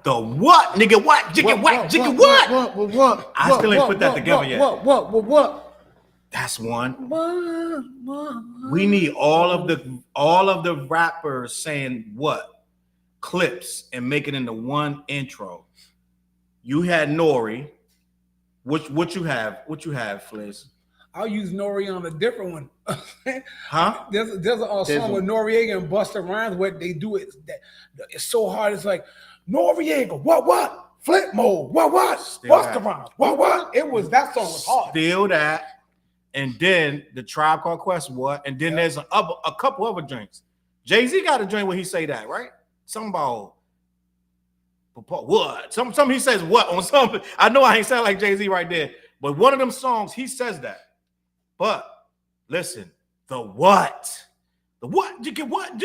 The what, nigga? What? Jigga what? Jigga what? I still ain't put that together yet. What? That's one. We need all of the rappers saying what clips and make it into one intro. You had Nori. What you have? What you have, Flizz? I'll use Nori on a different one. Huh? There's a song with Noriega and Busta Rhymes where they do it. It's so hard. It's like Noriega, what? Flip mode, what? Busta Rhymes, what? That song was hard. Still that. And then the Tribe Called Quest, what? And then there's a couple other drinks. Jay-Z got a drink where he say that, right? Something about what? Some he says what on something. I know I ain't sound like Jay-Z right there, but one of them songs he says that. But listen, the what? The what? Jigga what?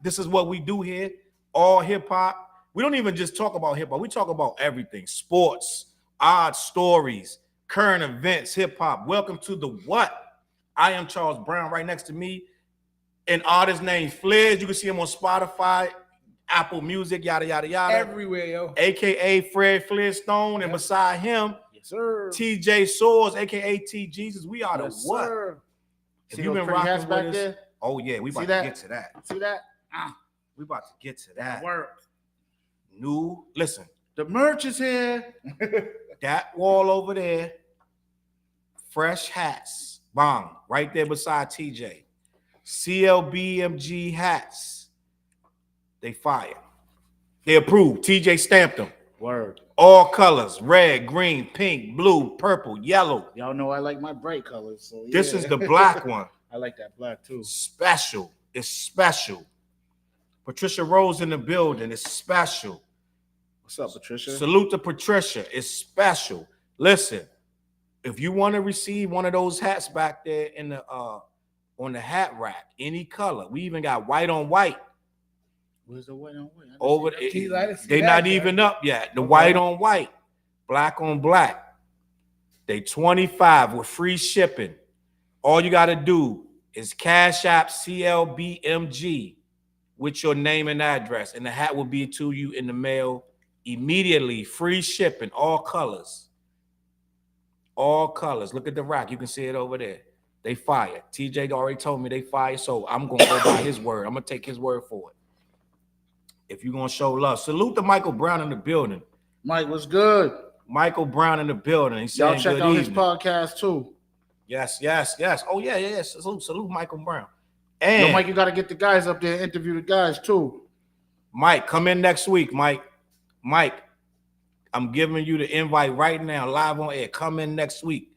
This is what we do here. All hip hop. We don't even just talk about hip hop. We talk about everything: sports, odd stories, current events, hip hop. Welcome to the what? I am Challz Brown. Right next to me, an artist named Flizz. You can see him on Spotify, Apple Music, yada yada yada. Everywhere, yo. AKA Fred Flintstone, and beside him, yes, sir. TJ Soares, AKA T Jesus. We are the what? Sir. If you've been rocking with us, there? oh yeah, we about to get to that. See that? We about to get to that. Work. Listen, the merch is here. that wall over there, fresh hats, bang, right there beside TJ. CLBMG hats, they fire. They approved. TJ stamped them. Word. All colors: red, green, pink, blue, purple, yellow. Y'all know I like my bright colors. So yeah. This is the black one. I like that black too. Special. It's special. Patricia Rose in the building. It's special. What's up, Patricia? Salute to Patricia. It's special. Listen, if you want to receive one of those hats back there in the on the hat rack, any color. We even got white on white. Where's the white on white? Over they're not even up yet. The white on white, black on black. They 25 with free shipping. All you got to do is Cash App CLBMG with your name and address, and the hat will be to you in the mail immediately. Free shipping, all colors. All colors. Look at the rack. You can see it over there. They fire. TJ already told me they fire, so I'm going to go by his word. I'm going to take his word for it. If you're going to show love. Salute to Michael Brown in the building. Mike, what's good? Michael Brown in the building. He's y'all saying check good out evening. his podcast too. Yes. Oh, yeah. Salute Michael Brown. And yo, Mike, you got to get the guys up there and interview the guys too. Mike, come in next week, Mike. I'm giving you the invite right now, live on air. Come in next week.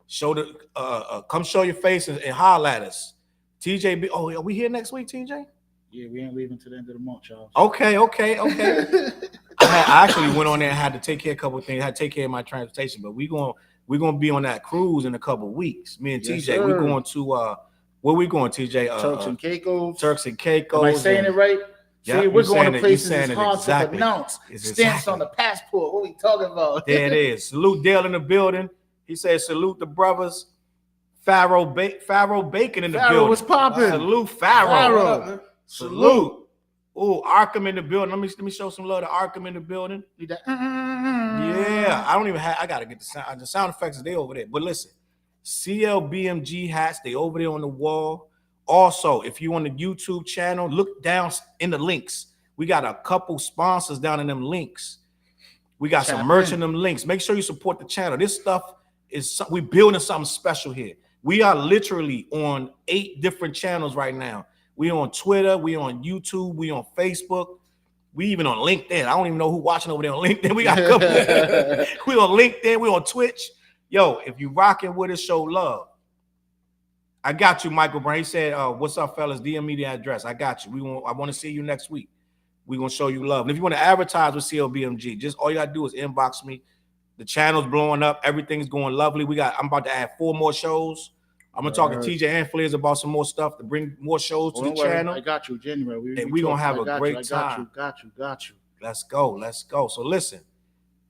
Come show your face and holler at us. TJ, are we here next week, TJ? Yeah, we ain't leaving to the end of the month, y'all. Okay. I actually went on there and had to take care of a couple of things. I had to take care of my transportation, but we're gonna be on that cruise in a couple of weeks. Me and TJ, we're going to where we going, TJ? Turks and Caicos. Turks and Caicos. Am I saying it right? Yeah, see, we're going to places it's hard exactly. to pronounce. Stamps on the passport. What are we talking about? There it is. Salute Dale in the building. He says, salute the brothers. Pharaoh Bacon in the building. What's popping? Salute Pharaoh. Salute. Oh, Arkham in the building. Let me show some love to Arkham in the building. Yeah, I gotta get the sound effects. They over there. But listen, CLBMG hats. They over there on the wall. Also, if you on the YouTube channel, look down in the links. We got a couple sponsors down in them links. We got some merch in them links. Make sure you support the channel. This stuff is we building something special here. We are literally on 8 different channels right now. We on Twitter, we on YouTube, we on Facebook, we even on LinkedIn. I don't even know who watching over there on LinkedIn. We got a couple. We on LinkedIn, we on Twitch. Yo, if you rocking with us, show love. I got you, Michael Brown. He said, what's up, fellas? DM me the address. I got you. I want to see you next week. We're going to show you love. And if you want to advertise with CLBMG, just all you got to do is inbox me. The channel's blowing up. Everything's going lovely. I'm about to add 4 more shows. I'm going to talk to TJ and Flizz about some more stuff to bring more shows to the channel. I got you, January. We're going to have a great time. Got you. Let's go. So listen,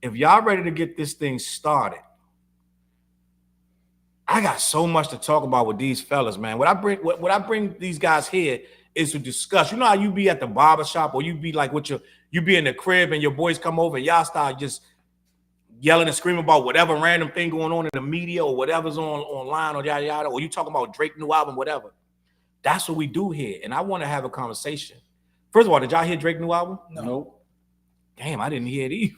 if y'all ready to get this thing started, I got so much to talk about with these fellas, man. What I bring these guys here is to discuss. You know how you be at the barbershop or you be like with you be in the crib and your boys come over and y'all start just yelling and screaming about whatever random thing going on in the media or whatever's online or yada yada, or you talking about Drake new album, whatever. That's what we do here. And I want to have a conversation. First of all, did y'all hear Drake new album? No. Nope. Damn, I didn't hear it either.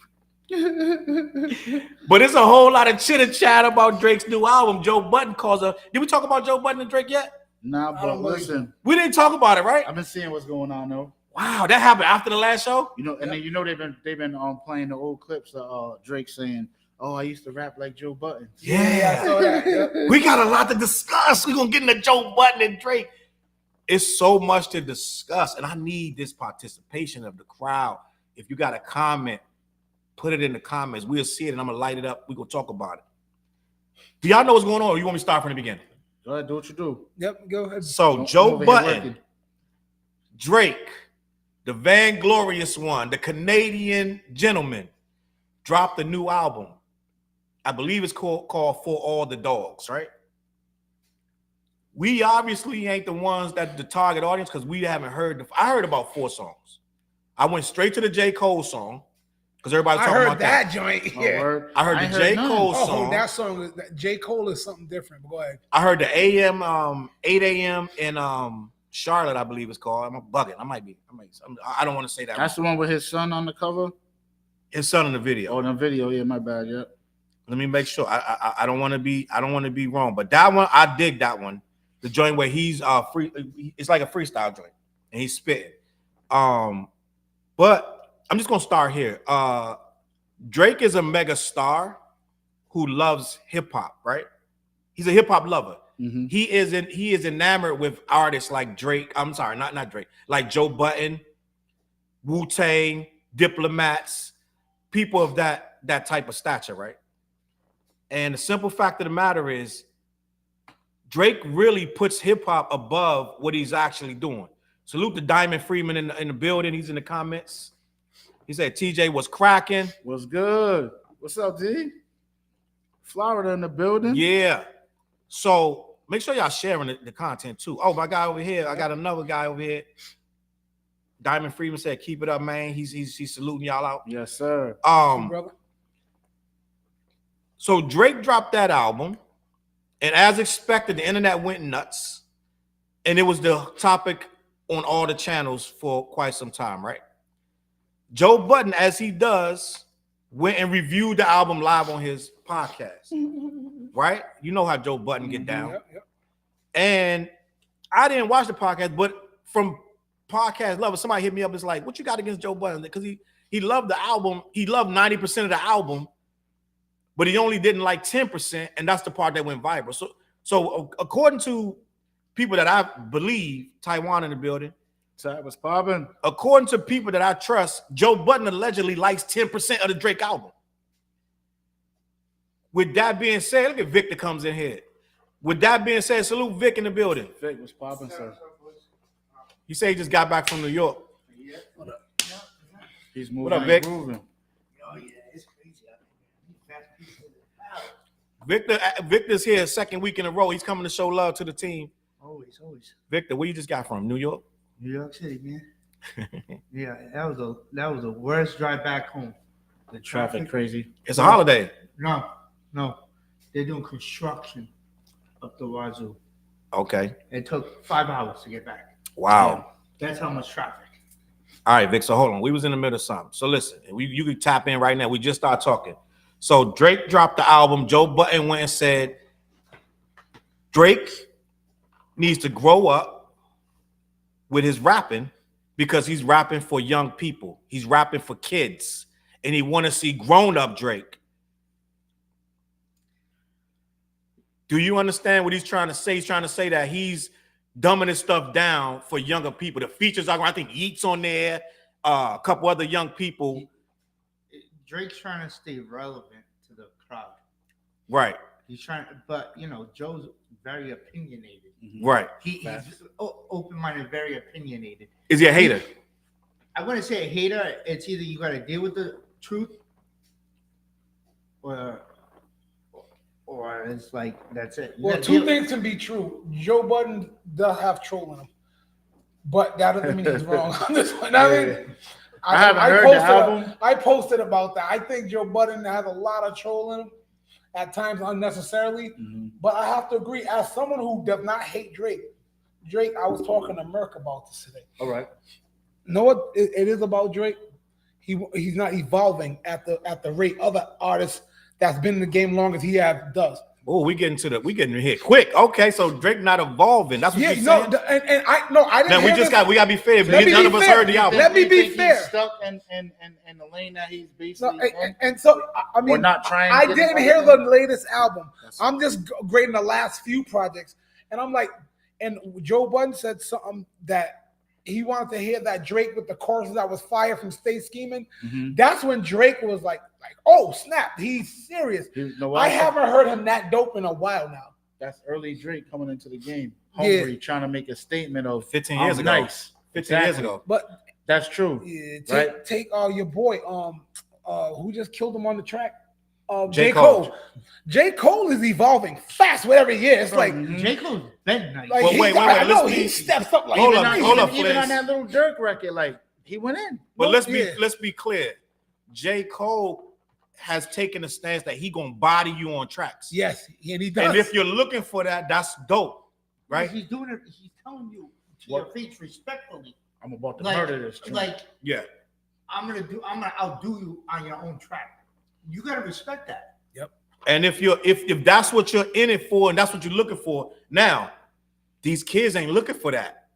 But it's a whole lot of chitter chat about Drake's new album. Joe Budden calls up. Did we talk about Joe Budden and Drake yet? Nah, but listen, we didn't talk about it, right? I've been seeing what's going on though. Wow, that happened after the last show. You know, and then they've been playing the old clips of Drake saying, "Oh, I used to rap like Joe Budden." Yeah, I saw that. Yeah. We got a lot to discuss. We're gonna get into Joe Budden and Drake. It's so much to discuss, and I need this participation of the crowd. If you got a comment, put it in the comments. We'll see it, and I'm gonna light it up. We're gonna talk about it. Do y'all know what's going on, or you want me to start from the beginning? Go ahead, do what you do. Yep, go ahead. So Joe Budden, Drake, the vainglorious one, the Canadian gentleman, dropped a new album. I believe it's called For All the Dogs, right? We obviously ain't the ones that the target audience because we haven't heard. I heard about 4 songs. I went straight to the J. Cole song because everybody's talking about that. I heard that joint. Yeah. I heard the J. Cole song. Oh, that song. J. Cole is something different. But go ahead. I heard the 8 a.m. in Charlotte, I believe it's called. I'm bugging. I don't want to say that. That's the one with his son on the cover. His son in the video. Oh, the video. Yeah, my bad. Yeah. Let me make sure. I don't want to be wrong, but that one I dig that one. The joint where he's free. It's like a freestyle joint, and he's spitting. But I'm just gonna start here. Drake is a mega star who loves hip hop, right? He's a hip hop lover. Mm-hmm. He is enamored with artists like Drake. I'm sorry, not Drake, like Joe Budden, Wu-Tang, Diplomats, people of that type of stature, right? And the simple fact of the matter is, Drake really puts hip hop above what he's actually doing. Salute to Diamond Freeman in the building. He's in the comments. He said TJ was cracking. What's good? What's up, D? Florida in the building. Yeah. So make sure y'all sharing the content too. Oh, my guy over here. I got another guy over here. Diamond Freeman said, "Keep it up, man." He's saluting y'all out. Yes, sir. So Drake dropped that album. And as expected, the internet went nuts. And it was the topic on all the channels for quite some time, right? Joe Budden, as he does, went and reviewed the album live on his podcast, right? You know how Joe Budden get down. Yep. And I didn't watch the podcast, but from podcast lovers, somebody hit me up. It's like, what you got against Joe Budden? Because he loved the album. He loved 90% of the album. But he only didn't like 10%, and that's the part that went viral. So according to people that I believe, Taiwan in the building, was popping. According to people that I trust, Joe Budden allegedly likes 10% of the Drake album. With that being said, look at Victor comes in here. With that being said, salute Vic in the building. Vic was popping, sir. He said he just got back from New York. Yeah. What up? He's moving. What up, Vic? Moving. Oh yeah, it's crazy. Victor's here second week in a row. He's coming to show love to the team. Always. Victor, where you just got from? New York? New York City, man. Yeah, that was the worst drive back home. The traffic crazy. It's a holiday. No. They're doing construction up the wazoo. Okay. It took 5 hours to get back. Wow. That's how much traffic. All right, Vic. So hold on. We was in the middle of something. So listen, you can tap in right now. We just started talking. So Drake dropped the album. Joe Budden went and said Drake needs to grow up with his rapping because he's rapping for young people. He's rapping for kids. And he want to see grown-up Drake. Do you understand what he's trying to say? He's trying to say that he's dumbing his stuff down for younger people. The features are, I think Yeat's on there, a couple other young people. Drake's trying to stay relevant to the crowd. Right. He's trying, but Joe's very opinionated. Right. He's open-minded, very opinionated. Is he a hater? I wouldn't say a hater. It's either you got to deal with the truth, or it's like that's it. Well, two things can be true. Joe Budden does have trolling him, but that doesn't mean he's wrong on this one. I mean, I haven't heard the album. I posted about that. I think Joe Budden has a lot of troll in him, at times unnecessarily. But I have to agree, as someone who does not hate Drake, I was talking to Merck about this today. All right. Know what it is about Drake? He's not evolving at the rate other artists that's been in the game long as he does. Oh, we getting hit quick. Okay, so Drake not evolving. That's what you're saying. I didn't. Now we gotta be fair. None of us heard the album. Let me be fair. He's stuck in the lane that he's basically in. And so I mean, Or not trying. I didn't hear the latest album. I'm just grading the last few projects, and I'm like, and Joe Budden said something that he wanted to hear that Drake with the choruses that was fire from Stay Scheming. That's when Drake was like, oh snap, he's serious. I haven't heard him that dope in a while now. That's early Drake coming into the game, hungry, trying to make a statement of 15 years ago. Nice. 15 years ago. But that's true. Take your boy, who just killed him on the track. J. Cole. J. Cole is evolving fast with every year. It's like J. Cole's been nice. Like well, wait. He steps up like hold up, even on that little Dirk record, like he went in. But let's be clear. J. Cole has taken a stance that he gonna body you on tracks. Yes, and he does. And if you're looking for that, that's dope, right? He's doing it. He's telling you to your face respectfully. I'm about to murder this. Yeah. I'm gonna outdo you on your own track. You gotta respect that. Yep. And if that's what you're in it for and that's what you're looking for, now these kids ain't looking for that.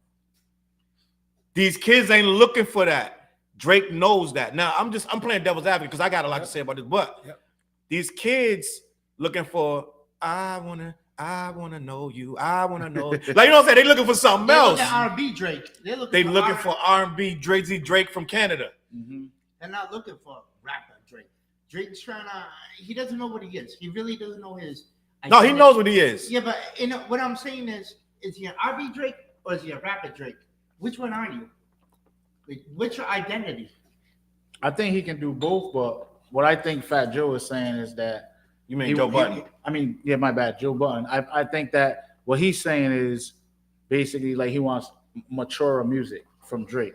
These kids ain't looking for that. Drake knows that. Now I'm playing devil's advocate because I got a lot to say about this, but these kids looking for I wanna know you. I wanna know. Like you know what I'm saying? They looking for something else. Look at R&B Drake. They looking for R&B Drake from Canada. They're not looking for rapper Drake. Drake's trying to. He doesn't know what he is. He really doesn't know his. No, he knows what he is. Yeah, but what I'm saying is he an R&B Drake or is he a rapper Drake? Which one are you? Like, what's your identity? I think he can do both, but what I think Fat Joe is saying is that you mean Joe Budden? My bad, Joe Budden. I think that what he's saying is basically like he wants mature music from Drake.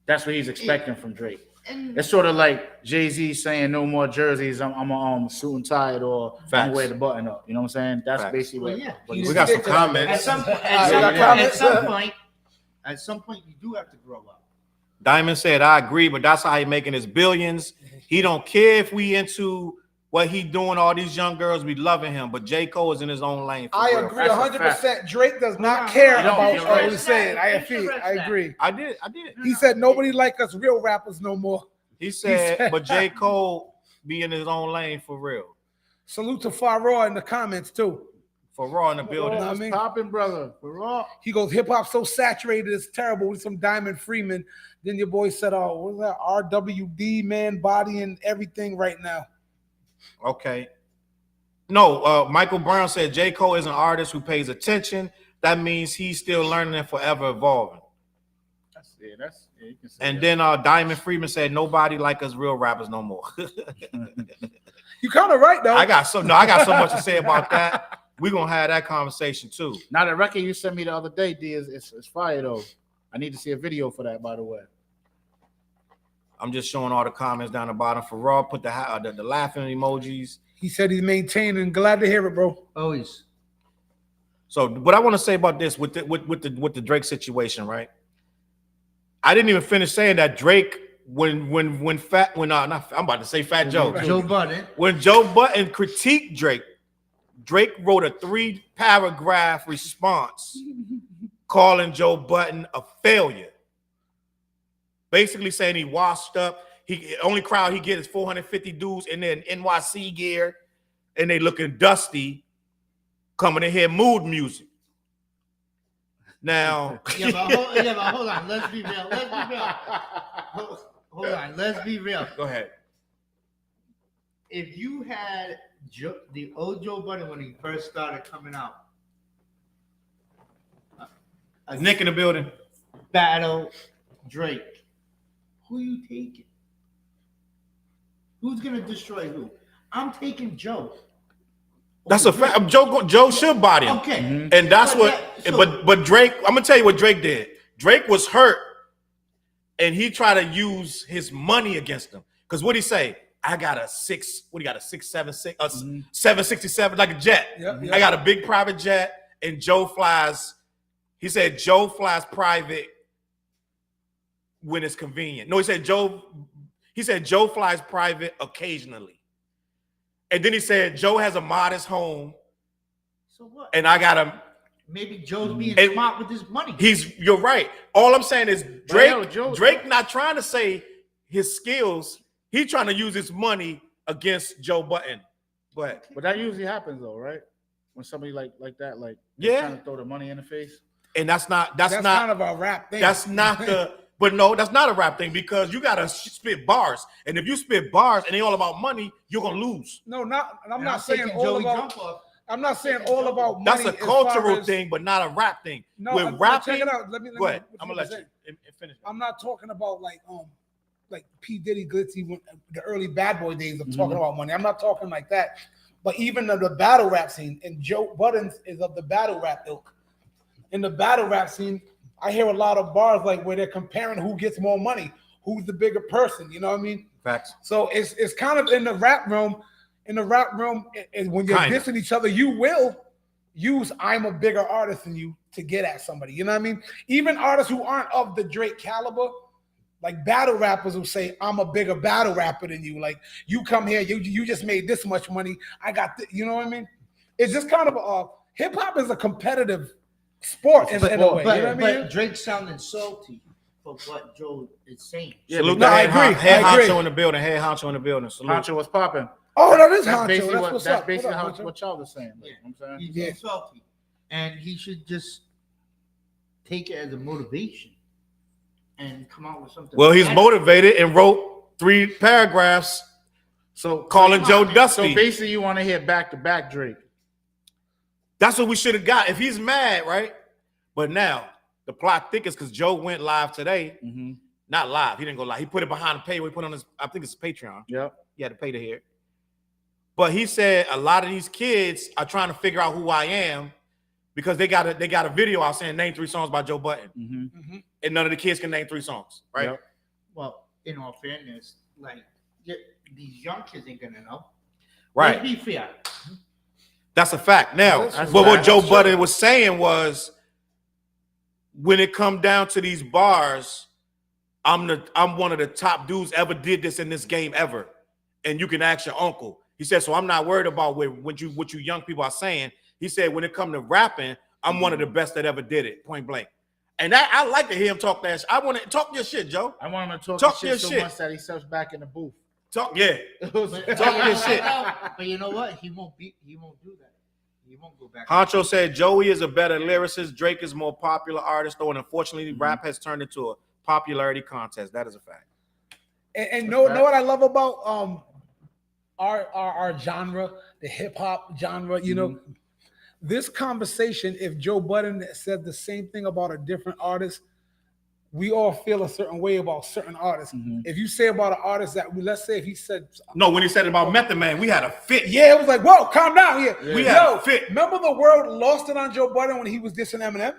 That's what he's expecting from Drake. And it's sort of like Jay-Z saying no more jerseys. I'm a suit and tie it or I'm gonna wear the button up. You know what I'm saying? That's basically what we got some comments. At some point, you do have to grow up. Diamond said, I agree, but that's how he making his billions. He don't care if we into what he doing. All these young girls be loving him, but J. Cole is in his own lane. I agree 100%. Drake does not care about what he's saying. I agree. I did. He said nobody like us real rappers no more. He said, but J. Cole be in his own lane for real. Salute to Farraw in the comments too. Farraw in the building. I mean, popping, brother. Farraw. He goes, hip hop so saturated, it's terrible with some Diamond Freeman. Then your boy said, oh, what's that? RWD, man, body and everything right now. Okay. No, Michael Brown said J. Cole is an artist who pays attention. That means he's still learning and forever evolving. You can say and then Diamond Freeman said nobody like us real rappers no more. You kind of right though. I got so much to say about that. We're gonna have that conversation too. Now the record you sent me the other day, D, it's fire though. I need to see a video for that, by the way. I'm just showing all the comments down the bottom. For Raw, put the laughing emojis. He said he's maintaining. Glad to hear it, bro. Always. So what I want to say about this with the Drake situation, right? I didn't even finish saying that Drake I'm about to say Fat Joe. Joe Budden. When Joe Budden critiqued Drake wrote a 3-paragraph response calling Joe Budden a failure. Basically saying he washed up. Only crowd he get is 450 dudes in their NYC gear, and they looking dusty, coming in here mood music. Now, but hold on. Let's be real. Hold on. Let's be real. Go ahead. If you had the old Joe Budden when he first started coming out, Nick in the building. Battle Drake. Who you taking? Who's gonna destroy who? I'm taking Joe. That's a fact. Joe should body him. Okay. And that's but Drake, I'm gonna tell you what Drake did. Drake was hurt and he tried to use his money against them. Because what he say? I got a 767, like a jet. Yep. I got a big private jet, and Joe flies. He said Joe flies private when it's convenient. No, he said Joe flies private occasionally. And then he said Joe has a modest home. So what? And I got him. Maybe Joe's being smart with his money. You're right. All I'm saying is Drake not trying to say his skills. He's trying to use his money against Joe Budden. Go ahead. But that usually happens though, right? When somebody like that, like trying to throw the money in the face. And that's not kind of a rap thing. That's not but no, that's not a rap thing because you gotta spit bars. And if you spit bars and they all about money, you're gonna lose. No, I'm not saying all about money. That's a cultural thing, but not a rap thing. No, with rapping, check it out. Let me go ahead. I'm gonna let you finish. I'm not talking about like P. Diddy Glitzy, the early Bad Boy days of talking about money. I'm not talking like that. But even the battle rap scene, and Joe Budden is of the battle rap ilk. In the battle rap scene, I hear a lot of bars like where they're comparing who gets more money, who's the bigger person. You know what I mean? Facts. So it's kind of in the rap realm. In the rap realm, when you're dissing each other, you will use "I'm a bigger artist than you" to get at somebody. You know what I mean? Even artists who aren't of the Drake caliber, like battle rappers, will say, "I'm a bigger battle rapper than you." Like, you come here, you just made this much money. I got this. You know what I mean? It's just kind of hip hop is a competitive sport in a way. You know what I mean? But Drake sounding salty for what Joe is saying. Yeah, salute the head honcho in the building. Head honcho in the building. Salute. Honcho was popping. Oh, that is honcho. That's basically what Challz was saying. Yeah. You know what I'm saying? He's salty, and he should just take it as a motivation and come out with something. Well, he's motivated and wrote 3 paragraphs. So calling Joe Dusty. So basically, you want to hear back-to-back Drake. That's what we should have got if he's mad, right? But now the plot thickens because Joe went live today. Mm-hmm. Not live. He didn't go live. He put it behind the paywall. He put on his, I think it's Patreon. Yep. He had to pay to hear it. But he said a lot of these kids are trying to figure out who I am because they got a video out saying name 3 songs by Joe Budden. Mm-hmm. Mm-hmm. And none of the kids can name 3 songs, right? Yep. Well, in all fairness, like these young kids ain't gonna know. Right. Let's be fair. That's a fact. Now, what Joe Budden was saying was, when it come down to these bars, I'm one of the top dudes ever did this in this game ever, and you can ask your uncle. He said, so I'm not worried about what you young people are saying. He said, when it come to rapping, I'm one of the best that ever did it, point blank. And I like to hear him talk that shit. I want to talk your shit, Joe. I want him to talk your shit so much that he steps back in the booth. Talk your shit. But you know what? He won't do that. He won't go back. Honcho said Joey is a better lyricist. Drake is more popular artist, though, and unfortunately, rap has turned into a popularity contest. That is a fact. And know what I love about our genre, the hip hop genre. You know, this conversation. If Joe Budden said the same thing about a different artist, we all feel a certain way about certain artists. Mm-hmm. If you say about an artist that let's say if he said when he said about Method Man, we had a fit. Yeah, it was like, whoa, calm down. Yeah. We had a fit. Remember the world lost it on Joe Budden when he was dissing Eminem?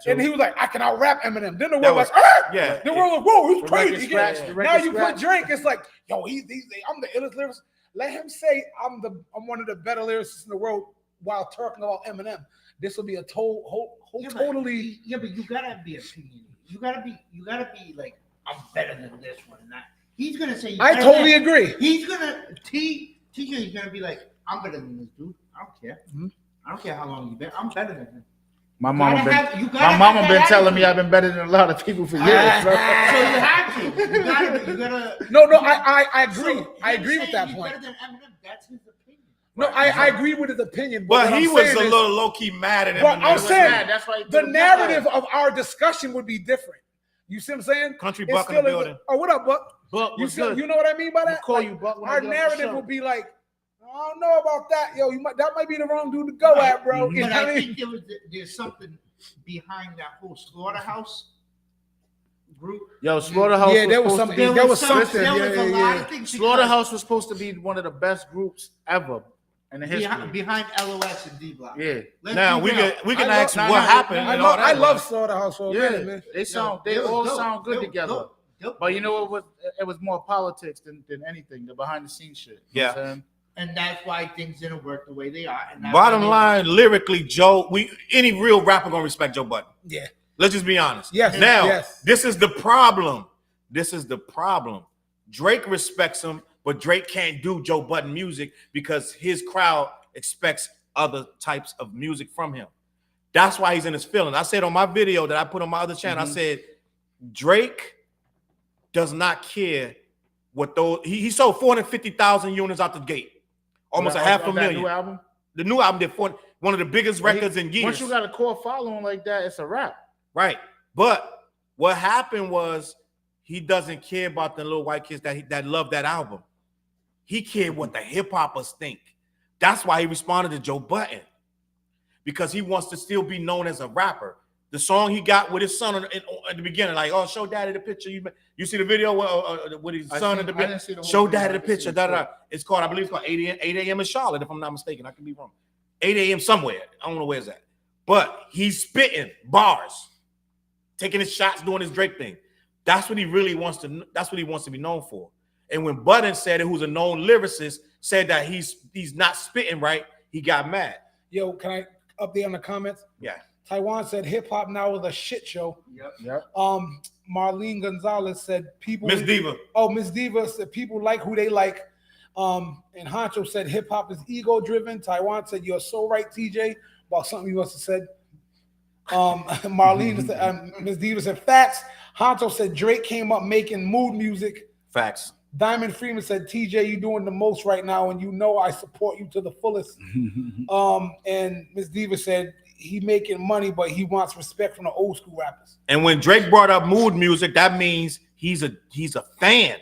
And he was like, I can out rap Eminem. Then the world was like, the world was, whoa, he's crazy. Now you put Drake, it's like, yo, I'm the illest lyricist. Let him say I'm one of the better lyricists in the world while talking about Eminem. This will be a totally. Yeah, but you gotta be opinionated. You gotta be like, I'm better than this one and that. He's gonna say. I totally agree. He's gonna TJ's gonna be like, I'm better than this dude. I don't care. Mm-hmm. I don't care how long you've been. I'm better than him. My mama been telling me I've been better than a lot of people for years. So you have to. You gotta. No, I agree. So I agree with that point. Better than Eminem. That's his opinion. No, I agree with his opinion. But he was a little low key mad at him. But I'm saying that's why the narrative of our discussion would be different. You see what I'm saying? Country Buck in the building. Oh, what up, Buck? Buck, you know what I mean by that? Call you Buck. Our narrative would be like, I don't know about that, yo. That might be the wrong dude to go at, bro. But I think there's something behind that whole Slaughterhouse group. Yo, Slaughterhouse. Yeah, there was something. There was something. There was a lot of things. Slaughterhouse was supposed to be one of the best groups ever. and the history. behind LOS and D Block. Yeah. Now we can ask no, what no, happened. no, and no, all that, I love but- Slaughterhouse Already, Yeah, man. they all sound good Dope, together. dope. But you know what? It was more politics than anything. The behind the scenes shit. You know what I'm saying? And that's why things didn't work the way they are. And that's Bottom why they- line, lyrically, Joe, any real rapper gonna respect Joe Budden. Yeah. Let's just be honest. Yes. Now, Yes. this is the problem. This is the problem. Drake respects him, but Drake can't do Joe Budden music because his crowd expects other types of music from him. That's why he's in his feelings. I said on my video that I put on my other channel, I said Drake does not care what those he sold 450,000 units out the gate. Almost a half a million. New album. The new album did one of the biggest records in years. Once you got a core following like that, it's a wrap. Right. But what happened was he doesn't care about the little white kids that love that album. He cared what the hip hoppers think. That's why he responded to Joe Budden, because he wants to still be known as a rapper. The song he got with his son at the beginning, like, oh, show daddy the picture. You see the video with his son at the beginning? Show daddy the picture. It's called, I believe it's called 8 a.m. in Charlotte, if I'm not mistaken. I could be wrong. 8 a.m. somewhere. I don't know where it's at. But he's spitting bars, taking his shots, doing his Drake thing. That's what he really wants to. That's what he wants to be known for. And when Budden said it, who's a known lyricist, said that he's not spitting right, he got mad. Yo, can I update on the comments? Yeah. Taiwan said hip hop now is a shit show. Yep. Marlene Gonzalez said people. Miss Diva. Oh, Miss Diva said people like who they like. And Honcho said hip hop is ego driven. Taiwan said you're so right, TJ, about something you must have said. Marlene said, Miss Diva said facts. Honcho said Drake came up making mood music. Facts. Diamond Freeman said, TJ, you doing the most right now, and you know I support you to the fullest. And Miss Diva said he making money, but he wants respect from the old school rappers. And when Drake brought up mood music, that means he's a fan.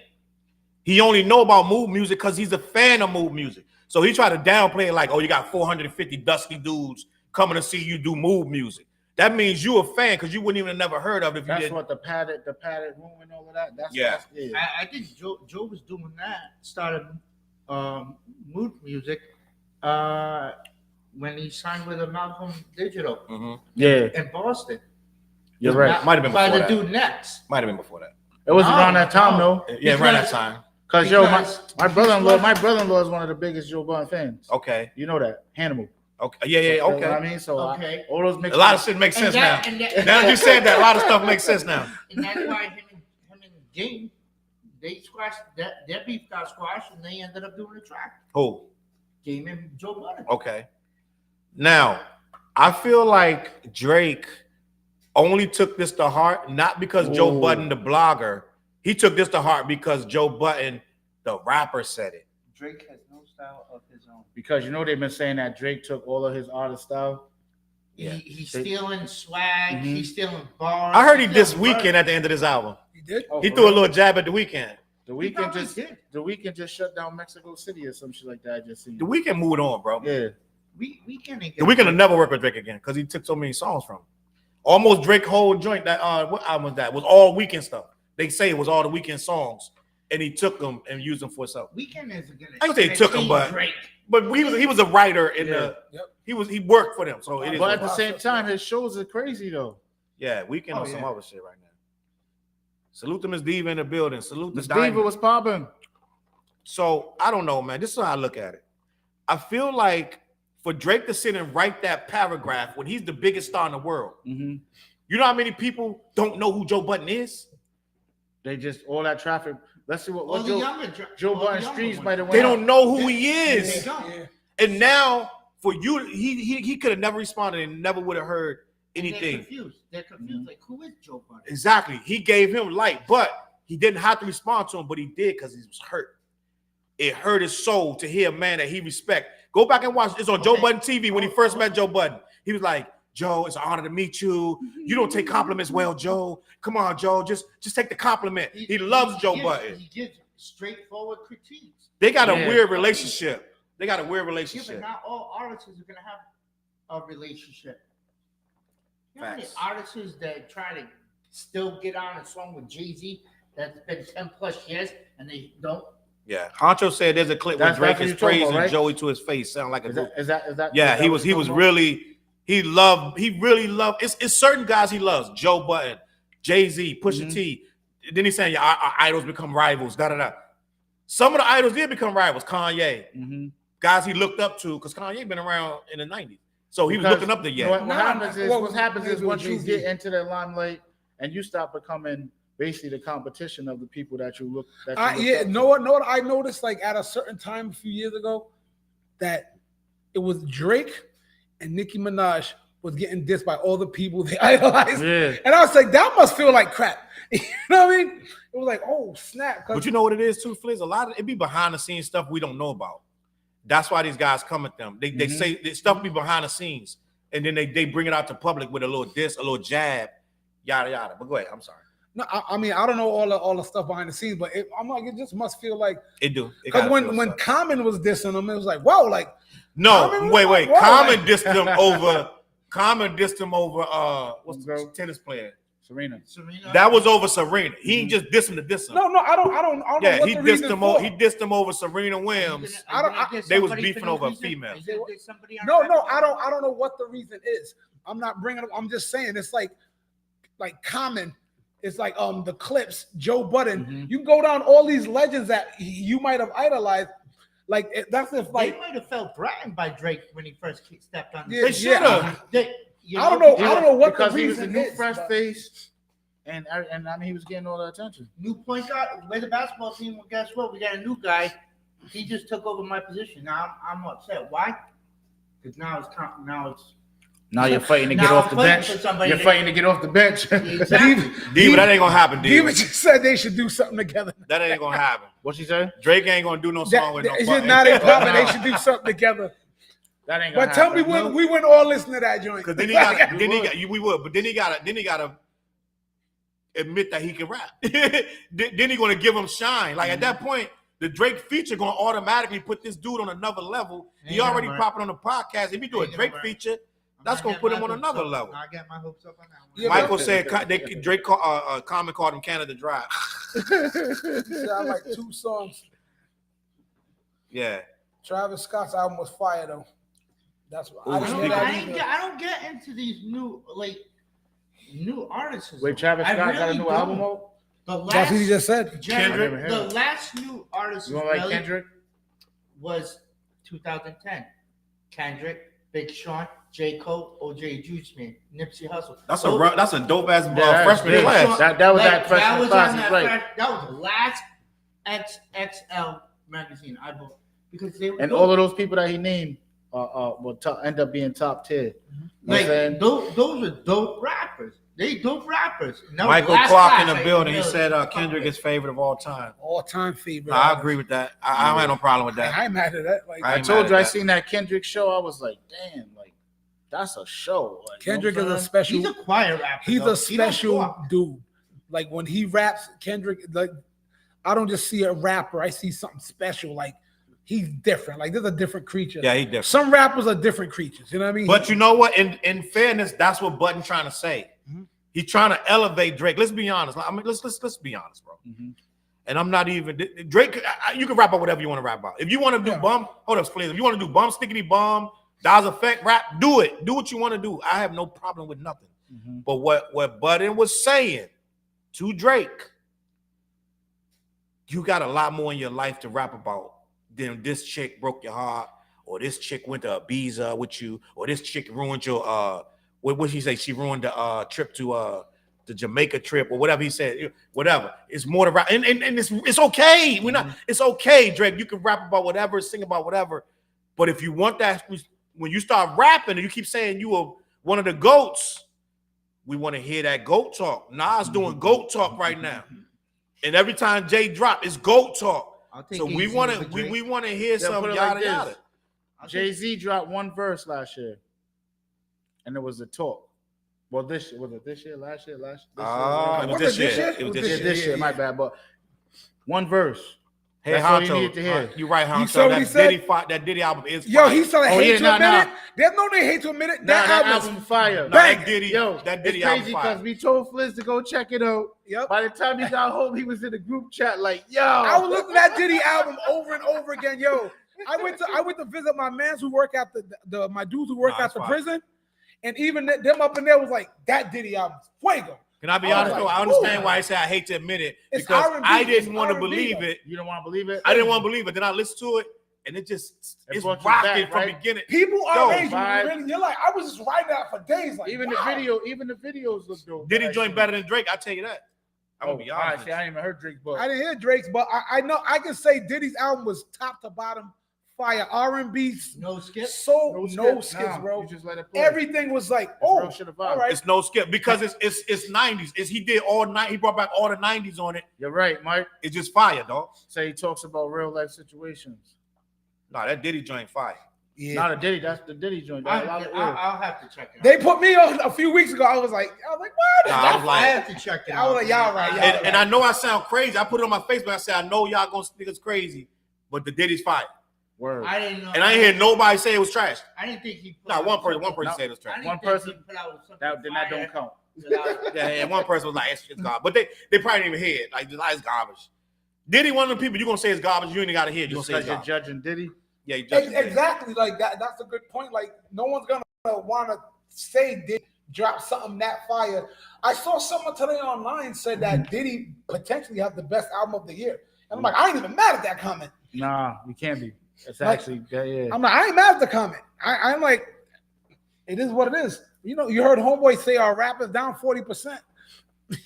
He only know about mood music because he's a fan of mood music. So he tried to downplay it like, oh, you got 450 dusty dudes coming to see you do mood music. That means you a fan because you wouldn't even have never heard of it if you That's didn't. what the padded room and all of that. Yeah. I think Joe was doing that, started mood music when he signed with a Malcolm Digital Yeah. in Boston. You're right. Might have been by before the that. dude next. Might have been before that. It was No, around that time no. though. Yeah, around that time. Cause my brother-in-law is one of the biggest Joe Budden fans. Okay. You know that. Hannibal. Okay. Yeah. You know Okay. what I mean? So Okay. all those mixed A lot of shit makes And sense that- now. and that- Now that you said that, a lot of stuff makes sense now. And that's why him and Game, they squashed that. Their beef got squashed, and they ended up doing a track. Who? Game and Joe Budden. Okay. Now, I feel like Drake only took this to heart, not because Joe Ooh. Budden, the blogger, he took this to heart because Joe Budden, the rapper, said it. Drake has no style of his own. because you know they've been saying that Drake took all of his artist style. Yeah. He's stealing swag. Mhm. He's stealing bars. I heard he he's this stealing weekend bars. at the end of this album. He did? Oh, He for threw a real? little jab at the weekend. The He weekend probably just did. shut down Mexico City or some shit like that. I just seen. The weekend moved on, bro. Yeah. We can't get The weekend will never work with Drake again because he took so many songs from him. Almost Drake whole joint that what album was that? Was all weekend stuff. They say it was all the weekend songs, and he took them and used them for himself. Weekend is gonna. I would say he took him, but Drake. he was a writer in Yeah. the. Yep. He worked for them, so it is. But what at the it is. same time, his shows are crazy though. Yeah, weekend Oh, on some yeah. other shit right now. Salute to Miss Diva in the building. Salute to Miss Diamond. Diva was popping. So I don't know, man. This is how I look at it. I feel like for Drake to sit and write that paragraph when he's the biggest star in the world, Mm-hmm. you know how many people don't know who Joe Budden is? They just all that traffic. Let's see All what the younger Joe all the Budden younger streets ones. might have They went. don't know who he They is. don't. Yeah. And now for you, he could have never responded and never would have heard And anything. They're confused. They're confused. Like, who is Joe Budden? Exactly. He gave him light, but he didn't have to respond to him, but he did because he was hurt. It hurt his soul to hear a man that he respect. Go back and watch. It's on Joe Okay. Budden TV when he first met Joe Budden. He was like, Joe, it's an honor to meet you. You don't take compliments well, Joe. Come on, Joe. Just take the compliment. He loves Joe Budden. He gives straightforward critiques. They got a Yeah. weird relationship. They got a weird Yeah, but relationship. not all artists are gonna have a relationship. You know how many Facts. artists that try to still get on a song with Jay-Z that's been 10 plus years and they don't Yeah, Honcho said there's a clip where That's Drake what is you're talking praising about, right? Joey to his face, sound like a Is that? yeah. Is that He what was you're talking about? really he really loved. It's certain guys he loves. Joe Budden, Jay-Z, Pusha T. Then he's saying yeah, our idols become rivals. Da da da. Some of the idols did become rivals. Kanye, guys he looked up to because Kanye been around in the 90s, so he was looking up to What happens is Well, once you Jay-Z. get into the limelight and you start becoming basically the competition of the people that you look. Know what I noticed like at a certain time a few years ago that it was Drake and Nicki Minaj was getting dissed by all the people they idolized. Yeah. And I was like, that must feel like crap. You know what I mean? It was like, oh snap. But you know what it is too, Flizz? A lot of it be behind the scenes stuff we don't know about. That's why these guys come at them. They say this stuff be behind the scenes, and then they bring it out to public with a little diss, a little jab, yada yada. But go ahead. I'm sorry. No, I mean I don't know all the stuff behind the scenes, but I'm like it just must feel like It do. because when Common was dissing him, it was like wow, like no, Common was wait. like, whoa, Common like- dissed him over. Common dissed him over. What's the tennis player? Serena. That was over Serena. He ain't just diss him to diss him. No, I don't Yeah, know what he the dissed reason him. for. He dissed him over Serena Williams. They was beefing over a female. No, I don't know what the reason is. I'm not bringing up. I'm just saying it's like Common. It's like the Clips, Joe Budden. You go down all these legends that you might have idolized. Like that's if like they might have felt threatened by Drake when he first stepped on. They should have. I don't know what because the he was a reason new is. fresh but- face, and I mean he was getting all the attention. New point guard, with the basketball team. Well, guess what? We got a new guy. He just took over my position. Now I'm upset. Why? Because Now you're fighting to get Now off I'm the fighting bench. for somebody You're to- fighting to get off the bench. Exactly. Diva, that ain't gonna happen, Diva. Diva just said they should do something together. That ain't gonna happen. What she say? Drake ain't gonna do no song with no. It's fuck. just not a problem. They should do something together. That ain't gonna But tell me happen. when we wouldn't all listen to that joint. Because then he got, we would, but then he gotta admit that he can rap. Then he gonna give him shine. Like at that point, the Drake feature gonna automatically put this dude on another level. He already popping on the podcast. If he do a Drake feature, that's gonna put him on another level. I get my hopes up on that one. Yeah, Michael said Drake Common called him Canada Dry. He said, I like 2 songs. Yeah. Travis Scott's album was fire though. That's what I Ooh, didn't speaking hear of- that either. I don't get into these new artists. Wait, Travis Scott got a new album out? That's what he just said. Kendrick? The last new artist You don't like Kendrick? was 2010. Kendrick, Big Sean, J. Cole, OJ Juice Man, Nipsey Hussle. That's a dope ass Yeah, freshman yeah. class. That was that freshman was class, on he's that right. that was the last XXL magazine I bought because they were And dope. all of those people that he named will end up being top tier. You know what I'm like saying? those are dope rappers. They dope rappers. And that was Michael last Clark class in the I building. He really said fuck Kendrick with. is favorite of all time. All-time favorite. I agree with that. I don't have no problem with that. I'm mad at that. Like I I ain't told mad you at I that. seen that Kendrick show. I was like, damn, like that's a show. Like, Kendrick you know is what a I'm special. He's a choir rapper. He's though. a He don't special talk. dude. Like when he raps, Kendrick, like I don't just see a rapper, I see something special. Like he's different. Like there's a different creature. Yeah, he different. Some rappers are different creatures. You know what I mean? But you know what? In fairness, that's what Budden trying to say. Mhm. He's trying to elevate Drake. Let's be honest. I mean, let's be honest, bro. Mhm. And I'm not even Drake. You can rap about whatever you want to rap about. If you want to do Yeah. bum, hold up, please. If you want to do bum, stickity bomb, Daz Effect rap, do it. Do what you want to do. I have no problem with nothing. Mhm. But what Budden was saying to Drake, you got a lot more in your life to rap about than this chick broke your heart, or this chick went to Ibiza with you, or this chick ruined your what she say? She ruined the trip to the Jamaica trip, or whatever he said. Whatever. It's more to rap, and it's okay. We're not. It's okay, Drake. You can rap about whatever, sing about whatever. But if you want that, when you start rapping and you keep saying you are one of the goats, we want to hear that goat talk. Nas doing goat talk right now, and every time Jay drop, it's goat talk. I'll take So we easy want with to Drake. we want to hear Yeah, some put it yada like this. yada. Jay-Z dropped one verse last year, and it was a talk. Well, this was it this year, last year. Ah, it was Was this it this year. year? It was Was this Yeah, year. this year, my bad. But one verse, Hey, That's all you Honcho, need to hear. you right, You saw Honcho. what he That Diddy album is Yo, fire. he said I Oh, hate yeah, to nah, admit nah. it. There's no need hate to admit it. Nah, That album album fire. No, that Diddy, Yo, that Diddy it's album crazy fire. because we told Flizz to go check it out. Yep. By the time he got home, he was in the group chat like, yo. I was listening to that Diddy album over and over again. Yo, I went to visit my mans who work at my dudes who work Nah, at the it's fine. prison, and even them up in there was like, that Diddy album, fuego. Can I be I was honest though? like, I understand ooh. why I say I hate to admit it It's because R&B, I didn't it's want to R&B believe though. it. You don't want to believe it? I didn't want to believe it. Then I listened to it, and it just It it's brought you rocking back, from right? beginning. People Yo, are age, vibe. you're like, I was just riding out for days. Like, Even wow. the videos look dope. Diddy Like, joint better than Drake. I tell you that. I'm gonna be all right, honest. see, I ain't even heard Drake's, but I didn't hear Drake's, but I know I can say Diddy's album was top to bottom fire. R&B, No skip. so no skips, nah, bro. You just let it play. Everything was like, It's oh, real shit of all vibe. right. It's no skip because it's 90s. He did all night. He brought back all the 90s on it. You're right, Mike. It's just fire, dog. Say he talks about real life situations. Nah, that Diddy joint fire. Yeah. Not a Diddy. That's the Diddy joint. That's a lot of real. I'll have to check it out. They put me on a few weeks ago. I was like, what? Nah, I was I like, have to check it out. I was like, y'all right, y'all and I know I sound crazy. I put it on my Facebook. I said, I know y'all gonna think it's crazy, but the Diddy's fire. Word. I didn't know. And I ain't hear nobody say it was trash. I didn't think he. Put Nah, out one person something- said it was I trash. didn't One think person? he put out something That fire don't count. without- Yeah, and one person was like, it's garbage. But they probably didn't even hear it. Like, it's garbage. Diddy, one of the people, you're gonna say it's garbage, you ain't gotta hear it. You're Just gonna say because it's you're garbage. judging Diddy. Yeah, you judge it. Exactly. Like that. That's a good point. Like no one's gonna want to say Diddy drop something that fire. I saw someone today online said that Diddy potentially has the best album of the year, and I'm like, I ain't even mad at that comment. Nah, you can't be. It's Like, actually yeah. I'm like, I ain't mad at the comment. I'm like, it is what it is. You know, you heard Homeboy say our rap is down 40%.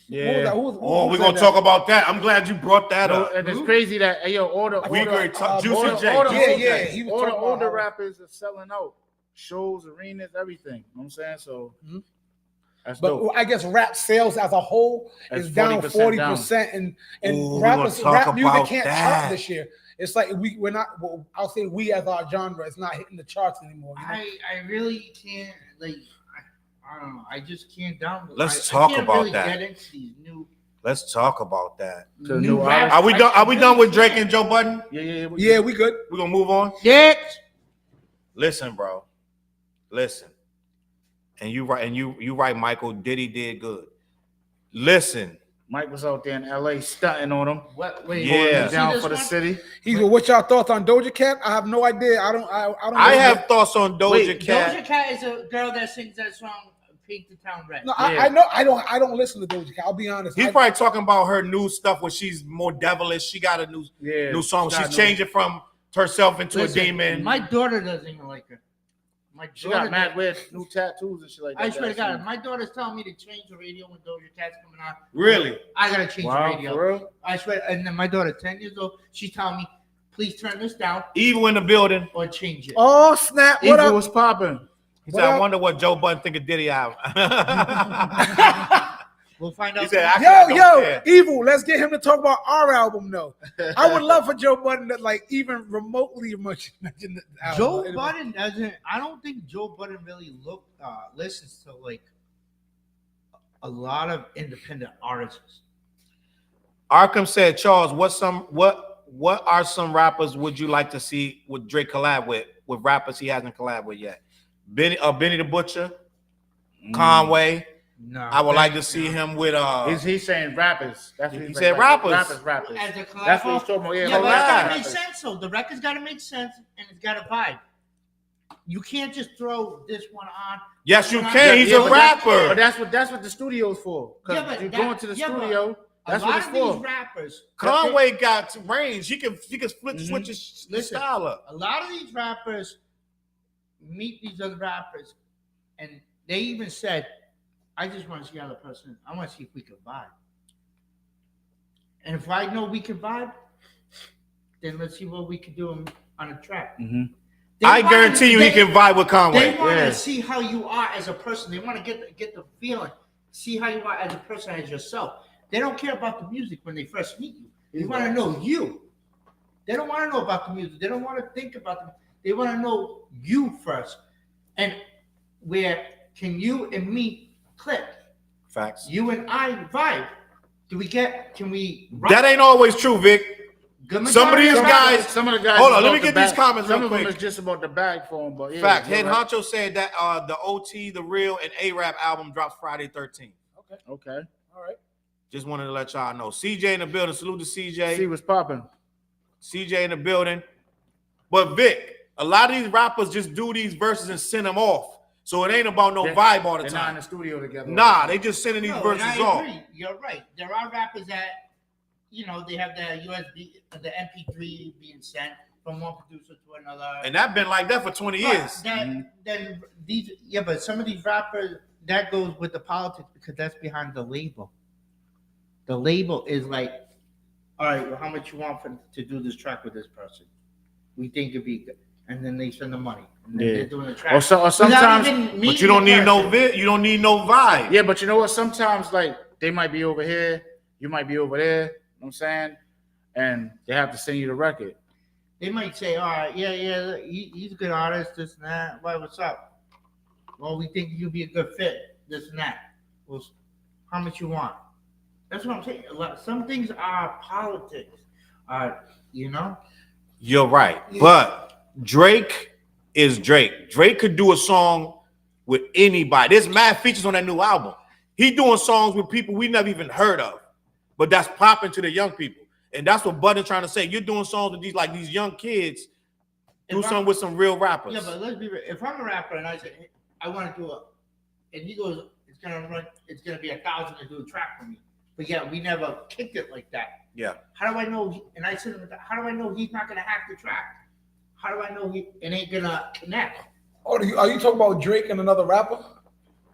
Yeah. Oh, we're gonna talk about that. I'm glad you brought that No, up. and it's crazy that hey, yo, all the We older, agree. Juicy J. all the Yeah, older- yeah, he was all the talking about older how- rappers are selling out shows, arenas, everything. You know what I'm saying? So Mhm. that's But dope. I guess rap sales as a whole That's is down 40% 40%, Ooh, and we rappers, gonna talk rap music about can't that. chart this year. It's like we're not. Well, I'll say we as our genre is not hitting the charts anymore. You know? I really can't like. I don't know. I just can't down. Let's I talk can't about really that. Get into these new. Let's talk about that. The new rap. Are we done? Are we I done with really Drake can't. and Joe Budden? Yeah, we good. We're gonna move on. Next. Listen, bro. Listen. And you right, you right, Michael. Diddy did good. Listen. Mike was out there in LA stunting on him. What? Wait. Yeah. you see Down this for the one? city. He's what y'all thoughts on Doja Cat? I have no idea. I don't. I have thoughts on Doja Wait, Cat. Doja Cat is a girl that sings that song "Paint the Town Red." No, Yeah. I know. I don't listen to Doja Cat. I'll be honest. He's I- probably talking about her new stuff where she's more devilish. She got a new song. She's changing from herself into Listen, a demon. My daughter doesn't even like her. My She daughter got mad weird new tattoos and shit like that. I swear to God, my daughter's telling me to change the radio when Doja Cat's coming on. Really? I gotta change the Wow, radio. for real? I swear. And then my daughter, 10 years old, she's telling me, please turn this down Evil in the building. or change it. Oh snap! What Evil up? was popping. He What said, I up? wonder what Joe Budden think of Diddy album. We'll find out. He said, actually, I don't care. Evil. Let's get him to talk about our album though. I would love for Joe Budden to like even remotely mention the album. Joe Anyway. Budden doesn't. I don't think Joe Budden really listens to like a lot of independent artists. Arkham said, Charles, what are some rappers would you like to see with Drake collab with rappers he hasn't collab with yet? Benny the Butcher, Conway. No, I would like to see him with He's saying rappers. That's what He he's said like, rappers. Rappers. As a collab. That's what he's talking about. Yeah, Yeah, but it's gotta collab. make sense. So the record's gotta make sense, and it's gotta vibe. You can't just throw this one on. Yes, you Yeah, can. He's yeah, a but rapper. But that's what the studio's for. Because Yeah, but you that- go into the yeah, but studio. A That's lot what it's of for. these rappers, Conway got range. He can Mm-hmm. switch his Listen. style up. a lot of these rappers meet these other rappers, and they even said, "I just want to see the other person. I want to see if we can vibe." And if I know we can vibe, then let's see what we can do on a track. Mhm. They I wanna- guarantee you he they- can vibe with They Conway. want Yeah. to see how you are as a person. They want to get the feeling, see how you are as a person, as yourself. They don't care about the music when they first meet you. They want to know you. They don't want to know about the music. They don't want to think about them. They want to know you first. And where can you and me click? Facts. You and I vibe. Can we rock? That ain't always true, Vic. Some of these guys. Some of the guys. Hold on, let me get these comments Some real of them quick. is just about the bag for him, but yeah. Fact. Head right. Honcho said that the OT, the Real, and A-Rap album drops Friday 13th. Okay. All right. Just wanted to let y'all know. CJ in the building. Salute to CJ. See what's popping. CJ in the building. But Vic, a lot of these rappers just do these verses and send them off. So it ain't about no vibe all the They're not in time. the studio together. Nah, they just sending these No, verses and I off. agree. You're right. There are rappers that, they have the USB, the MP3 being sent from one producer to another. And that been like that for 20 years. Then but some of these rappers, that goes with the politics because that's behind the label. The label is like, all right, well, how much you want to do this track with this person? We think it'd be good. And then they send the money. And then they're doing the track. Or sometimes, But you don't need no you don't need no vibe. yeah, but you know what? Sometimes, like, they might be over here, you might be over there, you know what I'm saying? And they have to send you the record. They might say, all right, he's a good artist, this and that. What's up? Well, we think you'd be a good fit, this and that. Well, how much you want? That's what I'm saying. Some things are politics, You're right. Yeah. But Drake is Drake. Drake could do a song with anybody. There's mad features on that new album. He doing songs with people we never even heard of, but that's popping to the young people. And that's what Budden trying to say. You're doing songs with these young kids. Do something with some real rappers. Yeah, but let's be real. If I'm a rapper and I say, hey, I want to do and he goes, it's gonna be $1,000 to do a track for me. But yeah, we never kicked it like that. Yeah. How do I know? And I said, how do I know he's not gonna hack the track? How do I know it ain't gonna connect? Oh, are you talking about Drake and another rapper?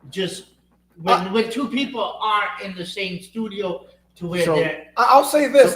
Just when two people are in the same studio to where they're. I'll say this.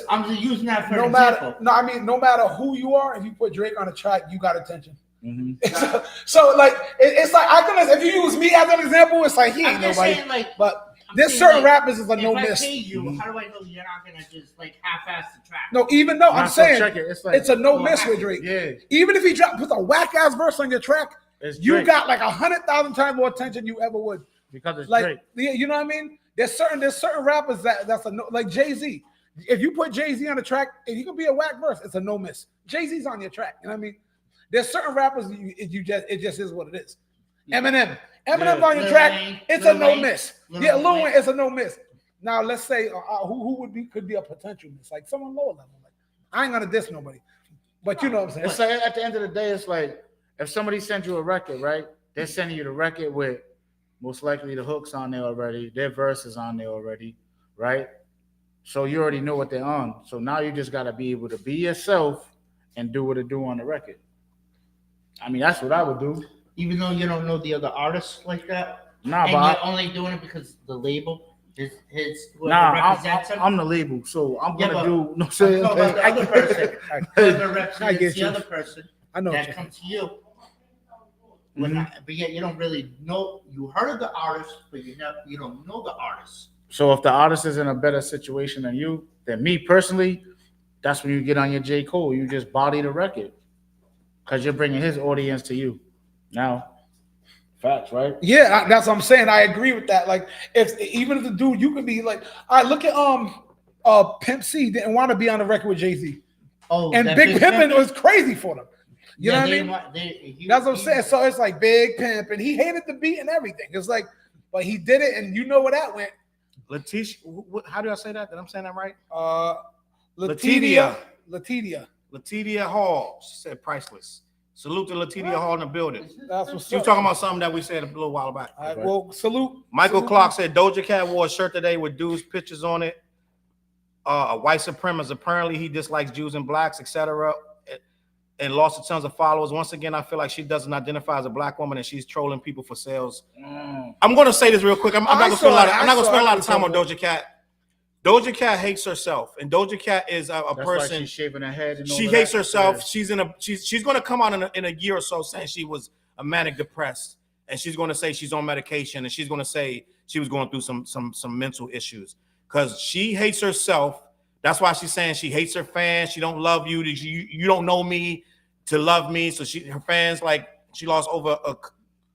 I'm just using that for no an matter. example. No, I mean, no matter who you are, if you put Drake on a track, you got attention. Mm-hmm. So like, it's like if you use me as an example, it's like he ain't I'm just nobody. saying, but there's certain rappers is a no if miss. I pay you, how do I know you're not gonna just like half-ass the track? No, even though I'm saying check it. it's a no miss with Drake. Yeah. Even if he puts a whack ass verse on your track, you got like 100,000 times more attention you ever would. Because it's like, Drake. You know what I mean? There's certain rappers that's a no, like Jay-Z. If you put Jay-Z on the track, if you can be a whack verse, it's a no miss. Jay-Z's on your track. You know what I mean? There's certain rappers it just is what it is. Eminem's on your track, it's a no miss. Yeah, Lil Wayne, it's a no miss. Now let's say who could be a potential miss, like someone lower level. Like, I ain't gonna diss nobody, but you know what I'm saying. It's like at the end of the day, it's like if somebody sends you a record, right? They're sending you the record with most likely the hooks on there already, their verses on there already, right? So you already know what they're on. So now you just gotta be able to be yourself and do what it do on the record. I mean, that's what I would do. Even though you don't know the other artists like that? Nah, and but you're only doing it because the label is I'm the label, so I'm gonna do. No, I'm talking about the other person. Whoever represents the other person that comes to you. But yet you don't really know. You heard of the artist, but you don't know the artist. So if the artist is in a better situation than me personally, that's when you get on your J. Cole. You just body the record because you're bringing his audience to you. Now, facts, right? Yeah, that's what I'm saying. I agree with that. Like, even if the dude, you could be like, all right, look at Pimp C didn't want to be on the record with Jay-Z. Oh, and Big Pimpin' was crazy for them. You know what I mean? That's what I'm saying. So it's like Big Pimp, and he hated the beat and everything. It's like, but he did it, and you know where that went. Letitia, how do I say that? Did I say that right? Letitia Hall. She said priceless. Salute to Letitia Hall in the building. That's what's she was talking about something that we said a little while back. All right, well, salute. Michael Clark said Doja Cat wore a shirt today with dudes' pictures on it. A white supremacist. Apparently, he dislikes Jews and blacks, etc. And lost a tons of followers. Once again, I feel like she doesn't identify as a black woman and she's trolling people for sales. I'm going to say this real quick. I'm not going to spend a lot of time on Doja Cat. Doja Cat hates herself, and Doja Cat is a person. She's shaving her head. And she hates herself. Yeah. She's going to come out in a year or so saying she was a manic depressed, and she's going to say she's on medication, and she's going to say she was going through some mental issues because she hates herself. That's why she's saying she hates her fans. She don't love you. You don't know me to love me. So her fans, like, she lost over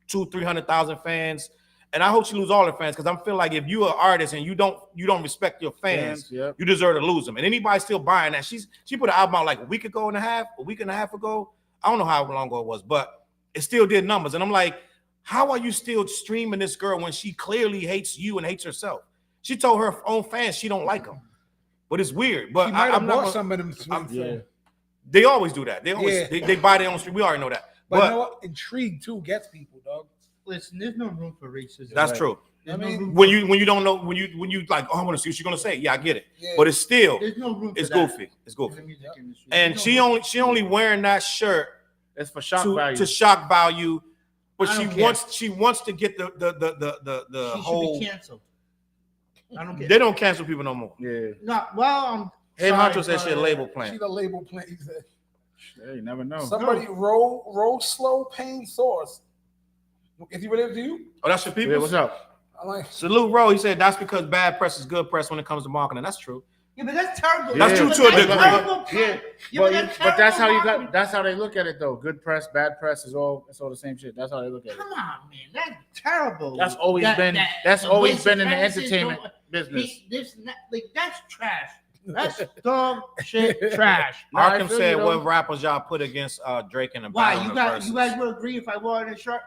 200,000-300,000 fans. And I hope she lose all her fans because I'm feeling like if you're an artist and you don't respect your fans, Yep. you deserve to lose them. And anybody still buying that, she put an album out like a week and a half ago. I don't know how long ago it was, but it still did numbers. And I'm like, how are you still streaming this girl when she clearly hates you and hates herself? She told her own fans she don't like them, but it's weird. But She might have I'm bought not. some of them sweets. Yeah. They always do that. They always Yeah. they buy their own stream. We already know that. But you know what? Intrigue too gets people, dog. Listen, there's no room for racism. That's Right. true. There's I no mean, room When you don't know when you like, oh, I want to see what she's gonna say. Yeah, I get it. Yeah. But it's still there's no room it's for that goofy. It's in the goofy. music industry. And There's she no room. only wearing that shirt It's for shock to value. shock value, but I she don't care. wants to get the She whole. should be canceled. I don't get They don't cancel people no more. Yeah. No, well, Head sorry, Honcho said she a but- label She plan. the label playing. Hey, you never know. Somebody roll slow pain source. Is he related to you? Oh, that's your people. Yeah, what's up? I'm like, Salute Rowe. He said that's because bad press is good press when it comes to marketing. That's true. Yeah, but that's terrible. That's true But to a that's degree. terrible. Yeah, but that's how you got. That's how they look at it, though. Good press, bad press is all. It's all the same shit. That's how they look at it. Come on, man. That's terrible. That's always been. That's the always waste been of in the premises entertainment don't- business. That's trash. That's dog shit trash. No, I Arkham feel said you, though. what rappers y'all put against Drake and the Why battle you in the guys? You verses? guys would agree if I wore a shirt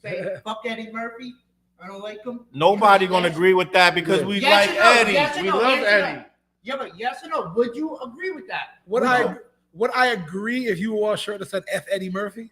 say fuck Eddie Murphy? I don't like him. Nobody gonna Yes. agree with that because Yeah. we Yes like or no? Eddie. Yes or We no? love Yes or no? Eddie. Yeah, but yes or no? Would you agree with that? would I agree if you wore a shirt that said F Eddie Murphy?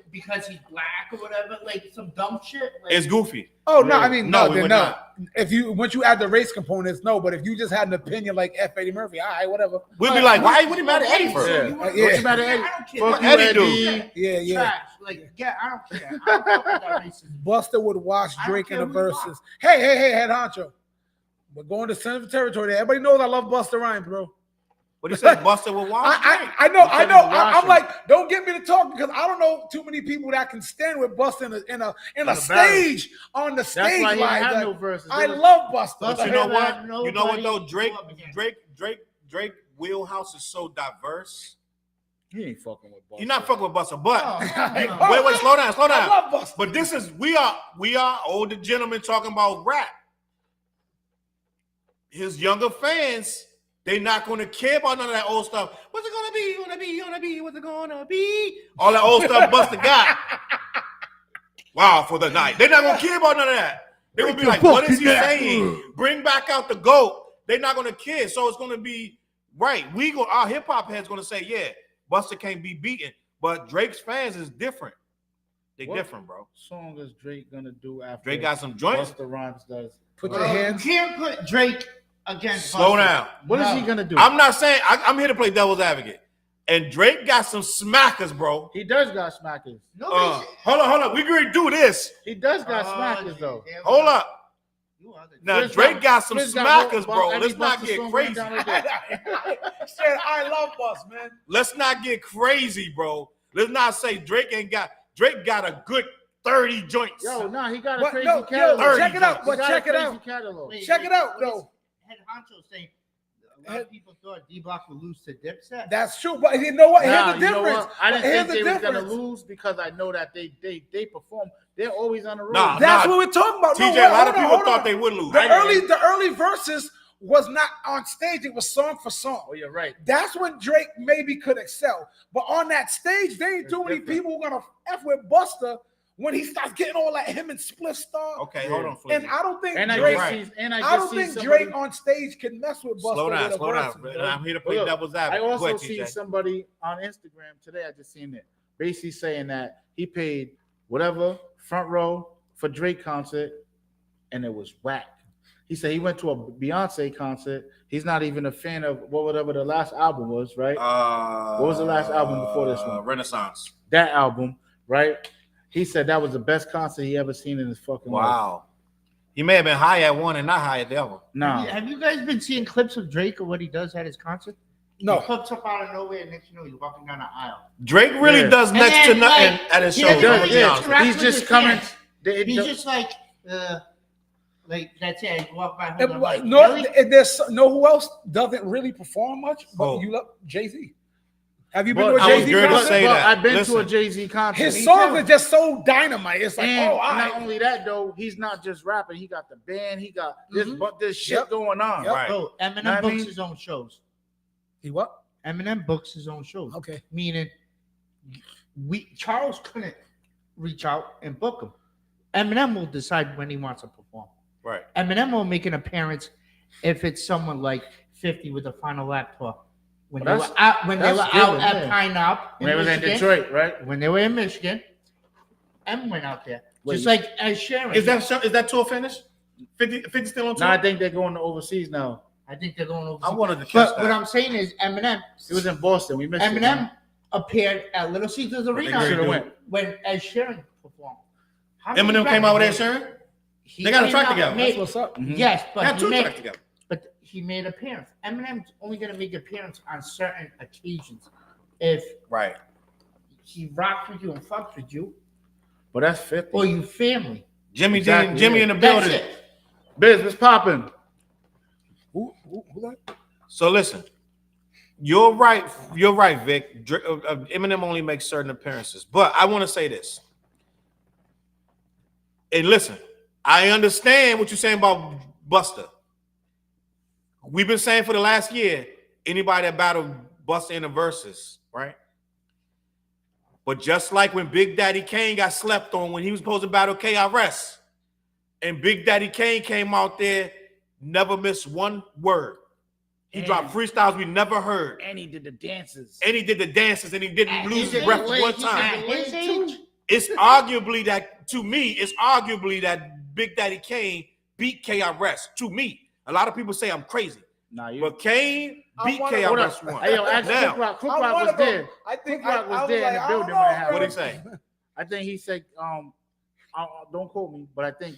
Because he's black or whatever, like some dumb shit. Like, It's goofy. Oh no, Really? I mean No, no, we then would no. not. If you once you add the race components, no. But if you just had an opinion like F Eddie Murphy, all right, whatever. We'd be like, why? What do you mad at Okay, Eddie for? so Yeah. you want- Yeah. What's the matter, I Eddie? don't care. Fuck you, Eddie Eddie. Yeah. Trash. Like, yeah, I don't care. I don't fuck with that racism. Buster would watch I don't Drake in care the who you verses. Hey, head honcho. We're going to sensitive territory there. Everybody knows I love Buster Rhymes, bro. What he said? Buster will watch. I know. couldn't I'm watch him. like, don't get me to talk because I don't know too many people that can stand with Buster in a stage on the That's stage. why he Like, had like, no verses. I love Buster. But Buster you know Rhymes, what? You know what though? nobody go up against. Drake wheelhouse is so diverse. He ain't fucking with Buster. You're not fucking with Buster, but Oh, Hey, no. oh, wait, slow down. I love Buster. But this is we are older gentlemen talking about rap. His younger fans, they not gonna care about none of that old stuff. What's it gonna be? What's it gonna be? All that old stuff Buster got. Wow, for the night. They're not gonna care about none of that. They would be like, what is he saying? Bring back out the GOAT. They're not gonna care. So it's gonna be right. Our hip hop heads gonna say, yeah, Buster can't be beaten. But Drake's fans is different. They What? different, bro. Song is Drake gonna do after Drake got some joints. Busta Rhymes does? Put your You hands. can't put Drake against Slow Buster. down. What is No. he gonna do? I'm not saying I'm here to play devil's advocate. And Drake got some smackers, bro. He does got smackers. Nobody Hold on. We gonna do this. He does got Oh, smackers though. yeah, Hold up. you are the- Now Flizz Drake got some Flizz got smackers, about bro. every Let's not Busta get song crazy. down right there. Said I love Buster, man. Let's not get crazy, bro. Let's not say Drake got a good 30 joints. Yo, nah, he got a But crazy no, catalog. yo, check it out. He But got a check it crazy out. catalog. Wait, Check it out, what is though. Head Honcho saying a lot of people thought D-Block would lose to Dipset. That's true. But you know what? Nah, Here's the you know difference. what? I But didn't here's think they the was gonna difference. lose because I know that they perform. They're always on the road. Nah, That's what we're talking about. TJ, No, a lot of hold on, people hold on. thought they would lose. The early verses was not on stage. It was song for song. Oh, you're right. That's when Drake maybe could excel. But on that stage, there ain't too It's many different. people who gonna F with Buster when he starts getting all like him and Spliff Star. Okay, Yeah. hold on, And Flizz. I don't think And I Drake. just see, and I I don't just see think somebody. Drake on stage can mess with Buster. Slow down, with a slow down. verse, bro. I'm here to play Look, devil's I advocate. Go also ahead, see TJ. somebody on Instagram today. I just seen it, basically saying that he paid whatever front row for Drake concert, and it was whack. He said he went to a Beyonce concert. He's not even a fan of whatever the last album was, right? What was the last album before this one? Renaissance. That album, right? He said that was the best concert he ever seen in his fucking life. Wow. He may have been high at one and not high at the other. Nah. Have you guys been seeing clips of Drake or what he does at his concert? No. He pops up out of nowhere, and next you know he's walking down the aisle. Drake really Yeah. does And next to then, nothing like, at his he show. doesn't I'm really gonna be honest with interact you. He's with just his coming. fans. He's just like that's it. I walk by home. I'm like, No, really? there's no who else doesn't really perform much, but Oh. you love Jay-Z. Have you been to But a I was Jay-Z gonna concert? say that. I've been to Listen. a Jay-Z concert. His Me songs too. are just so dynamite. It's like, And oh, all not right. only that though, he's not just rapping. He got the band. He got this shit Yep. going on. Yep. Right. Bro, Eminem Know what I books mean? his own shows. He what? Eminem books his own shows. Okay. Meaning, Challz couldn't reach out and book him. Eminem will decide when he wants to perform. Right. Eminem will make an appearance if it's someone like 50 with a final lap tour. When they Well, were out, that's at given, Pine Knob When they was in Detroit, right? when they were in Michigan, M went out there. Wait. Just like as Sharon. Is that tour finished? 50 still on tour? No, I think they're going to overseas now. I think they're going over. I wanted to catch But that. what I'm saying is Eminem. It was in Boston. We missed Eminem appeared at Little Caesars Arena Should have went. when Ed Sheeran performed. How many Eminem came out with Ed rappers- Sheeran? He They got a came track out, together. made- What's up? Mhm. Yes, They but had he two made, tracks together. but he made appearance. Eminem's only gonna make appearance on certain occasions. If Right. he rocks with you and fucks with you, But that's 50. or you family, Jimmy Exactly, D, Jimmy yeah. in the that's building. it. Biz, what's popping? Who that? So listen, you're right. You're right, Vic. Eminem only makes certain appearances, but I want to say this. And listen, I understand what you're saying about Busta. We've been saying for the last year, anybody that battled Busta in the verses, right? But just like when Big Daddy Kane got slept on when he was supposed to battle KRS, and Big Daddy Kane came out there, never missed one word. He And- dropped freestyles we never heard. And he did the dances. And he did the dances and he didn't At lose his his breath age, one he time. got his age. It's arguably that, to me, it's arguably that Big Daddy Kane beat KRS. To me, a lot of people say I'm crazy, Nah, you. but Kane I beat wanna- KRS Hold one. Hey, yo, actually, Now, Quick Rock I was wanna go- there. I think Quick Rock was I was there in like, the I building don't when it know, happened. What'd he say? I think he said, don't quote me, but I think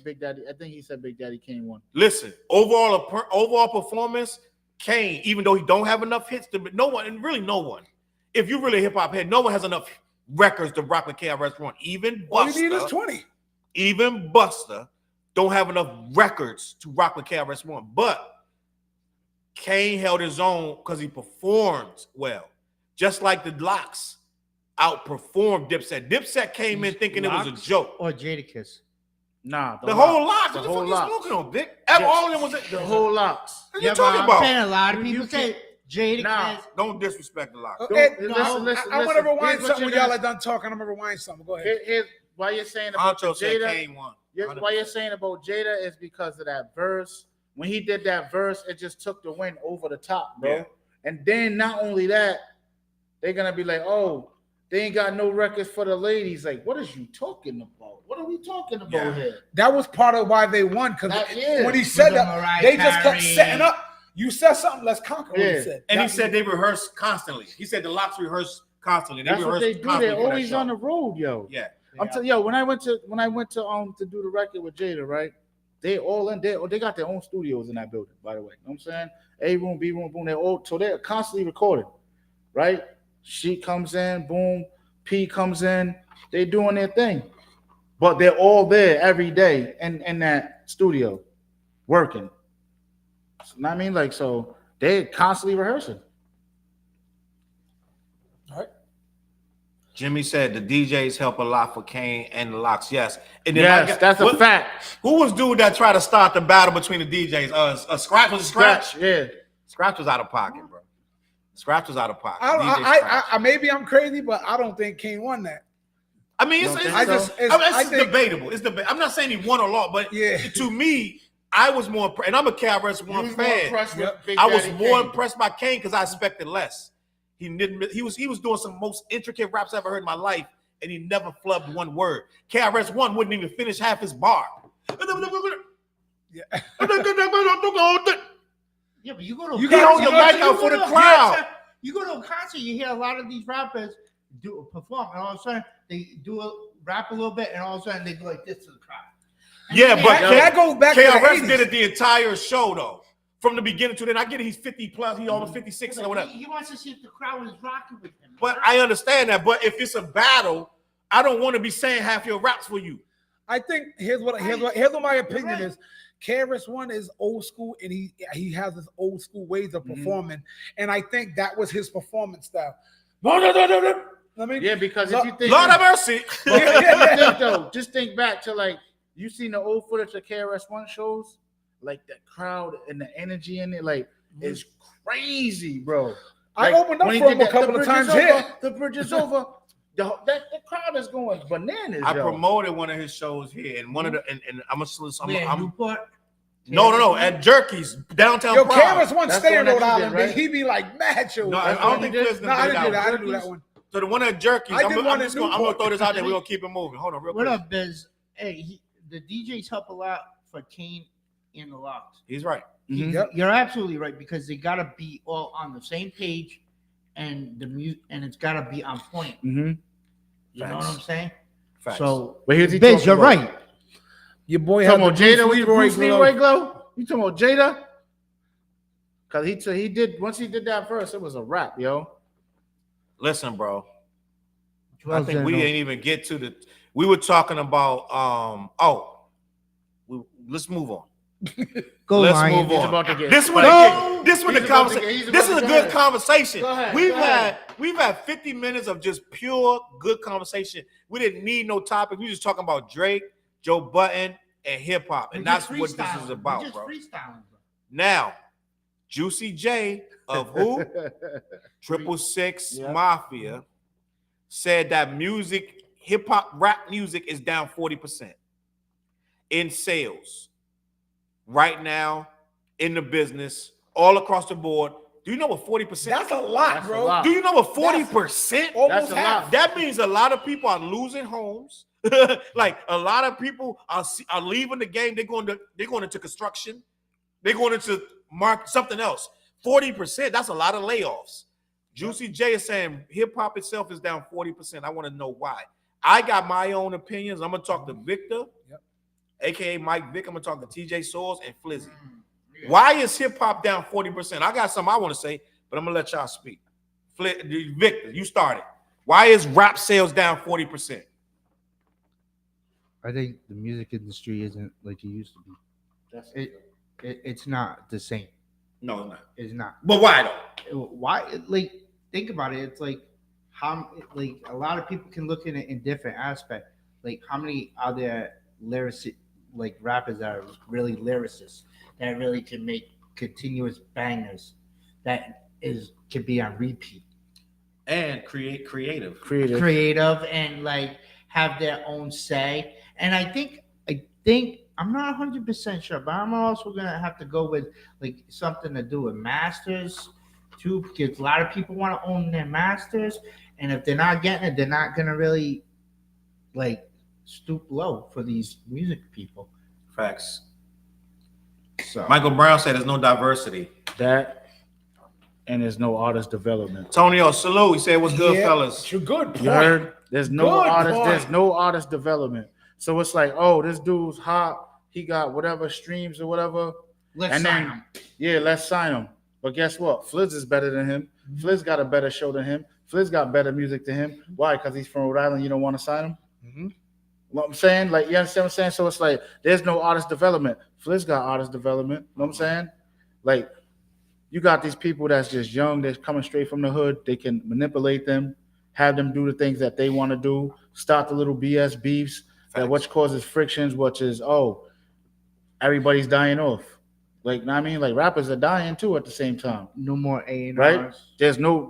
he said Big Daddy Kane won. Listen, overall performance, Kane, even though he don't have enough hits to, no one, and really no one. If you really a hip hop head, no one has enough records to rock with KRS One. Even All you need is Busta, 20. even Busta don't have enough records to rock with KRS One. But Kane held his own because he performed well, just like the Locks outperformed Dipset. Dipset came in thinking it was a Locks joke. or Jadakiss. Nah, The whole Locks. The What the whole fuck you Locks. smoking on, Vic? Yeah. All of them was The whole Locks. What you but talking I'm about? saying a lot of You people say Jadakiss. Nah. Don't disrespect the Locks. Okay, Listen, I want to listen. rewind Here's what something when you're y'all gonna- are done talking. I'm going to rewind something. Go ahead. Here's why you're saying about Ancho said Jada. Kane won. Why you're saying about Jada is because of that verse. When he did that verse, it just took the win over the top, bro. Yeah. And then not only that, they're gonna be like, oh, they ain't got no records for the ladies. Like, what is you talking about? What are we talking about Yeah. here? That was part of why they won, because That is. when he said With the that, Mariah they just kept Carey. setting up. You said something, let's conquer what Yeah. he said. And he That- said they rehearse constantly. He said the Locks rehearse constantly. They That's what rehearse they do. constantly They're for that always show. on the road, yo. Yeah. I'm telling yo, when I went to do the record with Jada, right? They all in there. They got their own studios in that building, by the way. You know what I'm saying? A room, B room, boom. They're all so they're constantly recording, right? She comes in, boom. P comes in. They doing their thing, but they're all there every day in that studio, working. You know what I mean? Like, so they're constantly rehearsing. All right. Jimmy said the DJs help a lot for Kane and the Locks. Yes. And then Yes, that's a fact. Who was dude that tried to start the battle between the DJs? Scratch was it Scratch? Yeah. Scratch was out of pocket, bro. Scratch was out of pocket. DJ I Scratch. maybe I'm crazy, but I don't think Kane won that. I mean, You it's, don't it's, think it's, so? it's I think- debatable. It's debate. I'm not saying he won or lost, but Yeah. to me, I was more, and I'm a KRS You One was more fan. impressed with Yep. Big I was Daddy more Kane. impressed by Kane because I expected less. He didn't. He was doing some most intricate raps I ever heard in my life, and he never flubbed one word. KRS One wouldn't even finish half his bar. Yeah. Yeah, but you go to You He hold the mic out for the crowd. You go to a concert, you hear a lot of these rappers do perform, and all of a sudden they rap a little bit, and all of a sudden they go like this to the crowd. And Yeah, then but they- that goes back to the KRS 80s. did it the entire show though, from the beginning to then. I get it, he's 50 plus, he almost 56 or whatever. He wants to see if the crowd is rocking with him. But I understand that. But if it's a battle, I don't want to be saying half your raps for you. I think here's what my opinion right. is. KRS One is old school, and he has his old school ways of performing, and I think that was his performance style. I mean, Yeah, because if you think, Lord have mercy. just think back to like you seen the old footage of KRS-One shows, like the crowd and the energy in it, like it's crazy, bro. I Like, opened up when he for him did a couple the of bridge times is here. over, the bridge is over. The crowd is going bananas. I yo. promoted one of his shows here, and one of the and I'm Newport. no at Jerky's downtown. Yo, Proud. KRS-One That's stay the in one Rhode that he Island, did, but right? he be like mad shows. No, I That's don't what think he did? Flizz No, I didn't do that. I one. didn't do that one. So the one at Jerky's, I did one in I'm gonna Newport. throw this out there. We're gonna keep it moving. Hold on, real What quick. up, Biz? Hey, the DJs help a lot for Kane in the locks. He's right. Mhm. Yep. You're absolutely right because they gotta be all on the same page, and the music, and it's gotta be on point. Mhm. You know what I'm saying? Facts. So, But here's he Biz, talking you're about. right. Your boy You had talking the about Jada with the Leroy Bruce glow. Leroy glow? You talking about Jada? Cause he did once he did that first, it was a wrap, yo. Listen, bro. I Well, think we then, didn't even get to the. We were talking about. Let's move on. go Let's Lions. move He's on. about to get This one, spicy. this one, the He's about to conversation. get- he's This about is a to- good go conversation. Go ahead, We've go ahead. had 50 minutes of just pure good conversation. We didn't need no topic. We just talking about Drake, Joe Budden, and hip hop, and We're that's just what this freestyling. is We're about, just bro. freestyling, bro. Now, Juicy J of who? 666 Yeah. Mafia said that music, hip hop, rap music is down 40% in sales right now in the business all across the board. Do you know what 40%? That's a lot, That's a bro. lot. Do you know what 40%? Almost That's a half. lot. That means a lot of people are losing homes. Like a lot of people are leaving the game. They're going into construction. They're going into something else. 40%. That's a lot of layoffs. Juicy J is saying hip hop itself is down 40%. I want to know why. I got my own opinions. I'm gonna talk to Victor, aka Mike Vick. I'm gonna talk to TJ Soares and Flizzy. Why is hip hop down 40%? I got something I want to say, but I'm gonna let y'all speak. Victor, you started. Why is rap sales down 40%? I think the music industry isn't like it used to be. It's not the same. No, it's not. It's not. But why though? Why? Like, think about it. It's like how, like, a lot of people can look at it in different aspects. Like, how many are there like rappers that are really lyricists that really can make continuous bangers that can be on repeat, And creative. creative, and like have their own say. And I think I'm not 100% sure, but I'm also gonna have to go with like something to do with masters too, because a lot of people want to own their masters, and if they're not getting it, they're not gonna really like stoop low for these music people. Facts. So Michael Brown said there's no diversity. That and there's no artist development. Tonio, salute. He said, "What's good, Yeah, fellas?" it's a good point. You heard? There's no Good artist. point. There's no artist development. So it's like, oh, this dude's hot. He got whatever streams or whatever. let's And sign then- them. Yeah, let's sign him. But guess what? Flizz is better than him. Flizz got a better show than him. Flizz got better music than him. Why? Because he's from Rhode Island. You don't want to sign him? Mhm. What I'm saying? Like, you understand what I'm saying? So it's like, there's no artist development. Flizz got artist development. You know what I'm saying? Like, you got these people that's just young, that's coming straight from the hood. They can manipulate them, have them do the things that they want to do, start the little BS beefs, that which causes frictions, which is, everybody's dying off. Like, know what I mean? Like, rappers are dying too at the same time. No more A&Rs. Right? There's no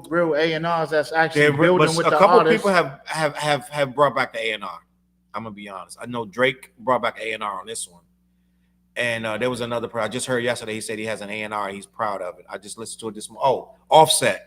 real A&Rs that's actually There, building but with a the couple artists. people have brought back the A&R. I'm gonna be honest. I know Drake brought back A&R on this one, and there was another. I just heard yesterday. He said he has an A&R. He's proud of it. I just listened to it this morning. Oh, Offset.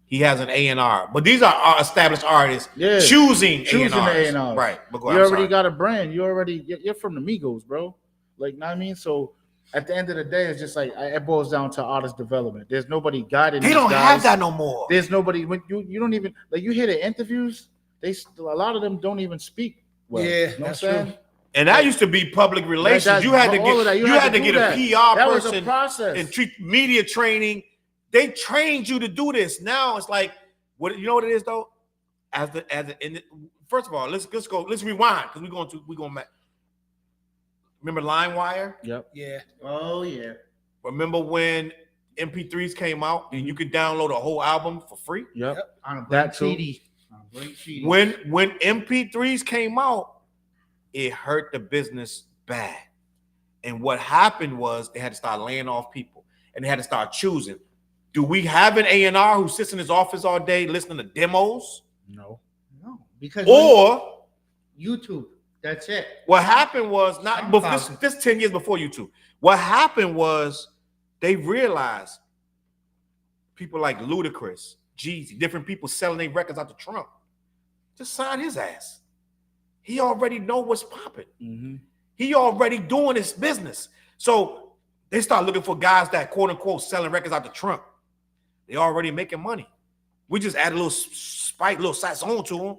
He has an A&R. But these are established artists Yeah. choosing Choosing the A&Rs. A&Rs. Right. But go, You I'm already sorry. got a brand. You're from the Migos, bro. Like, know what I mean? So at the end of the day, it's just like it boils down to artist development. There's nobody guiding They these don't guys. have that no more. There's nobody when you don't even like you hear the interviews. A lot of them don't even speak well. Yeah, You know what I'm that's saying? true. And that used to be public relations. That- you had to all of that, get you had to do get a that. PR That was a person process. and treat media training. They trained you to do this. Now it's like, what you know what it is though? First of all, let's rewind because we're going back. Remember LimeWire? Yep. Yeah. Oh yeah. Remember when MP3s came out and you could download a whole album for free. Yep. On a blank That too. CD. On a blank CD. When MP3s came out, it hurt the business bad. And what happened was they had to start laying off people and they had to start choosing. Do we have an A&R who sits in his office all day listening to demos? No. No, because Or YouTube. That's it. what happened was not before this 10 years before YouTube. What happened was they realized people like Ludacris, Jeezy, different people selling their records out to Trump. Just sign his ass. He already know what's popping. Mm-hmm. He already doing his business. So they start looking for guys that quote unquote selling records out to Trump. They already making money. We just add a little spike, little sazon to them.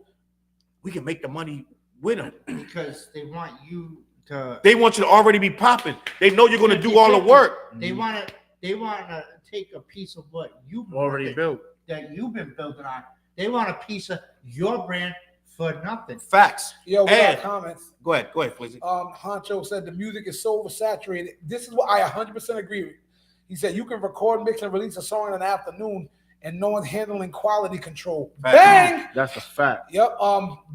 We can make the money with them. Because they want you to. They want you to already be popping. They know you're going to do all the work. They want to. They want to take a piece of what you've Already built. that you've been building on. They want a piece of your brand for nothing. Facts. Yo, we And- got comments. Go ahead, Flizzy. Honcho said the music is so oversaturated. This is what I 100% agree with. He said you can record, mix, and release a song in an afternoon, and no one's handling quality control. Fact. Bang! That's a fact. Yep.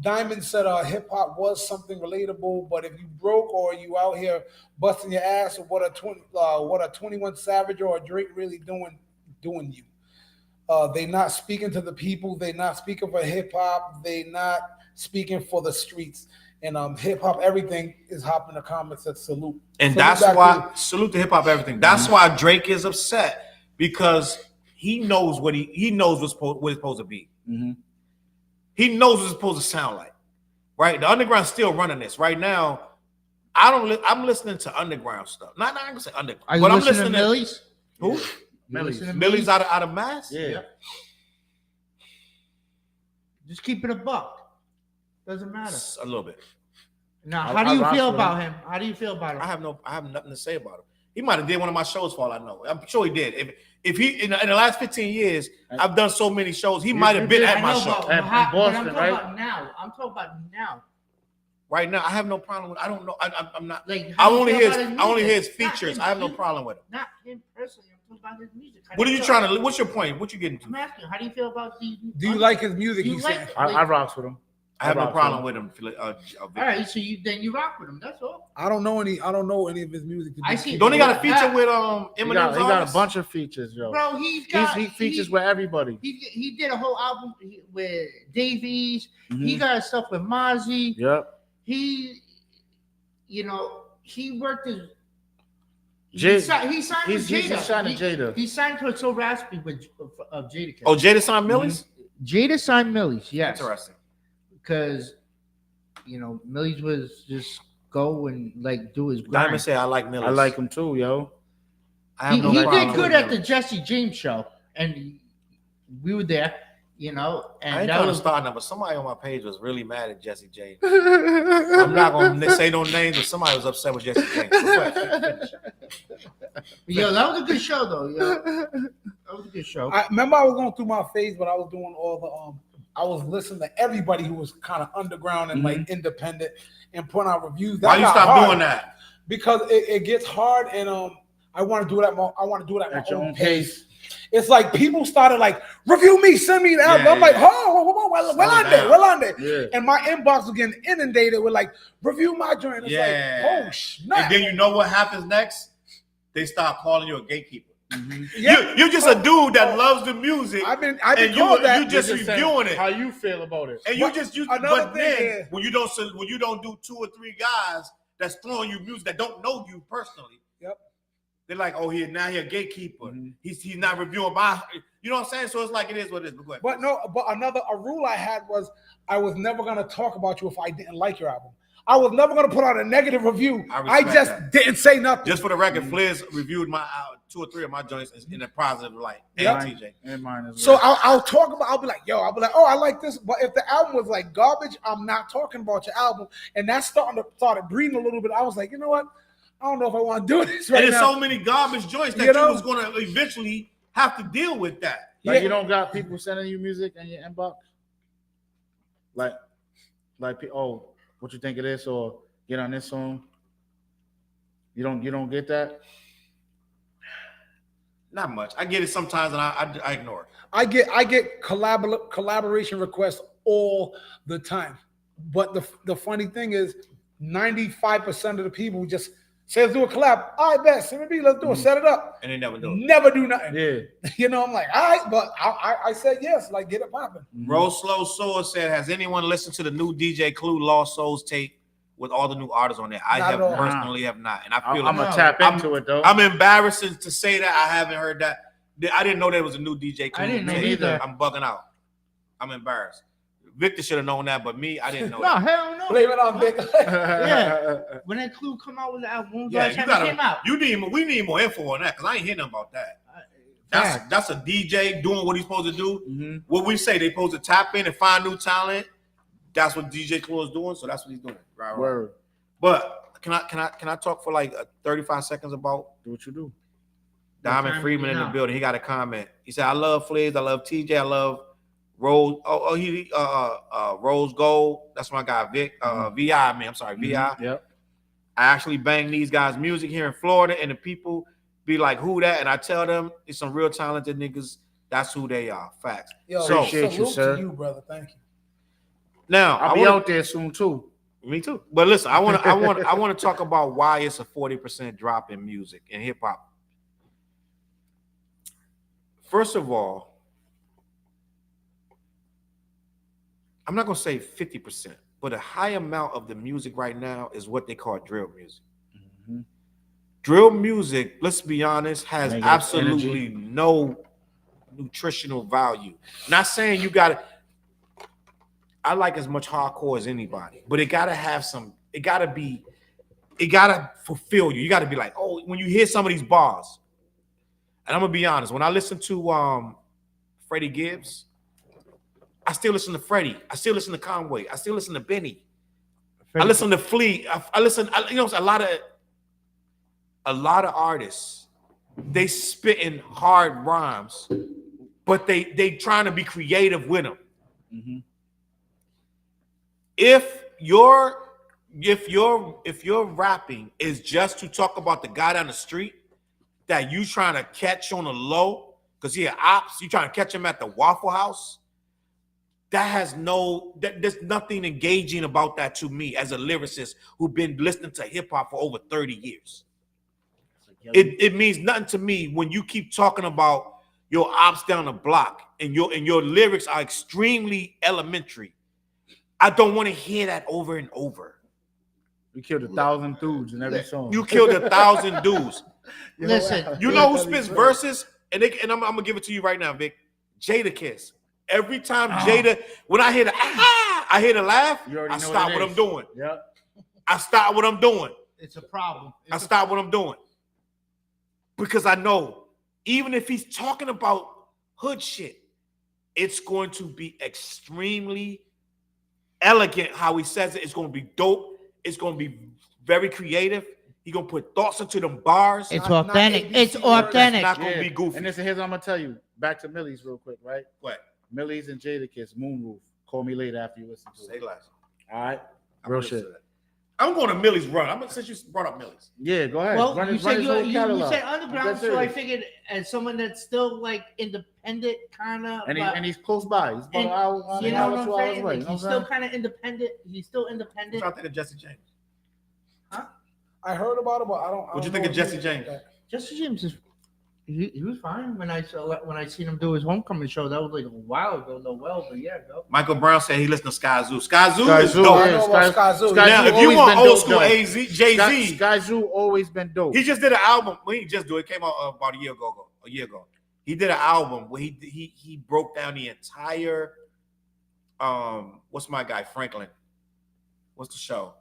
Diamond said hip hop was something relatable, but if you broke or you out here busting your ass, or what a 21 Savage or a Drake really doing you. They not speaking to the people. They not speaking for hip hop. They not speaking for the streets. And hip hop, everything is hopping the comments that salute. And Salute that's back why, to salute to hip hop, everything. That's why Drake is upset because he knows what he knows what it's supposed to be. Mm-hmm. He knows what it's supposed to sound like, right? The underground's still running this right now. I'm listening to underground stuff. Not I'm gonna say underground, Are you but I'm listening listening to Millie's? who? Millie's. Millie's out of Mass. Yeah. Just keep it a buck. Doesn't matter. A little bit. Now, I how do you rock feel with about him? How do you feel about him? I have nothing to say about him. He might have did one of my shows for all I know. I'm sure he did. If he in the last 15 years, I've done so many shows. He might have been at my show. At Boston, I'm talking right? about now. I'm talking about now. Right now, I have no problem with. I don't know. I'm not. Like, I how do you only feel hear about his I only hear his music? Not features. him, I have no you- problem with him. Not him personally. I'm talking about his music. How What do are you feel- trying to? What's your point? What you getting to? I'm asking. How do you feel about the? Do you like his music? You He like said. it? I rocks with him. I have no rock problem with with him. All right, so you rock with him. That's all. I don't know any of his music. I see. Don't he got a feature Yeah. with He Eminem's got a artist? bunch of features, yo. Bro, He features with everybody. He did a whole album with Davies. He Mhm. got stuff with Mozzie. Yep. He worked his. Jay- He signed with he's Jada. signed to Jada. He signed to So Raspy with Jada. Oh, Jada signed Millie's. Jada signed Millie's, yes, Interesting. because Millie's was just go and like do his grind. Diamond say I like Millie's. I like him too, yo. I He, have no he problem did good with at the Millie's. Jesse James show, and we were there, I and ain't that trying to was start now, but somebody on my page was really mad at Jesse James. I'm not gonna say no names, but somebody was upset with Jesse James. Go ahead. yo. That was a good show, though. Yo, that was a good show. I remember I was going through my phase, but I was doing all the I was listening to everybody who was kind of underground and like independent and putting out reviews. That Why you got stop hard doing that? Because it gets hard, and I want to do it at my At your own own pace. It's like people started like review me, send me the album. Yeah, I'm like, yeah. oh, well on there, down. well on there. Yeah. And my inbox was getting inundated with like review my joint. It's Yeah. like, oh snap. And then you know what happens next? They start calling you a gatekeeper. Yeah. You're just a dude that loves the music, I've been and called that. you just You're saying reviewing it. How you feel about it? And But another but thing then is- when you don't do 2 or 3 guys that's throwing you music that don't know you personally, Yep. they're like, oh, he a gatekeeper. Mhm. He's not reviewing my, you know what I'm saying? So it's like it is what it is. But go ahead. But no, but a rule I had was I was never gonna talk about you if I didn't like your album. I was never gonna put out a negative review. I I respect just that. didn't say nothing. Just for the record, Flizz reviewed my 2 or 3 of my joints in a positive light. And Yep. TJ. And mine as So well. I'll talk about. I'll be like, oh, I like this. But if the album was like garbage, I'm not talking about your album. And that's started breathing a little bit. I was like, you know what? I don't know if I want to do this right And there's now. so many garbage joints that You know? you was gonna eventually have to deal with that. Like Yeah. you don't got people sending you music in your inbox? Like, oh, what you think of this? Or get on this song? You don't get that? Not much. I get it sometimes, and I ignore it. I get collaboration requests all the time, but the funny thing is, 95% of the people just say let's do a collab. I bet CMB, let's do it. Set it up, And they never do it. never do nothing. Yeah. You know, I'm like, all right, but I said yes, like get it popping. Rose Slow Soares said, has anyone listened to the new DJ Clue Lost Souls tape with all the new artists on there? I Not have at all. personally have not, and I feel I'm like gonna tap into it though. I'm embarrassed to say that I haven't heard that. I didn't know there was a new DJ Clue. I didn't know tape. either. I'm bugging out. I'm embarrassed. Victor should have known that, but me, I didn't know No, that. hell no. Blame it on Vic. Yeah. When that Clue come out with the album, Yeah, last time it came out. we need more info on that because I ain't hearing nothing about that. Fact. That's a DJ doing what he's supposed to do. Mm-hmm. What we say, they supposed to tap in and find new talent. That's what DJ Clue is doing, so that's what he's doing. Right. Word. But can I talk for like 35 seconds about Do what you do. Diamond time Freeman is in the now. building? He got a comment. He said, "I love Flizz, I love TJ, I love Rose. Rose Gold. That's my guy, Vic. VI. I'm sorry, VI. Yep. I actually bang these guys' music here in Florida, and the people be like, who that? And I tell them it's some real talented niggas. That's who they are. Facts. Yo, So- Appreciate you, salute sir. to you, brother. Thank you. Now I'll be out there soon too. Me too. But listen, I want to talk about why it's a 40% drop in music and hip hop. First of all, I'm not gonna say 50%, but a high amount of the music right now is what they call drill music. Mm-hmm. Drill music, let's be honest, has Negative absolutely no nutritional value. Not saying you gotta. I like as much hardcore as anybody, but it gotta have some. It gotta fulfill you. You gotta be like, oh, when you hear some of these bars. And I'm gonna be honest, when I listen to Freddie Gibbs, I still listen to Freddie. I still listen to Conway. I still listen to Benny. I listen to Flea. I listen. You know, a lot of artists. They spitting hard rhymes, but they trying to be creative with them. Mm-hmm. If your rapping is just to talk about the guy down the street that you trying to catch on the low because he an ops, you trying to catch him at the Waffle House, there's nothing engaging about that to me as a lyricist who've been listening to hip hop for over 30 years. It means nothing to me when you keep talking about your ops down the block and your lyrics are extremely elementary. I don't want to hear that over and over. We killed 1,000 dudes in every song. You killed 1,000 dudes. Listen, You know who spits verses? And I'm gonna give it to you right now, Vic. Jada Kiss. Every time Jada, when I hear I hear the laugh, You already I know stop what it what is. I'm doing. Yep. I stop what I'm doing. it's a problem. I stop what I'm doing. Because I know, even if he's talking about hood shit, it's going to be extremely elegant how he says it. It's going to be dope. It's going to be very creative. He's going to put thoughts into them bars. It's Not authentic. ABC It's words. authentic. Not going to be goofy. And listen, here's what I'm gonna tell you. Back to Millie's real quick, right? What? Millie's and Jada Kiss, Moonroof. Call me later after you listen to Say it. less. All right. I'm Real gonna shit. say that. I'm going to Millie's run. Since you brought up Millie's. Yeah, go ahead. Well, run you his said whole you catalog. said I'm underground, dead so I serious. figured as someone that's still like independent, kind of. And he's close by. He's about And an hour, you an know hour, what I'm 2 hours saying? away. Like, You know he's what I'm still saying? kind of independent. He's still What independent. y'all think of Jesse James? I heard about it, but I don't. What'd you think of Jesse James? Jesse James is he was fine when I seen him do his homecoming show. That was like a while ago, but yeah, go. Michael Brown said he listened to Sky Zoo. Sky Zoo Sky is Zoo, dope. I yeah. know about Sky Zoo. Sky Now, Zoo if you always want been old dope, school though. Jay-Z, Sky Zoo always been dope. he just did an album. Well, he just do it. Came out about a year ago. He did an album where he broke down the entire what's my guy Franklin? What's the show?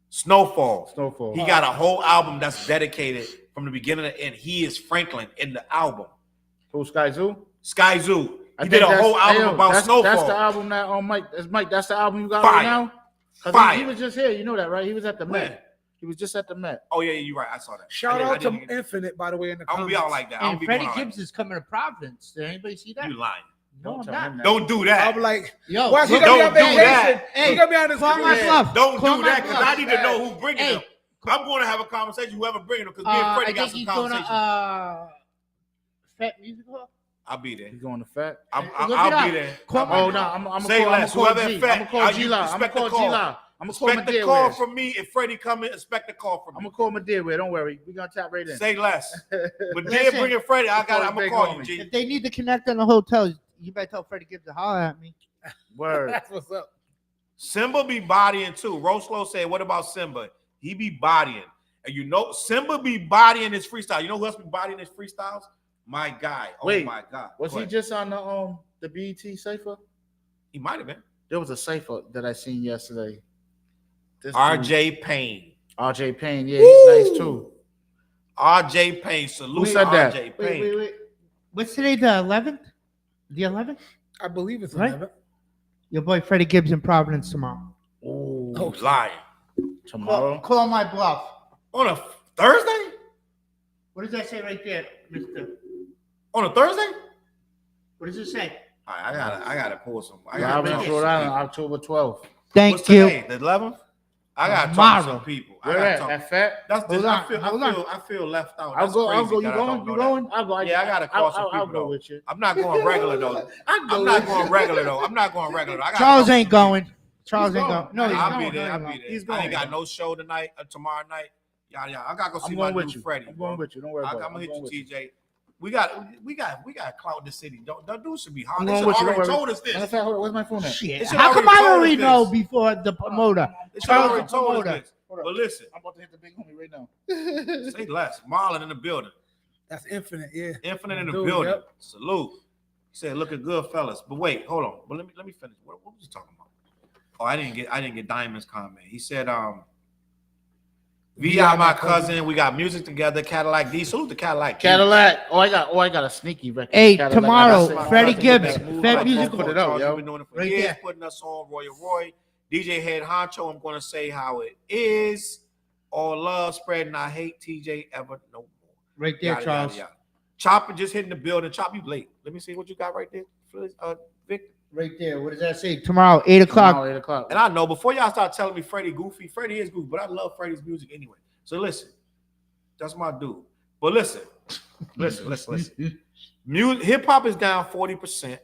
Snowfall. Snowfall. He got a whole album that's dedicated from the beginning to end. He is Franklin in the album. Who, Sky Zoo? Sky Zoo. I He think did a that's- whole album yo, about that's, Snowfall. That's the album that on Mike. That's Mike. That's the album you got Fire. right now. 'Cause Fire. he was just here. You know that, right? He was at the When? Met. He was just at the Met. Oh yeah, you're right. I saw that. Shout I out to didn't- Infinite, by the way, in the I don't comments. be out like that. I don't And be Freddie going out like Gibbs is coming to Providence. Did anybody see that. that? You lying. No, I'm tell not. him that. Don't do that. I'm like, Yo, why he look, gonna be on don't do vacation? that. Hey, He gonna be on this call my cruise. bluff. Don't Call do my that because bluff. I need to know who's bringing Hey. them. I'm going to have a conversation. Whoever bringing them, because me and I Freddie got think some he's going conversation. to Fat Music Hall? I'll be there. You going to Fat? Look it I'll up. be there. Call Oh my- no, I'm gonna Say call. less. I'm gonna Whoever call G. fat, I'm gonna call you G-La. I'm gonna expect the call call. G-La. I'm gonna call Expect the call Madeira. from me. If Freddie come in, expect the call from I'm me. gonna call Madeira. Don't worry. We're gonna tap right in. Say less. But then Listen, bringing Freddie, I'm call gonna big call homie. you, G. If they need to connect on the hotel, you better tell Freddie Gibbs to holler at me. Word. That's what's up. Simba be bodying too. Roslo said, "What about Simba? He be bodying, and you know Simba be bodying his freestyle. You know who else be bodying his freestyles? My guy. Oh Wait, my God. Was Go he ahead. just on the BET cipher? He might have been. There was a cipher that I seen yesterday. This R.J. Payne. dude, RJ Payne. Yeah, he's nice too. R.J. Payne. Salute Who said that? R.J. Payne. Wait. What's today? The 11th? The 11th? I believe it's Right? 11. Your boy Freddie Gibbs in Providence tomorrow. Oh, Who's lying? tomorrow. Call my bluff. On a Thursday? What does that say right there, Mister? On a Thursday? What does it say? All right, I gotta pull some. I Yeah, gotta I'll be in talk to Rhode some Island people. October 12th. Thank What's you. today? The 11th? I gotta talk to Tomorrow. some people. I Where gotta at? talk. At Fat? That's Hold I on, feel. hold I feel left out. I'll That's go. I'll crazy go. that You I don't going? know You that. going? I'll go. Yeah, I gotta call some I'll people. go though. with you. I'm not going regular though. I'll go I'm not with going you. regular though. I'm not going regular. I gotta Charles call ain't some people. going. Charles ain't going. going. No, he's I'll going. be there. No, I'll no, be no. there. He's I ain't going. got no show tonight. Tomorrow night. Yeah. I gotta go see I'm my going with dude you. Freddie. I'm going with you. Don't worry I'm about it. gonna hit going you, with TJ. We got clout the city. Don't dude should be hot. I'm They going should with you. already Don't worry. told us Matter of this. fact, hold on, where's my phone at? Shit. They should How come already I told us already this. know before the promoter? They should Charles already the told us promoter. this. But listen, I'm about to hit the big homie right now. say less. Marlon in the building. That's infinite, yeah. Infinite in the Dude, building. yep. Salute. He said, "Looking good, fellas." But wait, hold on. But let me finish. What was he talking about? Oh, I didn't get Diamond's comment. He said, "VI, my cousin. We got music together. Cadillac D. Salute to Cadillac. D. Cadillac. I got a sneaky record. Hey, Cadillac. tomorrow, That's it. Freddie Put Gibbs, that- Fat put Music it up, yo. You've been doing it for Right years, there. putting us on. Roy, DJ Head Honcho. I'm going to say how it is. All love, spreading. I hate TJ ever no more. Right there, Yada, Charles. yada, yada. Chopper just hitting the building. Chop, you late. Let me see what you got right there, Vic. Right there. What does that say? Tomorrow, 8 o'clock. Tomorrow, 8 o'clock. And I know before y'all start telling me Freddie goofy, Freddie is goofy, but I love Freddie's music anyway. So listen, that's my dude. But listen. Hip hop is down 40%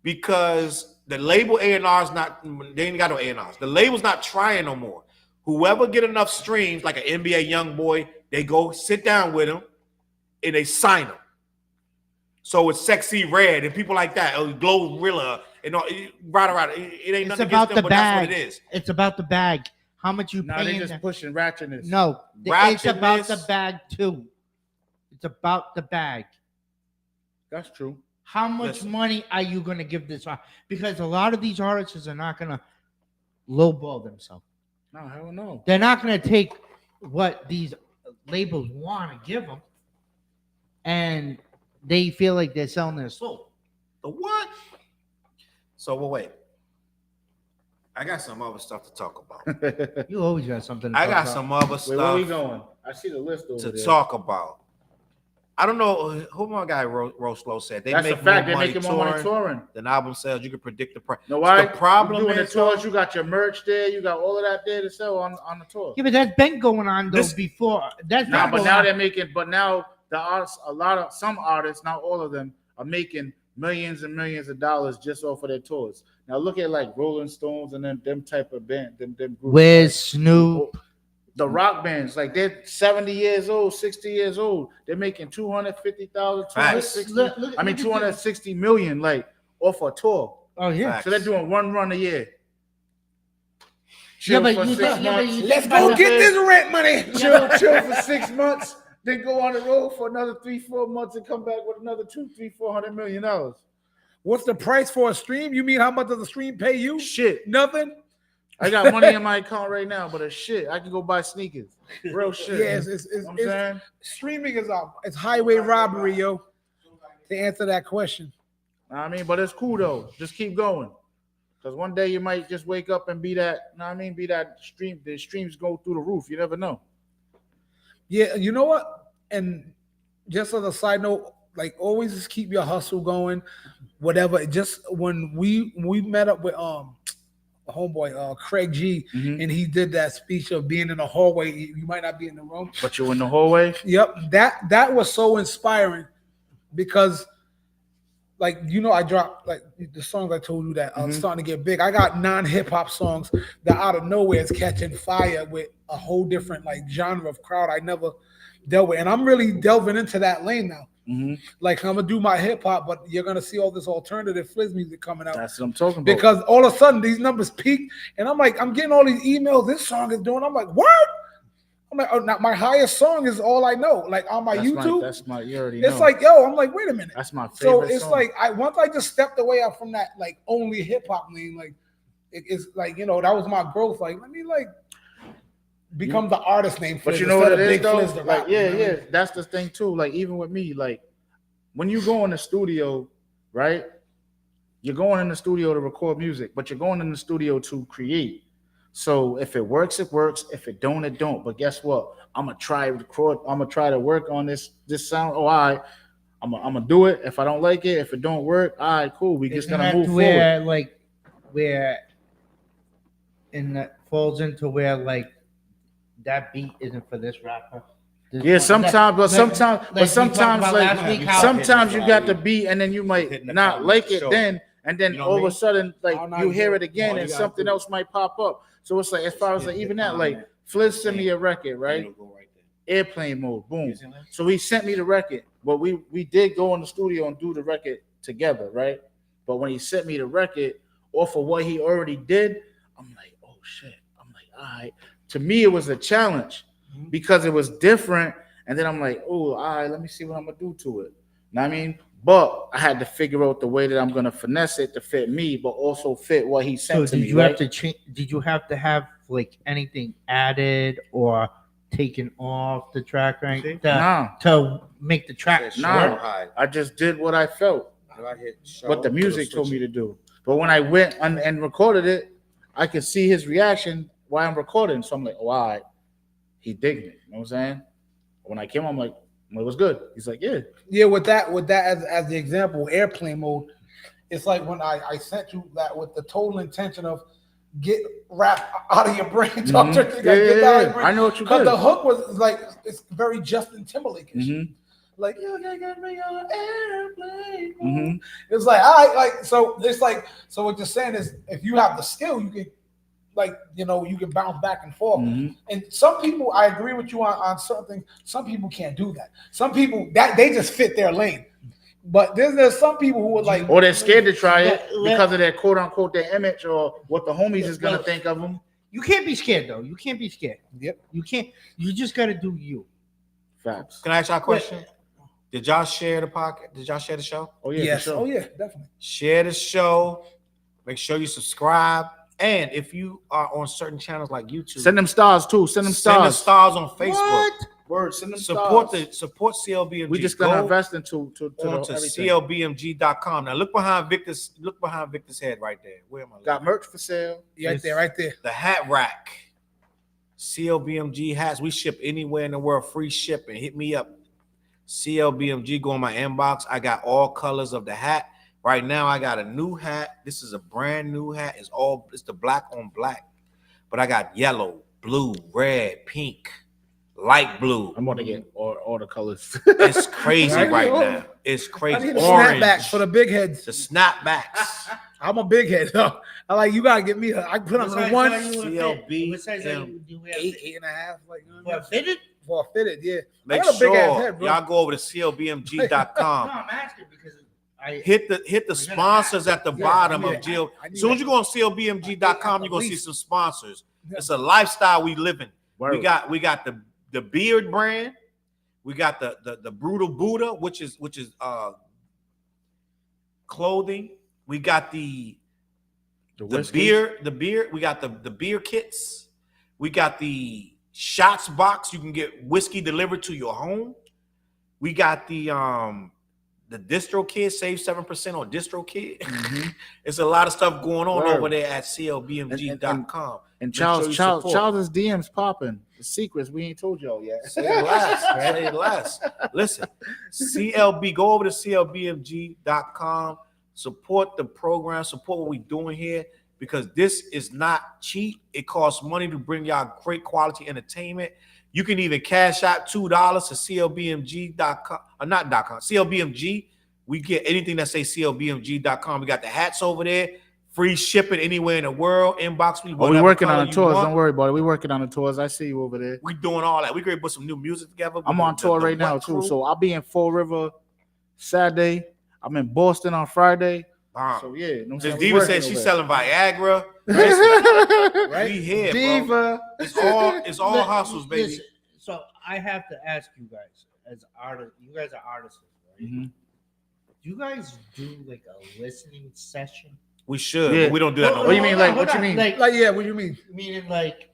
because the label A&R is not. They ain't got no A&Rs. The label's not trying no more. Whoever get enough streams, like an NBA young boy, they go sit down with him and they sign him. So it's Sexy Red and people like that, or Glorilla, and all, right. It ain't It's nothing about against them, the but that's what bag. it is. It's about the bag. How much you Now they paying? just pushing ratchetness. No, it's about the Ratchetness. bag too. It's about the bag. That's true. How much Listen. money are you going to give this artist? Because a lot of these artists are not going to lowball themselves. No, hell no. They're not going to take what these labels want to give them, and they feel like they're selling their soul. The what? So wait. I got some other stuff to talk about. Where You always got something. To I talk got about. some other we stuff going? I see the list over to there. talk about. I don't know who my guy Roslo said. They That's a make fact. more They money making more money touring touring. than album sales. You can predict the price. No, why? The problem you doing is, the tours. You got your merch there. You got all of that there to sell on the tour. Yeah, but that's been going on though This- before. That's Nah, been but going now on. they're making. But now the artists, some artists, not all of them, are making millions and millions of dollars just off of their tours. Now look at like Rolling Stones and them type of band, them groups. Wiz, Snoop. The rock bands, like they're 70 years old, 60 years old. They're making 250,000, Facts. 260. Look I mean, at 260 million, like off a tour. Oh yeah. Facts. So they're doing one run a year. Yeah, Chill but for you 6 think- yeah, but months. you Let's think go about get it. this rent money. chill for 6 months, then go on the road for another 3-4 months and come back with another $200-400 million. What's the price for a stream? You mean how much does a stream pay you? Shit. Nothing. I got money in my account right now, but it's shit. I can go buy sneakers. Real shit. Yeah, You know what I'm it's saying? streaming is up. It's highway robbery, yo. To answer that question, I mean, but it's cool though. Just keep going. Because one day you might just wake up and be that, you know what I mean? Be that stream. The streams go through the roof. You never know. yeah. You know what? And just as a side note, like always, just keep your hustle going. Whatever. Just when we met up with homeboy Craig G, Mhm. and he did that speech of being in the hallway. You might not be in the room. But you're in the hallway. Yep, that was so inspiring because like I dropped like the songs I told you that are starting to get big. I got non-hip hop songs that out of nowhere is catching fire with a whole different like genre of crowd I never dealt with, and I'm really delving into that lane now. Like I'm gonna do my hip hop, but you're gonna see all this alternative Flizz music coming out. That's what I'm talking about. Because all of a sudden these numbers peak, and I'm like, I'm getting all these emails. This song is doing. I'm like, what? I'm like, oh, now my highest song is All I Know. Like on my YouTube, that's my. You already know. it's like, yo, I'm like, wait a minute. That's my favorite. So it's song. like once I just stepped away out from that like only hip hop lane, like it's like that was my growth. Like let me like become the artist name. But Flizz you know what it is instead though? of Big Flizz the Like rapper, you know what I yeah, mean? that's the thing too. Like even with me, like when you go in the studio, right? You're going in the studio to record music, but you're going in the studio to create. So if it works, it works. If it don't, it don't. But guess what? I'm gonna try to record. I'm gonna try to work on this sound. Oh, all right. I'm gonna do it. If I don't like it, if it don't work, all right, cool. We just gonna move forward. Like where in that falls into where like that beat isn't for this rapper. Yeah, sometimes, but sometimes you got the beat, and then you might not like it then, and then all of a sudden, like you hear it again, and something else might pop up. So it's like, as far as like even that, like Flizz sent me a record, right? Airplane mode, boom. So he sent me the record, but we did go in the studio and do the record together, right? But when he sent me the record off of what he already did, I'm like, oh shit. I'm like, all right. To me, it was a challenge because it was different. And then I'm like, oh, all right, let me see what I'm gonna do to it. Know what I mean? But I had to figure out the way that I'm gonna finesse it to fit me, but also fit what he sent to me. Did you have to change? Did you have to have like anything added or taken off the track right to make the track? I just did what I felt. What the music told me to do. But when I went and recorded it, I could see his reaction while I'm recording. So I'm like, oh, all right. He digged it. You know what I'm saying? When I came, I'm like, well, it was good. He's like, yeah. Yeah, with that as the example, airplane mode, it's like when I sent you that with the total intention of get rap out of your brain. Get out of your brain. I know what you Because did. the hook was like, it's very Justin Timberlake-ish. Like, you can get me on airplane. It's like, all right, like, so it's like, so what you're saying is if you have the skill, you can, like, you can bounce back and forth. And some people, I agree with you on something. Some people can't do that. Some people that they just fit their lane. But there's some people who are like, or they're scared to try it because of their quote unquote their image or what the homies is gonna think of them. You can't be scared though. You can't be scared. Yep. You can't. You just gotta do you. Facts. Can I ask y'all a question? Did y'all share the podcast? Did y'all share the show? Oh yeah. yes, For sure. oh yeah, definitely. Share the show. Make sure you subscribe. And if you are on certain channels like YouTube, Send them stars too. Send them send the stars. stars on Facebook. Word. Send them Support stars. support CLBMG. We just gonna invest into onto everything. CLBMG.com. Now look behind Victor's head right there. Where am I? Got merch for sale. Right there. The hat rack. CLBMG hats. We ship anywhere in the world. Free shipping. Hit me up. CLBMG. Go in my inbox. I got all colors of the hat. Right now, I got a new hat. This is a brand new hat. It's the black on black. But I got yellow, blue, red, pink, light blue. I'm gonna get all the colors. It's crazy right now. It's I crazy. need the Orange. snapbacks for the big heads. The snapbacks. I'm a big head. So I like, you gotta get me. I put on the one CLB. What size do you have? 8.5. Like, For a fitted? for a fitted, yeah. Make I got a big ass sure head, bro. y'all go over to CLBMG.com. No, I'm asking because Hit the sponsors at the bottom yeah, of Jill. I need As soon as you go on CLBMG.com, you're gonna see some sponsors. It's a lifestyle we live in. We got the beard brand. We got the brutal Buddha, which is clothing. We got the beer. We got the beer kits. We got the shots box. You can get whiskey delivered to your home. We got the distro kid, save 7% on distro kid. It's a lot of stuff going on over there at CLBMG.com. And Challz's DMs popping. The secrets we ain't told y'all yet. Say it less. Say it less. Listen, CLB, go over to CLBMG.com. Support the program. Support what we're doing here because this is not cheap. It costs money to bring y'all great quality entertainment. You can even cash out $2 to CLBMG.com or not.com. CLBMG. We get anything that say CLBMG.com. We got the hats over there. Free shipping anywhere in the world. Inbox me. Oh, we working on the tours. Don't worry about it. We working on the tours. I see you over there. We doing all that. We gonna put some new music together. I'm on tour right now too. So I'll be in Fall River Saturday. I'm in Boston on Friday. So yeah, you know This Diva said she's selling Viagra. Right? We here, Diva. bro. It's all hustles, baby. Listen, so I have to ask you guys, as artists, you guys are artists, right? Mm-hmm. Do you guys do like a listening session? We should. Yeah. But we don't do that no What do you more. mean? Like, what you mean? Like, yeah, what do you mean? meaning like,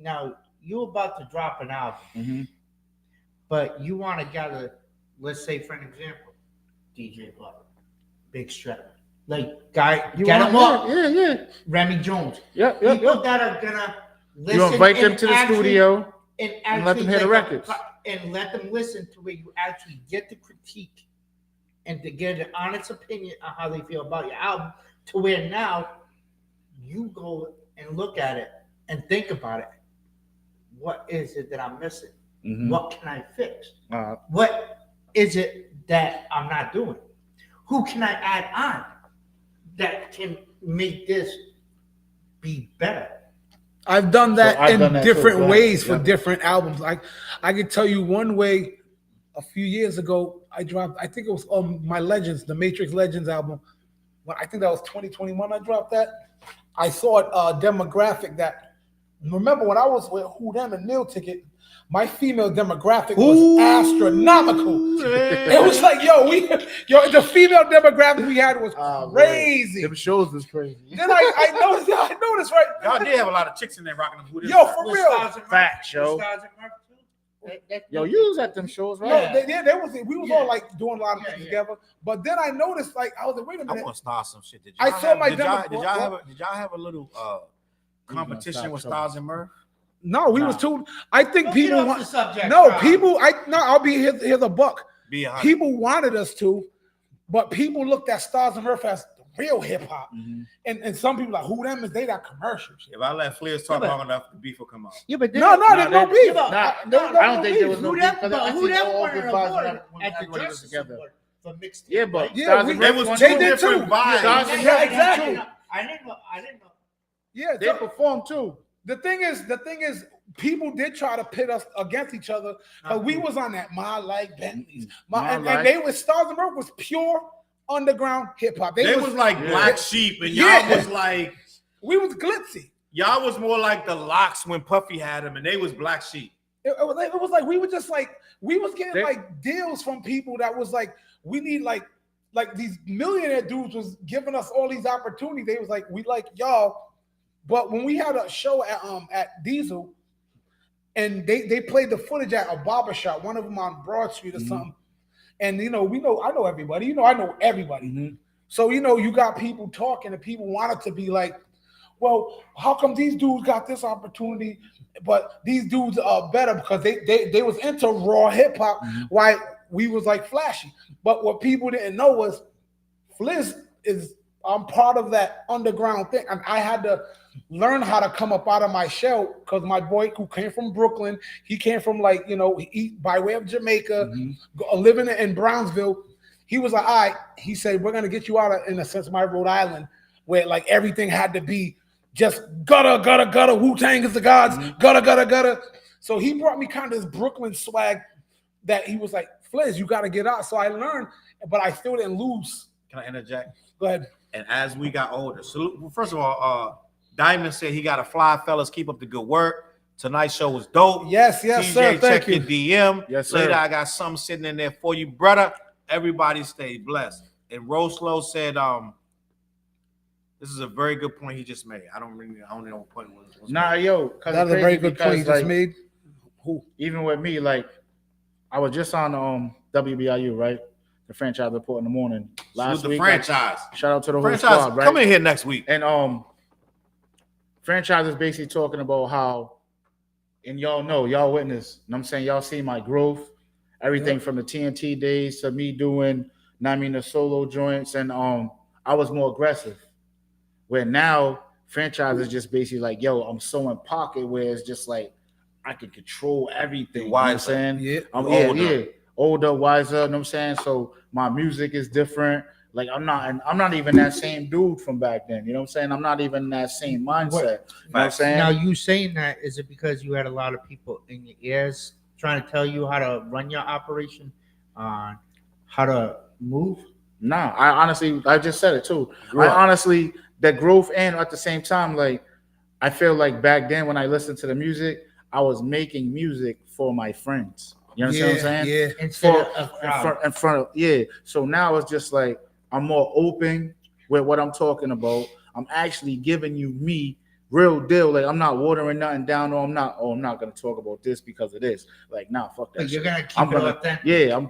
now you're about to drop an album, Mm-hmm. but you want to gather, let's say for an example, DJ Budden, Big Strap, like get them up, Yeah. Remy Jones, Yep. people that are gonna listen. You invite them to the actually- studio and and let them hear the like records. and let them listen to where you actually get the critique and to get an honest opinion on how they feel about your album, to where now you go and look at it and think about it. What is it that I'm missing? Mhm. What can I fix? Uh, What is it that I'm not doing? Who can I add on that can make this be better? I've done that I've in done that different too, right? ways for Yeah. different albums. Like I can tell you one way. A few years ago, I dropped. I think it was my Legends, the Matrix Legends album. When I think that was 2021, I dropped that. I saw a demographic that. Remember when I was with Who Them and Neil Ticket, my female demographic was astronomical. It was like, the female demographic we had was crazy. Them shows was crazy. Then I noticed, right? Y'all did have a lot of chicks in there rocking them booties. Yo, for real. Facts, yo. Yo, you was at them shows, right? No, they was. We was all like doing a lot of things together. But then I noticed, like, I was like, wait a I minute. want to start some shit. Did I y'all saw have- my did y'all, demo- did y'all have a little competition with Styles and Murph? No, we was too. I think Don't people get off want. the subject, No, Rob. people. I'll be here's a buck. Be a hundred. People wanted us to, but people looked at Styles and Murph as real hip hop, Mhm. and some people like who them is they that commercial shit. If I let Flizz talk long enough, the beef will come out. Yeah, but No, there's no beef. I don't think there was no who beef. them? 'cause I Who see them all were good an vibes award when at the everybody was Justice together. Award for mixtape. Yeah, but Yeah, Styles we- and They Murph was won two They did different too. vibes. Styles and Yeah, Murph exactly. too. I didn't know. Yeah, They so performed too. the thing is, people did try to pit us against each other because we was on that My Like Bentleys, and they was Stars and Murph was pure underground hip hop. They was like Yeah. Black Sheep, and y'all Yeah. was like we was glitzy. y'all was more like the Locks when Puffy had them, and they was Black Sheep. It was like we were just like we was getting They- like deals from people that was like we need like these millionaire dudes was giving us all these opportunities. They was like we like y'all, but when we had a show at Diesel, and they played the footage at a barbershop, one of them on Broad Street or something, and I know everybody, I know everybody. Mhm. So you got people talking, and people wanted to be like, well, how come these dudes got this opportunity, but these dudes are better because they was into raw hip hop, while we was like flashy. But what people didn't know was Flizz is I'm part of that underground thing, and I had to learn how to come up out of my shell because my boy who came from Brooklyn, he came from he by way of Jamaica, living in Brownsville. He was like, all right, he said, we're gonna get you out of, in a sense, my Rhode Island, where like everything had to be just gutter, Wu-Tang is the gods, gutter. So he brought me kind of this Brooklyn swag that he was like, Flizz, you got to get out. So I learned, but I still didn't lose. Can I interject? Go ahead. And as we got older, first of all, Diamond said he got to fly, fellas. Keep up the good work. Tonight's show was dope. Yes, TJ, sir. check Thank your you. DM. Yes, sir. Later, I got something sitting in there for you, brother. Everybody stay blessed. And Roslow said, this is a very good point he just made. I don't know what point was. Nah, yo, cause That's it's a very crazy good point you because, just made. Who? even with me, like I was just on WBIU, right? The franchise report in the morning last the week. franchise. Shout out to the whole Franchise, squad, right? come in here next week. And franchise is basically talking about how, and y'all witness, and I'm saying y'all see my growth, everything from the TNT days to me doing, the solo joints, and I was more aggressive. Where now franchise is just basically like, yo, I'm so in pocket where it's just like I can control everything. You know Wiser. what I'm saying? Yeah. I'm Older. older, wiser. You know what I'm saying? So my music is different. Like I'm not even that same dude from back then. You know what I'm saying? I'm not even that same mindset. You know what I'm saying? Now, you saying that, is it because you had a lot of people in your ears trying to tell you how to run your operation, on how to move? Nah, I just said it too. Grew I up. honestly, that growth and at the same time, like I feel like back then when I listened to the music, I was making music for my friends. You understand what I'm saying? Yeah. Instead For, of a crowd. in front of yeah. So now it's just like I'm more open with what I'm talking about. I'm actually giving you me real deal. Like I'm not watering nothing down, or I'm not gonna talk about this because of this. Like, nah, fuck that. Like, you're shit. gonna keep I'm it gonna, authentic. yeah,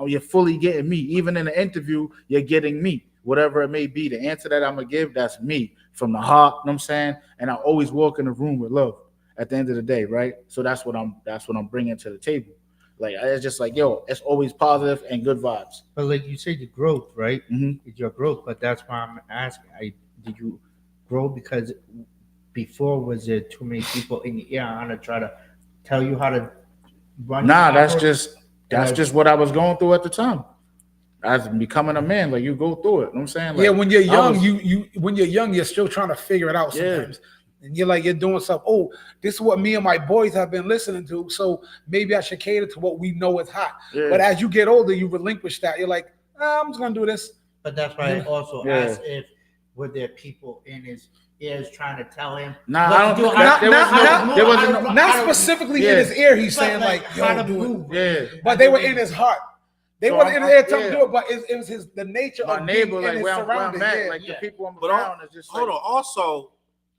you're fully getting me. Even in the interview, you're getting me. Whatever it may be, the answer that I'm gonna give, that's me from the heart. You know what I'm saying? And I always walk in the room with love at the end of the day, right? So that's what I'm bringing to the table. Like it's just like, yo, it's always positive and good vibes. But like you say, the growth, right? Mhm. It's your growth. But that's why I'm asking. Did you grow because before was there too many people in your ear on to try to tell you how to run? Nah, your that's operation? just what I was going through at the time. As becoming a man, like you go through it. You know what I'm saying? Like, Yeah, when you're young, was- you're still trying to figure it out Yeah. sometimes. And you're doing stuff. Oh, this is what me and my boys have been listening to. So maybe I should cater to what we know is hot. Yeah. But as you get older, you relinquish that. You're like, I'm just gonna do this. But that's why I also Yeah. asked if were there people in his ears trying to tell him. Nah, what I to don't do, think how that- to- there was how to no- move, there how wasn't to- no- how Not to- specifically yeah. in his ear. He's but saying like, how to do it. move. Yeah. But they were in his heart. They So weren't in his I'm- ear telling him yeah. to do it, but it was the nature My of neighbor, being like in his where I'm surroundings. at, Yeah. like the Yeah. people I'm But around, is just hold like, on. Also,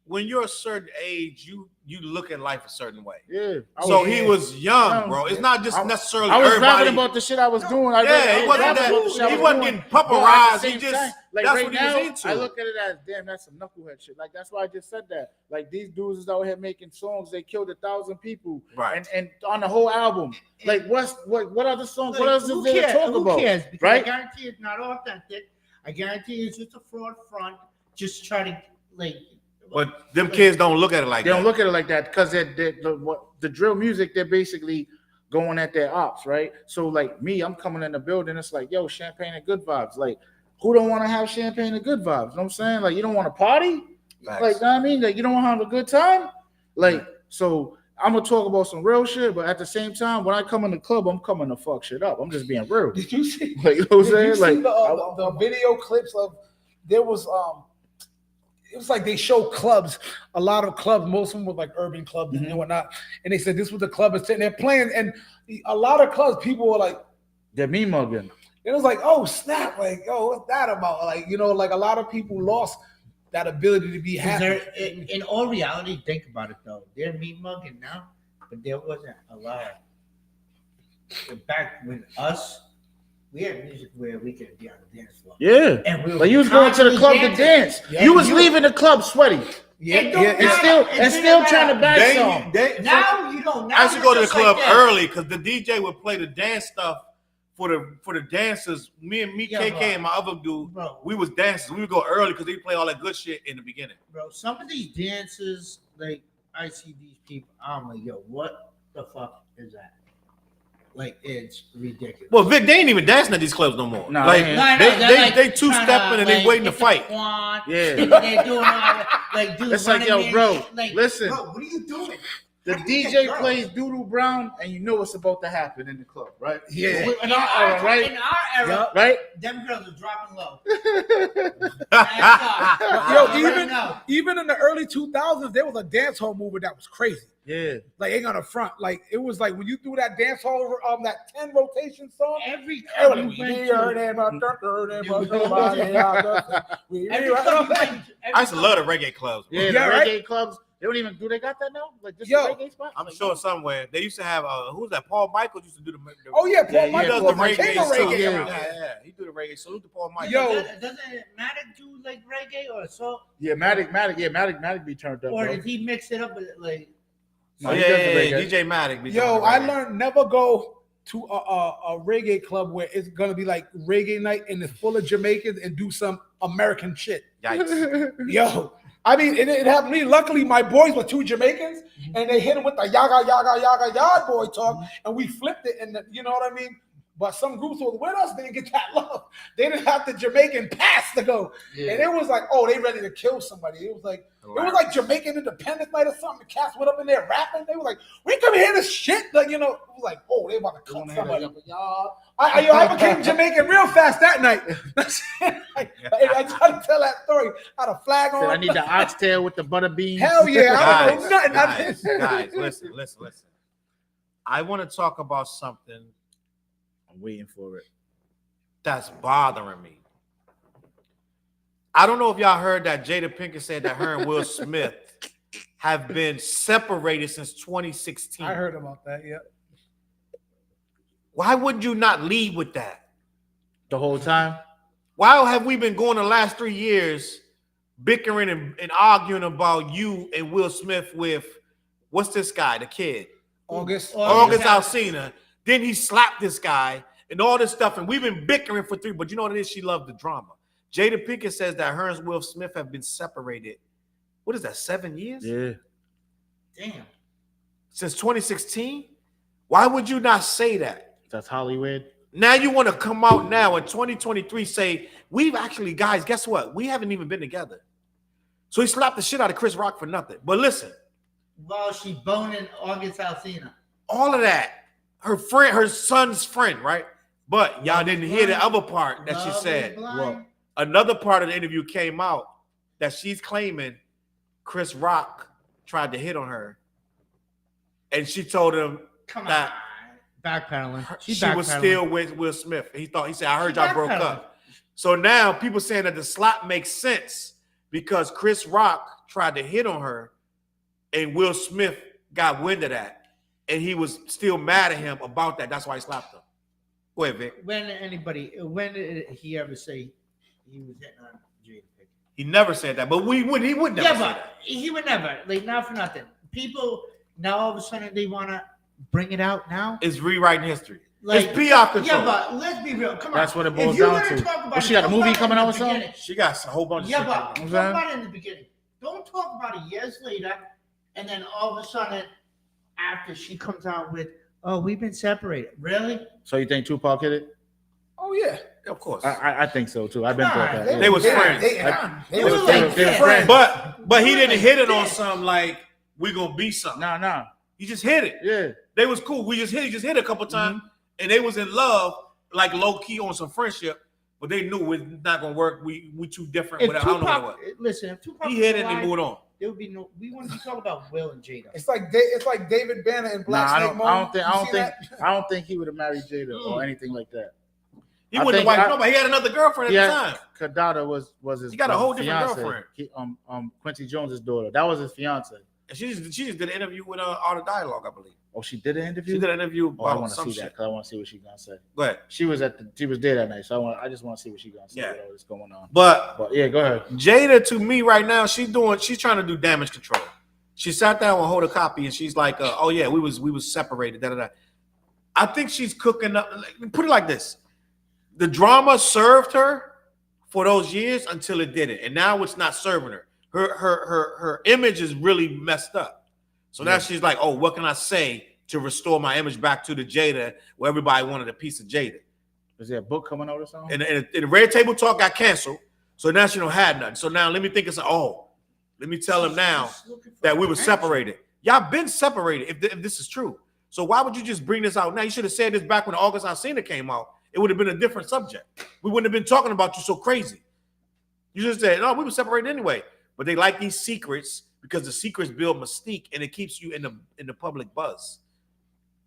when you're a certain age, you look at life a certain way. yeah. So he was young, young. bro. It's not just I- necessarily I was everybody. rapping about the shit I was doing. I Yeah, was he wasn't rapping about the that. shit I He was wasn't doing. getting But at the pupperized. He same just time, like that's right what now, he was into. I look at it as, damn, that's some knucklehead shit. Like that's why I just said that. Like these dudes is out here making songs. They killed 1,000 people, Right. And on the whole album. Like what other songs? What else is Who there to cares? talk Who about? cares? Because Right? I guarantee it's not authentic. I guarantee it's just a fraud front. Just try to like. But them kids don't look at it like They that. don't look at it like that because the drill music, they're basically going at their ops, right? So like me, I'm coming in the building, it's like, yo, champagne and good vibes. Like, who don't want to have champagne and good vibes? You know what I'm saying? Like, you don't want to party? Facts. Like, you know what I mean? Like, you don't want to have a good time? Like, so I'm gonna talk about some real shit, but at the same time, when I come in the club, I'm coming to fuck shit up. I'm just being real. Did you see? Like, you know what I'm Did you saying? see Like, the video clips of there was it was like they show clubs, a lot of clubs, most of them were like urban clubs and whatnot. And they said this was the club is sitting there playing, and a lot of clubs people were like, they're me mugging. it was like, oh snap, like, oh, what's that about? Like, like a lot of people lost that ability to be happy. In all reality, think about it though. They're meat mugging now, but there wasn't a lot. Back when we had music where we could be on the dance floor. Yeah. And we were Like you was going to the club to dance. Yeah, You was you- leaving the club sweaty. And still trying to bag some. Now you don't. Now I used to you're go to the just like club that. early because the DJ would play the dance stuff for the dancers. Me, Yeah, KK, bro. and my other dude, Bro. we was dancers. We would go early because they play all that good shit in the beginning. Bro, some of these dances, like I see these people, I'm like, yo, what the fuck is that? Like, it's ridiculous. Well, Vic, they ain't even dancing at these clubs no more. Nah, like they ain't. No, I know, they're like they two trying stepping and they like, waiting to hit the fight. quad. Yeah. They're doing all that, like, dude, It's like, yo, running in, bro, like, listen. bro, what are you doing? The How do you DJ get girls? plays Doodoo Brown, and you know what's about to happen in the club, right? Yeah. In our era, right? In our era, Yup. Right? them girls are dropping low. Even in the early 2000s, there was a dance hall movement that was crazy. Yeah. Like ain't gonna front. Like it was like when you threw that dance hall that 10 rotation song. Every Everybody, club you went to. I used to love the reggae clubs. Bro. Yeah, the Yeah, right? reggae clubs. They don't even do they got that now? Like just Yo, a reggae spot? I'm sure somewhere they used to have who's that? Paul Michaels used to do the. Oh yeah, Paul Yeah, he Michael. does the Paul reggae, Michael too. reggae Yeah, around yeah, here. yeah. He do the reggae. Salute to Paul Michaels. Yo. Doesn't Matic do like reggae or so? Yeah, Matic be turned up. Or Bro. did he mix it up with like? Oh No, he yeah, does the yeah, reggae. DJ Matic. be Yo, doing the I reggae. learned never go to a reggae club where it's gonna be like reggae night and it's full of Jamaicans and do some American shit. Yikes. Yo, I mean, it happened to me. Luckily, my boys were 2 Jamaicans, and they hit him with the yaga, yaga, yaga, yard boy talk, and we flipped it, and you know what I mean? But some groups who were with us didn't get that love. They didn't have the Jamaican pass to go. Yeah. And it was like, oh, they ready to kill somebody. It was like Jamaican Independence Night or something. The cats went up in there rapping. They were like, we come here to shit. Like, you know, it was like, oh, they about to cut somebody. I became Jamaican real fast that night. I tried to tell that story. I had a flag on. I need the oxtail with the butter beans. Hell yeah. I don't know Guys, nothing. guys, listen. I want to talk about something I'm waiting for it. that's bothering me. I don't know if y'all heard that Jada Pinkett said that her and Will Smith have been separated since 2016. I heard about that, yeah. Why would you not lead with that? The whole time? Why have we been going the last 3 years bickering and arguing about you and Will Smith with, what's this guy, the kid? August Alsina. Then he slapped this guy and all this stuff, and we've been bickering for 3. But you know what it is? She loved the drama. Jada Pinkett says that her and Will Smith have been separated. What is that, 7 years? Yeah. Damn. Since 2016? Why would you not say that? That's Hollywood. Now you want to come out now in 2023 say, we've actually, guys, guess what? We haven't even been together. So he slapped the shit out of Chris Rock for nothing. But listen. While she boning August Alsina. All of that. Her friend, her son's friend, right? But y'all didn't hear the other part that she said. Well, another part of the interview came out that she's claiming Chris Rock tried to hit on her. And she told him that backpedaling. She was still with Will Smith. He said, I heard y'all broke up. So now people saying that the slap makes sense because Chris Rock tried to hit on her and Will Smith got wind of that. And he was still mad at him about that. That's why he slapped him. Go ahead, Vic. When did he ever say he was hitting on Jada Pinkett? He never said that, but he would never say that. He would never. Like, not for nothing. People now all of a sudden they want to bring it out now. It's rewriting history. Like, it's PR control. Yeah, but let's be real. Come on. That's what it boils down to. Well, she got a movie coming out or something? She got a whole bunch of shit. Yeah, but talk about it in the beginning. Don't talk about it years later, and then all of a sudden, after she comes out with, oh, we've been separated. Really? So you think Tupac hit it? Oh, yeah. Of course. I think so, too. I've been thought that. They was friends. They were friends. But he didn't hit it on something like, we're going to be something. Nah. He just hit it. Yeah. They was cool. He just hit it a couple times, and they was in love, like low-key on some friendship, but they knew it's not going to work. We too different. If I don't know what it was. Listen, if Tupac he hit it and he moved on. There would be no. We wouldn't be talking about Will and Jada. It's like David Banner and Black Snake Moan. I don't think he would have married Jada or anything like that. He wouldn't have wiped nobody. He had another girlfriend at the time. Kadada was his. He got a whole different fiance. girlfriend. Quincy Jones's daughter. That was his fiance. And she just did an interview with Art of Dialogue, I believe. Oh, she did an interview. She did an interview about I want to see shit. that because I want to see what she's gonna say. Go ahead. She was there that night, so I just want to see what she's gonna say. Yeah. What is going on? But yeah, go ahead. Jada, to me right now, she's trying to do damage control. She sat down with Hold a Copy and she's like, oh yeah, we was separated. I think she's cooking up. Put it like this: the drama served her for those years until it didn't, and now it's not serving her. Her image is really messed up. So now she's like, oh, what can I say to restore my image back to the Jada where everybody wanted a piece of Jada? Is there a book coming out or something? And the Red Table Talk got canceled, so now she don't have nothing. So now let me think let me tell him now that we were separated. Y'all been separated if this is true. So why would you just bring this out now? You should have said this back when August Alsina came out. It would have been a different subject. We wouldn't have been talking about you so crazy. You just said, no, we were separated anyway. But they like these secrets because the secrets build mystique and it keeps you in the public buzz.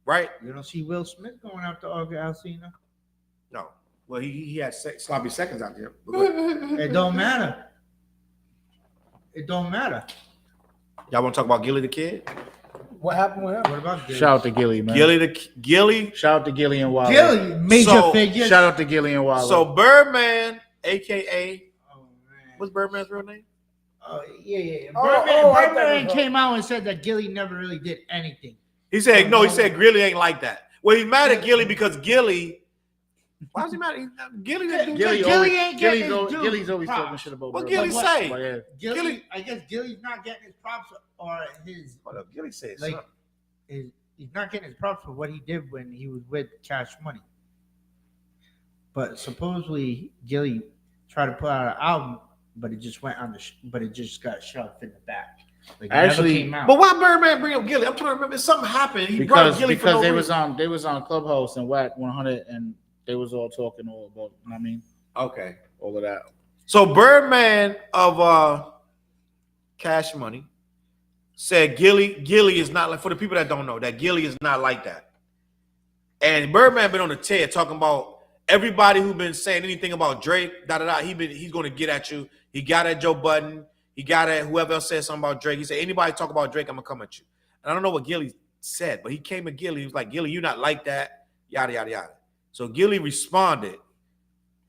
Right? You don't see Will Smith going after August Alsina? No. Well, he had sloppy seconds out there. It don't matter. It don't matter. Y'all want to talk about Gillie the Kid? What happened with him? What about Gillie? Shout out to Gillie, man. Gillie. Shout out to Gillie and Wilder. Gillie, major figure. Shout out to Gillie and Wilder. So Birdman, aka, what's Birdman's real name? Yeah. Oh, Birdman came out and said that Gillie never really did anything. He said Gillie ain't like that. Well, he's mad at Gillie because Gillie Why does he matter? Gillie didn't do Gillie that. Gillie ain't getting his due Gillie's always props. talking shit about. What Birdman. Gillie say? But yeah. Gillie, I guess Gillie's not getting his props or his Hold up, Gillie said like something. he's not getting his props for what he did when he was with Cash Money. But supposedly Gillie tried to put out an album, but it just went on but it just got shoved in the back. Like, it Actually, never came out. But why Birdman bring up Gillie? I'm trying to remember. Something happened. He brought Gillie for no they reason. was on Clubhouse and Whack 100 and they was all talking all about, you know what I mean, Okay. all of that. So Birdman of Cash Money said Gillie is not like, for the people that don't know, that Gillie is not like that. And Birdman been on the TED talking about everybody who been saying anything about Drake, he's gonna get at you. He got at Joe Budden, he got at whoever else said something about Drake. He said, anybody talk about Drake, I'm gonna come at you. And I don't know what Gillie said, but he came at Gillie. He was like, Gillie, you're not like that, yada yada yada. So Gillie responded.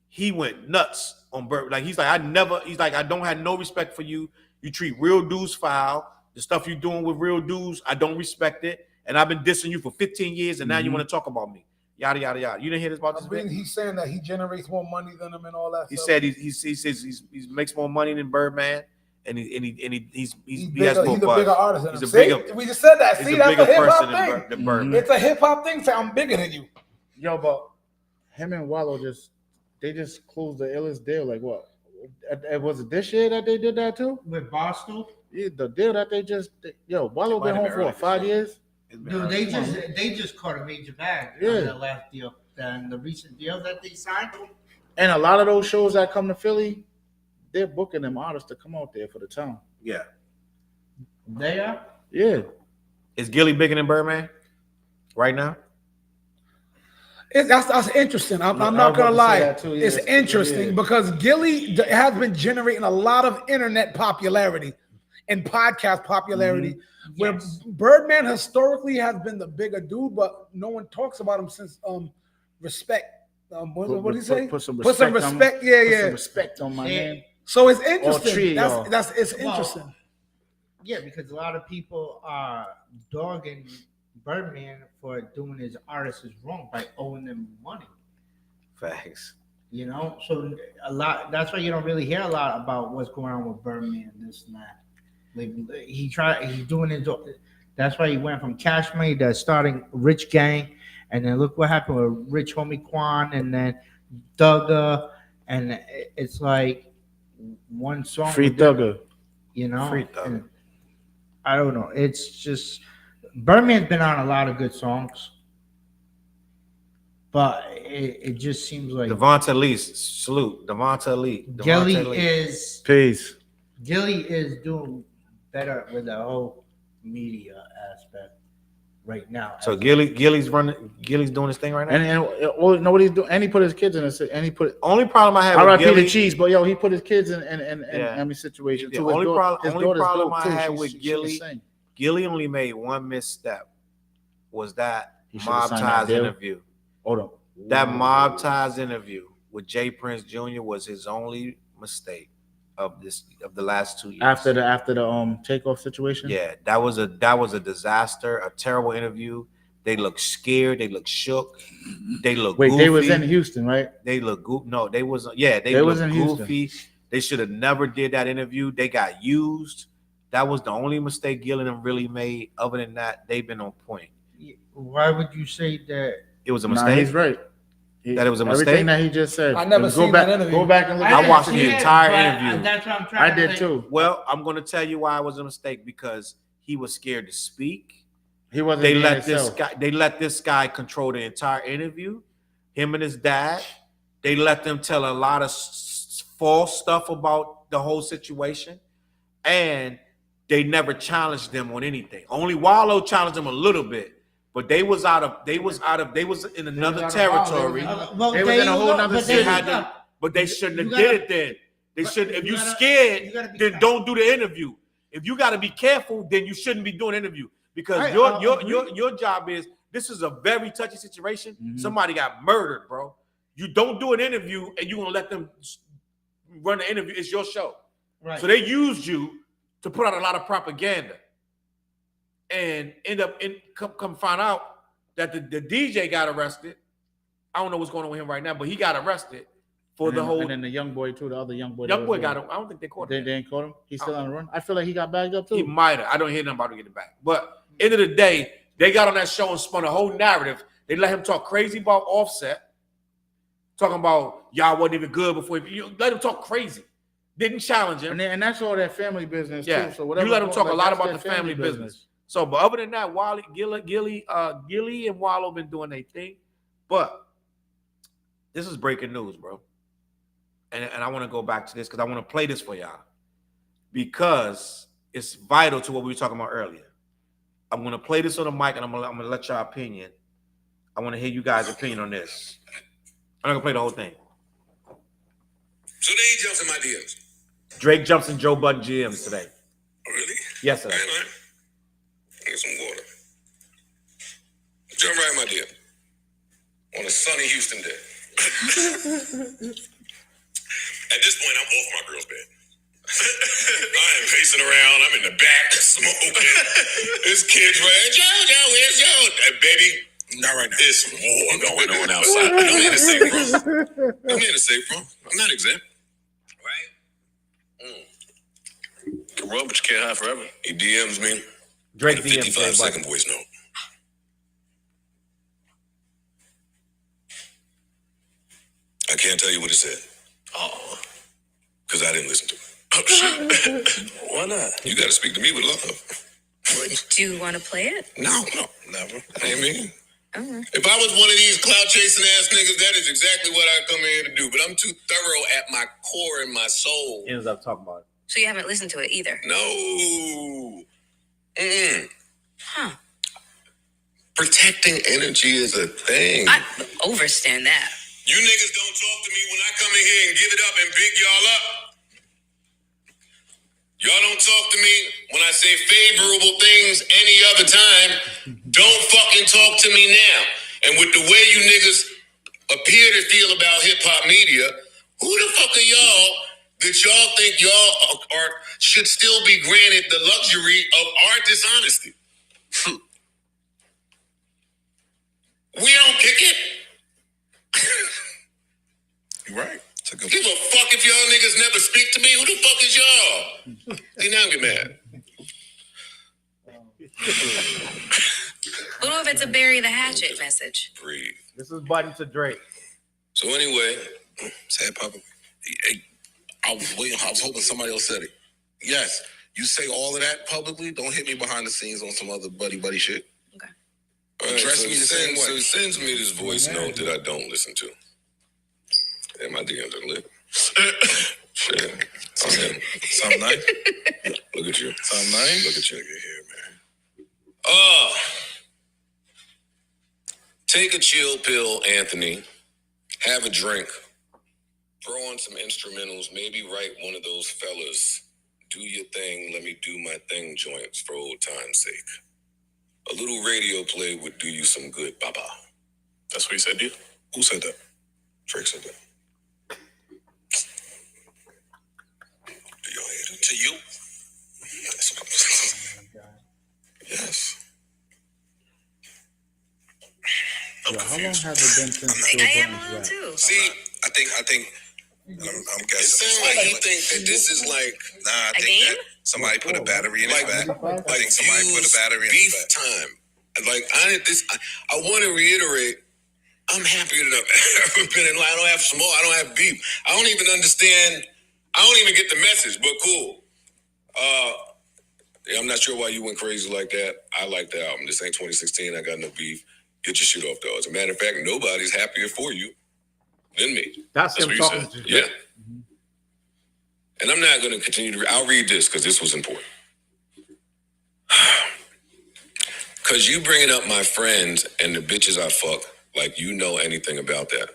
He went nuts on Bird. Like he's like, I don't have no respect for you. You treat real dudes foul. The stuff you're doing with real dudes, I don't respect it. And I've been dissing you for 15 years, and now you want to talk about me. Yada yada yada. You didn't hear this about this? I mean, he's saying that he generates more money than him and all that. He stuff. said he says he makes more money than Birdman, and he he's has bigger, more he's a buzz. bigger artist. Than He's him. a See? bigger. We just said that. He's See, a that's a bigger hip hop person thing. than Birdman. It's a hip hop thing. Say I'm bigger than you. Yo, but him and Wallow just closed the illest deal. Like what? Was it this year that they did that too? With Barstool? Yeah, the deal that Wallow been home for 5 years. Dude, they just caught a major bag on the last deal and the recent deal that they signed. And a lot of those shows that come to Philly, they're booking them artists to come out there for the town. Yeah. They are? Yeah. Is Gillie bigger than Birdman right now? That's interesting. I'm not gonna lie. It's interesting yeah. because Gillie has been generating a lot of internet popularity and podcast popularity. Where Birdman historically has been the bigger dude, but no one talks about him since Respect. What did he say? Put some respect. respect. Yeah. Put some respect on my name. So it's interesting. y'all. It's interesting. Yeah, because a lot of people are dogging Birdman for doing his artists wrong by owing them money. Facts. You know, so a lot. That's why you don't really hear a lot about what's going on with Birdman, this and that. Like he's doing his. That's why he went from Cash Money to starting Rich Gang, and then look what happened with Rich Homie Quan, and then Thugger, and it's like one song. Free Thugger. You know, Free Thugger. I don't know. It's just Birdman's been on a lot of good songs, but it just seems like Devonta Lee, salute. Devonta Lee. Gillie Devonta Lee. is Peace. doing better with the whole media aspect right now. So Gillie's doing his thing right now. And nobody's doing. And he put his kids in a. And he put. Only problem I have with R.I.P. Gillie, the cheese, but he put his kids in any situation. The too. only daughter's problem dope, I too. had She's- with she can Gillie, sing. Gillie only made one misstep. Was that He should've Mob signed Ties that deal. interview? Hold on. That Mob Ties interview with Jay Prince Jr. was his only mistake of the last 2 years. After the takeoff situation. Yeah, that was a disaster, a terrible interview. They look scared, they look shook, they look Wait, goofy. they was in Houston, right? They look goofy. No, they wasn't. Yeah, they was look in Houston. goofy. They should have never did that interview. They got used. That was the only mistake Gillie really made. Other than that, they've been on point. Why would you say that? It was a Nah, mistake. he's right. That it was a mistake? Everything that he just said. I never Go seen back. that interview. Go back and look. I at watched it. the entire interview. That's what I'm trying. I did too. Well, I'm going to tell you why it was a mistake, because he was scared to speak. He wasn't. They being let himself. this guy control the entire interview. Him and his dad. They let them tell a lot of false stuff about the whole situation, and they never challenged them on anything. Only Wallow challenged them a little bit, but they was in another territory. They was in a whole nother They had to, but they shouldn't have did it then. They should. If you're scared, then don't do the interview. If you got to be careful, then you shouldn't be doing an interview, because your job is, this is a very touchy situation. Mm-hmm. Somebody got murdered, bro. You don't do an interview and you're gonna let them run the interview. It's your show. Right. So they used you to put out a lot of propaganda, and end up come find out that the DJ got arrested. I don't know what's going on with him right now, but he got arrested for And the then, whole. and then the young boy too, the other young boy. Young boy got him. I don't think they caught They him. didn't caught him. He's still on the run. I feel like he got bagged up too. He might have. I don't hear nothing about to get it back. But end of the day, they got on that show and spun a whole narrative. They let him talk crazy about Offset, talking about y'all wasn't even good before. You let him talk crazy. Didn't challenge him. And that's all that family business Yeah. too. So whatever You let him talk a lot that's about their the family business. So, but other than that, Gillie and Wallow been doing their thing. But this is breaking news, bro. And I want to go back to this because I want to play this for y'all because it's vital to what we were talking about earlier. I'm going to play this on the mic and I'm going to let y'all opinion. I want to hear you guys' opinion on this. I'm not going to play the whole thing. So then he jumps in my DMs. Drake jumps in Joe Budden GMs today. Oh, really? Yes, sir. All right, man. Get some water. Jump right in my DM. On a sunny Houston day. At this point, I'm off my girl's bed. I am pacing around. I'm in the back smoking. This kid's right. Joe, where's Joe? Baby, not right now. There's war going on outside. I'm here to say, bro. I'm not exempt. Right? Can run, but you can't hide forever. He DMs me. Drake with a DMs 55-second voice note. I can't tell you what it said. Oh. Because I didn't listen to it. Oh, shit. Why not? You got to speak to me with love. Do you want to play it? No, never. I mean, if I was one of these clout chasing ass niggas, that is exactly what I come here to do. But I'm too thorough at my core and my soul. Ends up talking about it. So you haven't listened to it either? No. Huh. Protecting energy is a thing. I overstand that. You niggas don't talk to me when I come in here and give it up and big y'all up. Y'all don't talk to me when I say favorable things any other time. Don't fucking talk to me now. And with the way you niggas appear to feel about hip-hop media, who the fuck are y'all that y'all think y'all should still be granted the luxury of our dishonesty? We don't kick it. Right. Give a fuck if y'all niggas never speak to me. Who the fuck is y'all? See, now I get mad. What if it's a bury the hatchet message? Breathe. This is Budden to Drake. So anyway, say it publicly. I was hoping somebody else said it. Yes, you say all of that publicly. Don't hit me behind the scenes on some other buddy shit. Okay. Address me the same way. So it sends me this voice note that I don't listen to. And my DMs are lit. Shit. Something nice. Look at you. Something nice. Look at you here, man. Take a chill pill, Anthony. Have a drink. Throw on some instrumentals. Maybe write one of those fellas. Do your thing. Let me do my thing joints for old time's sake. A little radio play would do you some good, Baba. That's what he said to you? Who said that? Drake said that. Do y'all hear that? To you? Yes. Yeah, how long has it been since I am a Joe little Budden's too. See, I think I'm guessing. It seems like he thinks that this is like, I A think game? that somebody put a battery in his back. I think somebody put a battery in his back. Beef time. Like I want to reiterate, I'm happier than I've ever been in life. I don't have smoke. I don't have beef. I don't even understand. I don't even get the message, but cool. Yeah, I'm not sure why you went crazy like that. I like the album. This ain't 2016. I got no beef. Get your shit off, though. As a matter of fact, nobody's happier for you than me. That's him what you talking said. to Drake. Yeah. And I'm not going to continue to I'll read this because this was important. Because you bringing up my friends and the bitches I fuck like you know anything about that.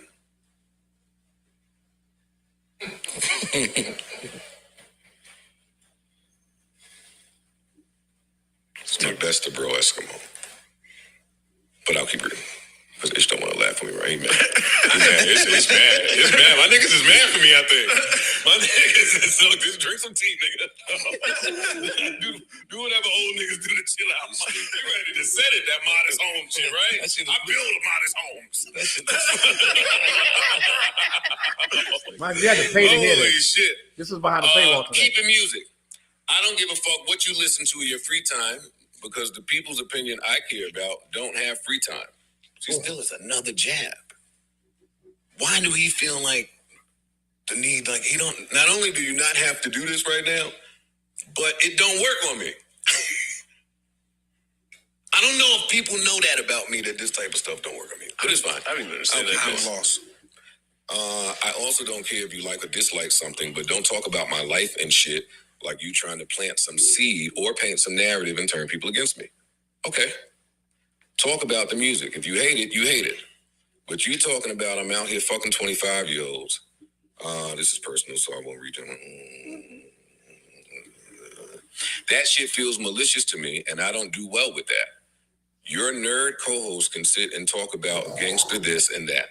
It's my best to bro Eskimo. But I'll keep reading. Because Ish don't want to laugh at me, right? He mad. It's mad. It's mad. My niggas is mad for me, I think. My niggas is just drink some tea, nigga. do whatever old niggas do to chill out. You ready to set it, that modest home shit, right? I build modest homes. Man, you had to pay to hear Holy this. shit. This is behind the paywall today. Keeping music. I don't give a fuck what you listen to in your free time because the people's opinion I care about don't have free time. See, still is another jab. Why do he feel like the need, like he don't, not only do you not have to do this right now, but it don't work on me. I don't know if people know that about me, that this type of stuff don't work on me, but it's fine. I don't even understand that. I'm lost. I also don't care if you like or dislike something, but don't talk about my life and shit like you trying to plant some seed or paint some narrative and turn people against me. Okay. Talk about the music. If you hate it, you hate it. But you talking about I'm out here fucking 25-year-olds. This is personal, so I won't read them. That shit feels malicious to me, and I don't do well with that. Your nerd co-host can sit and talk about gangster this and that,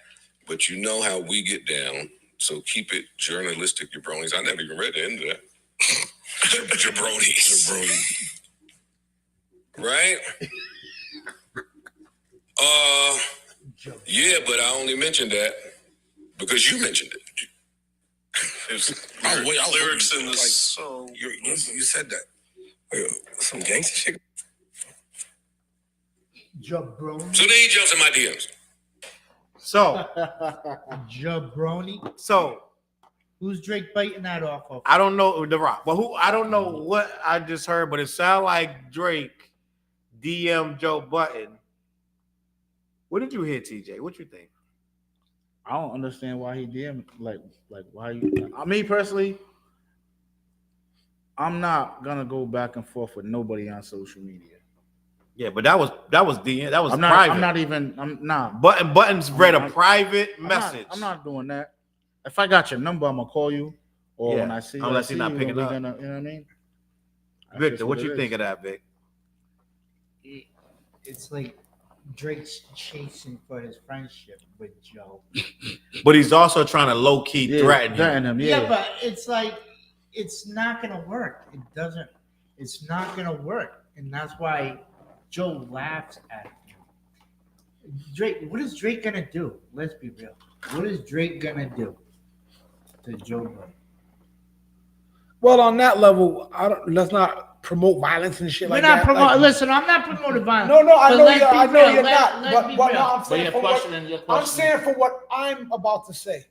but you know how we get down, so keep it journalistic, jabronis. I never even read the end of that. Jabronis. Right? Yeah, but I only mentioned that because you mentioned it. Lyrics in this. So you said that. Some gangster shit. Jabroni. So then he jumps in my DMs. So, Jabroni. so Who's Drake biting that off of? I don't know The Rock, but who? I don't know what I just heard, but it sounded like Drake DM Joe Budden. What did you hear, TJ? What you think? I don't understand why he did like why you. I mean, personally, I'm not gonna go back and forth with nobody on social media. Yeah, but that was DM. That was I'm not. private. I'm not even. I'm not. Budden's read a private message. I'm not doing that. If I got your number, I'm gonna call you. Or Yeah, when I see, unless he's not picking up. you know what I mean? That's Victor, just what it you is. think of that, Vic? It's like Drake's chasing for his friendship with Joe. But he's also trying to low key threaten him. Yeah, but it's like it's not gonna work. It doesn't. It's not gonna work, and that's why Joe laughs at him. Drake, what is Drake gonna do? Let's be real. What is Drake gonna do to Joe Budden? Well, on that level, let's not promote violence and shit We're like not that. promoting. Listen, I'm not promoting violence. No, I But know let's you're, be I know real. you're Let's not. be But real. no, I'm saying your for question, what I'm saying for what I'm about to say.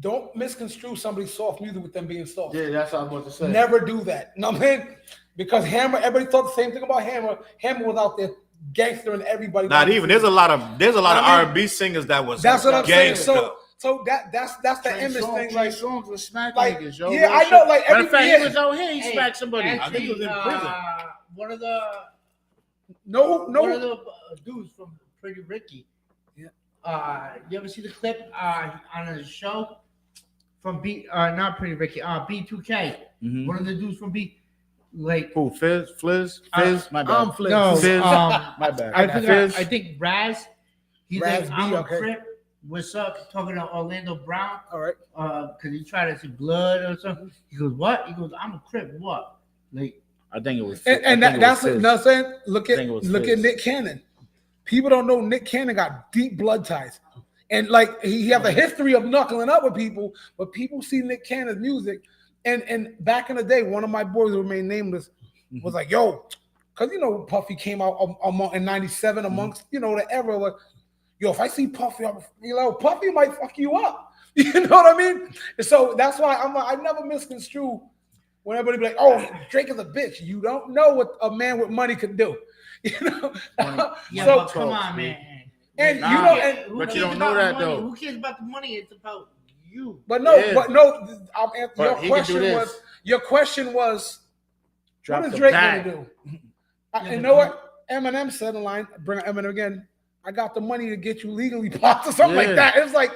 Don't misconstrue somebody's soft music with them being soft. Yeah, that's what I was about to say. Never do that. You know what I mean? Because Hammer, everybody thought the same thing about Hammer. Hammer was out there gangster and everybody. Not even. There's a lot of I mean, R&B singers that was That's what I'm saying. gangster. So that's the image thing. Trey Like, Songz was smacking like, niggas, yo. yeah, Real I shit. know, like, Matter every of fact, year- he was out here. He smacked somebody. Actually, I think he was in prison. One of the no. one of the dudes from Pretty Ricky. Yeah. You ever see the clip on a show from not Pretty Ricky, B2K. Mhm. One of the dudes from B, like Who? Flizz? my bad. I'm Flizz. no, Fizz. my bad. I think Raz. He's Raz like, B, I'm okay. a Crip. What's up? Talking to Orlando Brown. All right. Because he tried to see blood or something. He goes, what? He goes, I'm a Crip. What? Like, I think it was. And that's you know what I'm saying. Look I think it was at Fizz. Nick Cannon. People don't know Nick Cannon got deep blood ties, and like he has a history of knuckling up with people. But people see Nick Cannon's music, and back in the day, one of my boys who remained nameless was like, "Yo," because you know Puffy came out in '97 amongst the era. Like, yo, if I see Puffy, Puffy might fuck you up. You know what I mean? And so that's why I never misconstrue when everybody be like, "Oh, Drake is a bitch." You don't know what a man with money can do. You know? yeah, So- but come on, man. And Nah, you know, and Who but you cares don't know about that, the money? though. Who cares about the money? It's about you. but no, Yeah. I'm answering But your he can question do this. was your question was Drop what is the Drake bag. gonna do? Yeah, You but know what? Eminem said in line, bring Eminem again. I got the money to get you legally popped or something like Yeah. that. It's like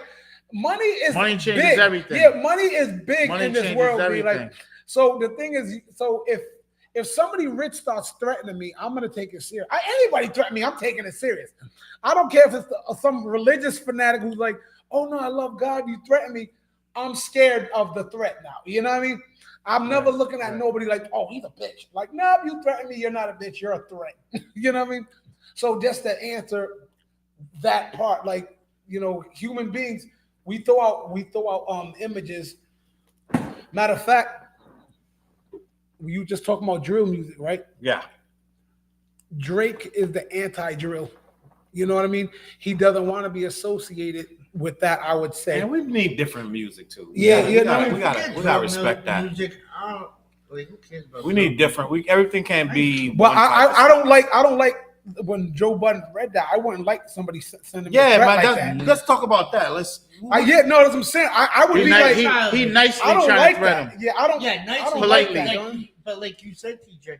money Changes big. everything. Yeah, money is big Money in this changes world. B. everything. Like, so the thing is, so if somebody rich starts threatening me, I'm gonna take it serious. Anybody threaten me, I'm taking it serious. I don't care if it's some religious fanatic who's like, "Oh no, I love God. You threaten me." I'm scared of the threat now. You know what I mean? I'm never looking at nobody like, "Oh, he's a bitch." Like, no, if you threaten me, you're not a bitch. You're a threat. You know what I mean? So just to answer that part, like, human beings, we throw out images. Matter of fact, you just talking about drill music, right? Yeah. Drake is the anti-drill. You know what I mean? He doesn't want to be associated with that, I would say. And we need different music too. Yeah, we gotta respect that. Music, I don't, like, who cares about We need different. Everything can't be. But one type of I don't like when Joe Budden read that. I wouldn't like somebody sending me a Yeah, threat man. like that. Let's talk about that. No, that's what I'm saying. I would be like, he nicely I don't trying like to threaten that. him. Yeah, I don't. Yeah, nice I don't and like politely. that. like, John. but like you said, TJ,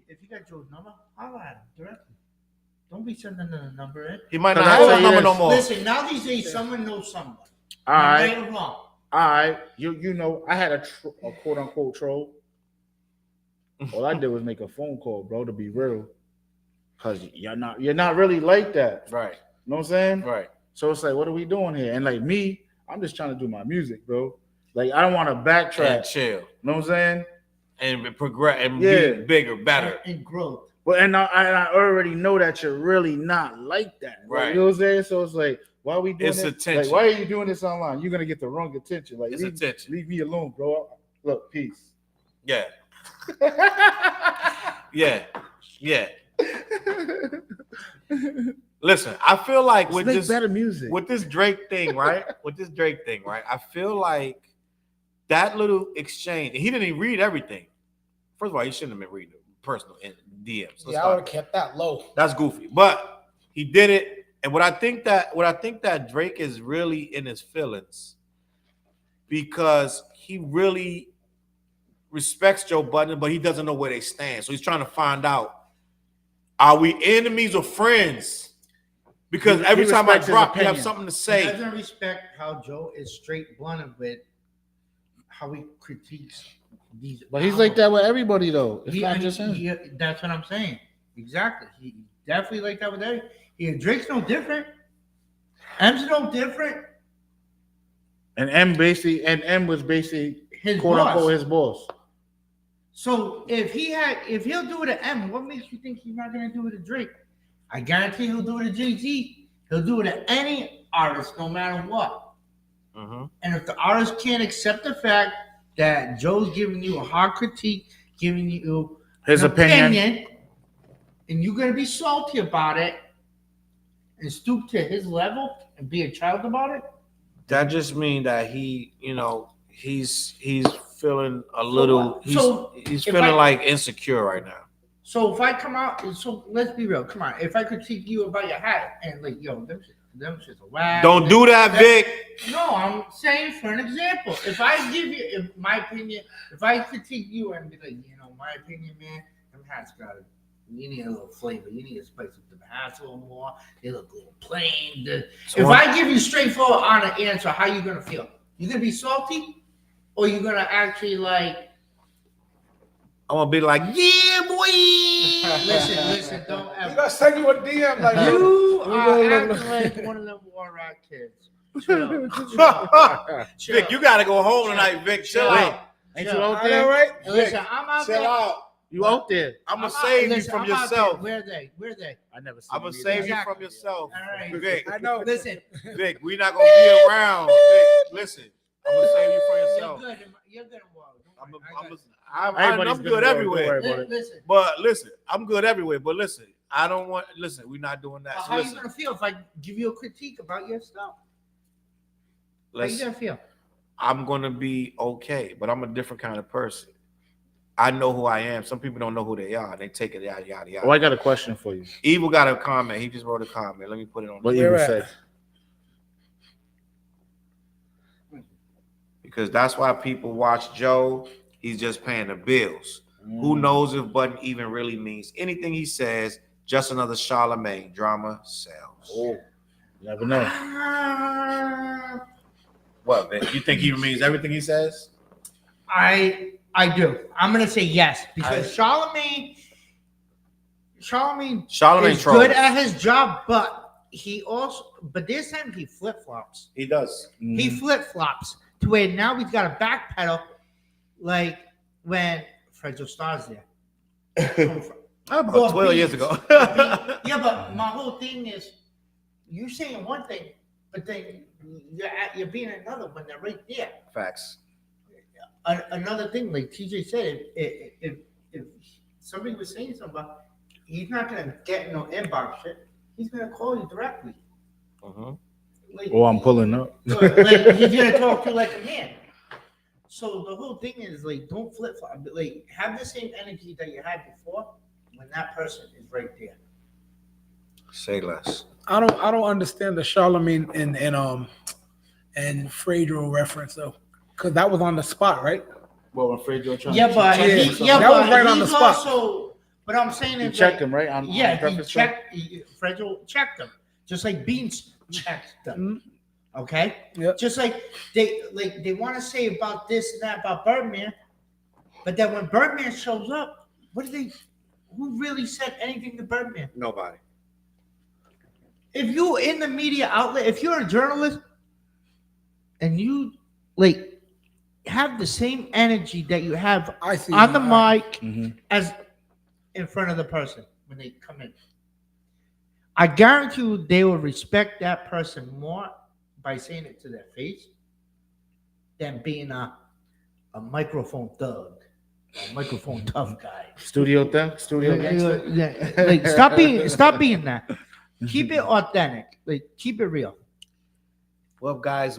if you got Joe's number, holler at him directly. Don't be sending the number in. He might not Because I have tell his you number no this. more. Listen, now these days, someone knows someone. All right. Right or wrong. All right, you know, I had a quote unquote troll. All I did was make a phone call, bro, to be real, cause you're not really like that. Right. You know what I'm saying? Right. So it's like, what are we doing here? And like me, I'm just trying to do my music, bro. Like I don't want to backtrack. And chill. You know what I'm saying? And progress and Yeah. be bigger, better. And growth. Well, and I already know that you're really not like that. Right. You know what I'm saying? So it's like, why are we doing It's this? attention. Like, why are you doing this online? You're gonna get the wrong attention. Like, It's attention. leave me alone, bro. Look, peace. Yeah. Yeah. Yeah. Listen, I feel like Let's make better music. with this Drake thing, right? I feel like that little exchange, and he didn't even read everything. First of all, he shouldn't have been reading personal DMs. Let's Yeah, I start would have kept that low. That's goofy, but he did it. And what I think that Drake is really in his feelings because he really respects Joe Budden, but he doesn't know where they stand. So he's trying to find out: are we enemies or friends? Because He every time I respects his drop, you have opinion. something to He say. doesn't respect how Joe is straight blunt with how he critiques these. But he's like that with everybody, though. It's He- not I just mean, him. that's what I'm saying. Exactly. He definitely like that with everybody. Yeah, Drake's no different. M's no different. And M was basically His quote boss. unquote his boss. So if he'll do it to M, what makes you think he's not gonna do it to Drake? I guarantee he'll do it to Jay-Z. He'll do it to any artist, no matter what. Mhm. And if the artist can't accept the fact that Joe's giving you a hard critique, giving you His an opinion. and you're gonna be salty about it and stoop to his level and be a child about it. That just means that he, he's feeling a little. He's if feeling I- like insecure right now. So if I come out, so let's be real. Come on, if I critique you about your hat and like, yo, them shit's a whack. Don't do that, Vic. No, I'm saying for an example. If I give you my opinion, if I critique you and be like, my opinion, man, them hats you need a little flavor. You need to spice up the hats a little more. They look a little plain. If I give you straightforward, honest answer, how you gonna feel? You gonna be salty, or you gonna actually like? I'm gonna be like, yeah, boy. Listen, don't He ever. gonna send you a DM like You We are gonna acting like one of them war rat kids. Chill. Vic, you gotta go home tonight, Vic. Chill Wait, out. ain't Chill. you out I know, there? right? Listen, I'm out Chill there. out. You out there? I'm gonna I'm out- save you listen, from I'm out there. yourself. Where they? Where they? I never seen I'm gonna him save either. you Exactly. from yourself, All right. Vic. I know. Listen, Vic, we not gonna be around. Vic, listen, I'm gonna save you from you're yourself. good. You're good in water. I'm Everybody's good everywhere. Don't worry about it. Listen. But listen, I'm good everywhere. But listen, I don't want. Listen, we're not doing that. So How you listen, gonna feel if I give you a critique about your stuff? How you let's. gonna feel? I'm gonna be okay, but I'm a different kind of person. I know who I am. Some people don't know who they are. They take it yada yada yada. Oh, I got a question for you. Evil got a comment. He just wrote a comment. Let me put it on. What the- you Where said? Because that's why people watch Joe. He's just paying the bills. Who knows if Budden even really means anything he says? Just another Charlemagne drama sells. Oh, you never know. What, man? You think he means everything he says? I do. I'm gonna say yes because Charlemagne Charlemagne is trolls. good at his job, but this time he flip flops. He does. He flip flops to where now he's got a backpedal, like when Fred Soares there. About 12 years ago. Yeah, but my whole thing is, you're saying one thing, But then you're being another when they're right there. Facts. Another thing, like TJ said, if somebody was saying something about, he's not gonna get no inbox shit. He's gonna call you directly. Like, I'm pulling up. Like, he's gonna talk to you like a man. So the whole thing is like, don't flip flop. Like, have the same energy that you had before when that person is right there. Say less. I don't understand the Charlemagne and Fredro reference though, because that was on the spot, right? Well, I'm afraid you're trying. Yeah, but Yeah, that was right on the he's spot. Also, but I'm saying You is checked like, him, right? he checked. Fredro checked them, just like Beans checked them. Okay. Yep. Just like they want to say about this and that about Birdman, but then when Birdman shows up, who really said anything to Birdman? Nobody. If you in the media outlet, if you're a journalist and you like have the same energy that you have I see on the that. mic as in front of the person when they come in, I guarantee you they will respect that person more by saying it to their face than being a microphone thug, a microphone tough guy. Studio gangster. Like stop being that. Keep it authentic. Like keep it real. Well, guys,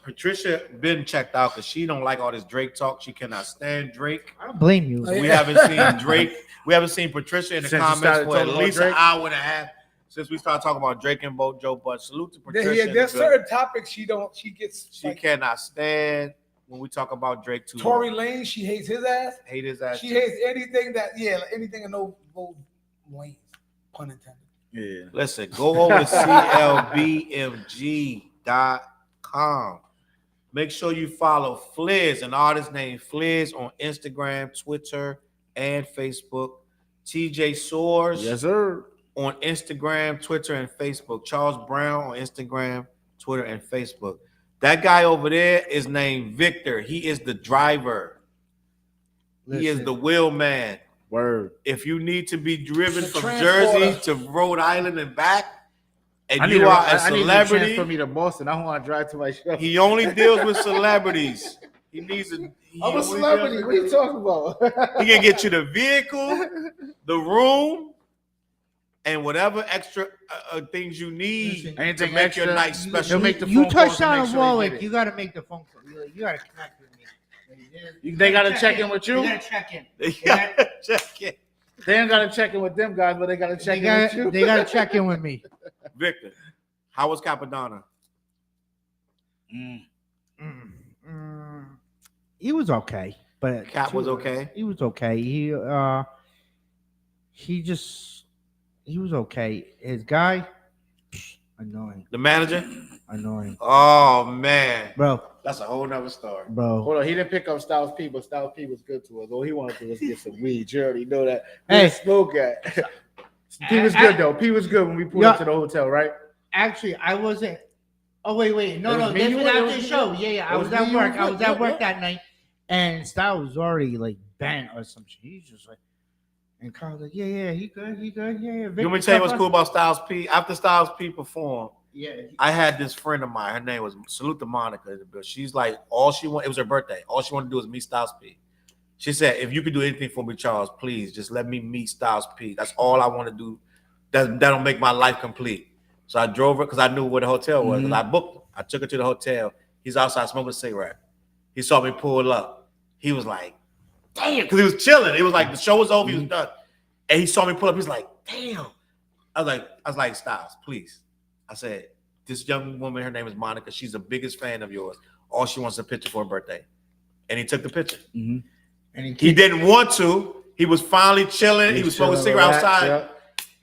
Patricia been checked out because she don't like all this Drake talk. She cannot stand Drake. I don't blame you. So we haven't seen Drake. We haven't seen Patricia in the Since you comments started for at talking about least an Drake? hour and a half since we started talking about Drake and Joe Budden. Salute to Patricia. Yeah, in there's the building. certain topics she gets. She like, cannot stand when we talk about Drake too Tory long. Lane, she hates his ass. Hate his ass. She too. hates anything anything in those lanes, pun intended. Yeah. Listen, go over to clbmg.com. Make sure you follow Flizz, an artist named Flizz, on Instagram, Twitter, and Facebook. TJ Soares Yes, sir. on Instagram, Twitter, and Facebook. Challz Brown on Instagram, Twitter, and Facebook. That guy over there is named Victor. He is the driver. He is the wheelman. Word. If you need to be driven The from transporter. Jersey to Rhode Island and back, and I need you are a I need to celebrity, transfer me to Boston. I don't want to drive to my show. he only deals with celebrities. He needs a. I'm a only celebrity. deals What are you with- talking about? He can get you the vehicle, the room, and whatever extra things you need Listen, to Anything make extra, your night he'll special. make the You phone calls touched to on make a sure he wallet. get it. You got to make the phone call. You got to connect with me. They gotta check in with you? They got to check in. They gotta check it. They ain't gotta check in with them guys, but they gotta check in with you. They got to check in with me. Victor, how was Capadonna? He was okay, but Cap was okay. He was okay. He was okay. His guy, annoying, The manager? Oh man, bro. that's a whole nother story. Bro. Hold on, he didn't pick up Styles P, but Styles P was good to us. All he wanted to do was get some weed. You already know that. Hey. Hey, smoke at. P was good though. P was good when we pulled up to the hotel, right? Actually, I wasn't. Oh wait. It No. was me, This you was were- it after was the me, show. you- Yeah. I it was was at me, work. you I were was good, at work yeah. that night, and Styles was already like bent or some shit. He's just like, and Carl was like, yeah, he good, yeah. You want me to tell you what's cool about Styles P? After Styles P performed, Yeah. I had this friend of mine. Her name was Salute to Monica. She's like, it was her birthday. All she wanted to do was meet Styles P. She said, if you could do anything for me, Charles, please just let me meet Styles P. That's all I want to do. That'll make my life complete. So I drove her because I knew where the hotel was. And I booked her. I took her to the hotel. He's outside smoking a cigarette. He saw me pull up. He was like, damn, because he was chilling. It was like the show was over. He was done. And he saw me pull up. He's like, damn. I was like, Styles, please. I said, this young woman, her name is Monica. She's the biggest fan of yours. All she wants is a picture for her birthday. And he took the picture. And He didn't want to. He was finally chilling. He was smoking a cigarette outside. Yeah.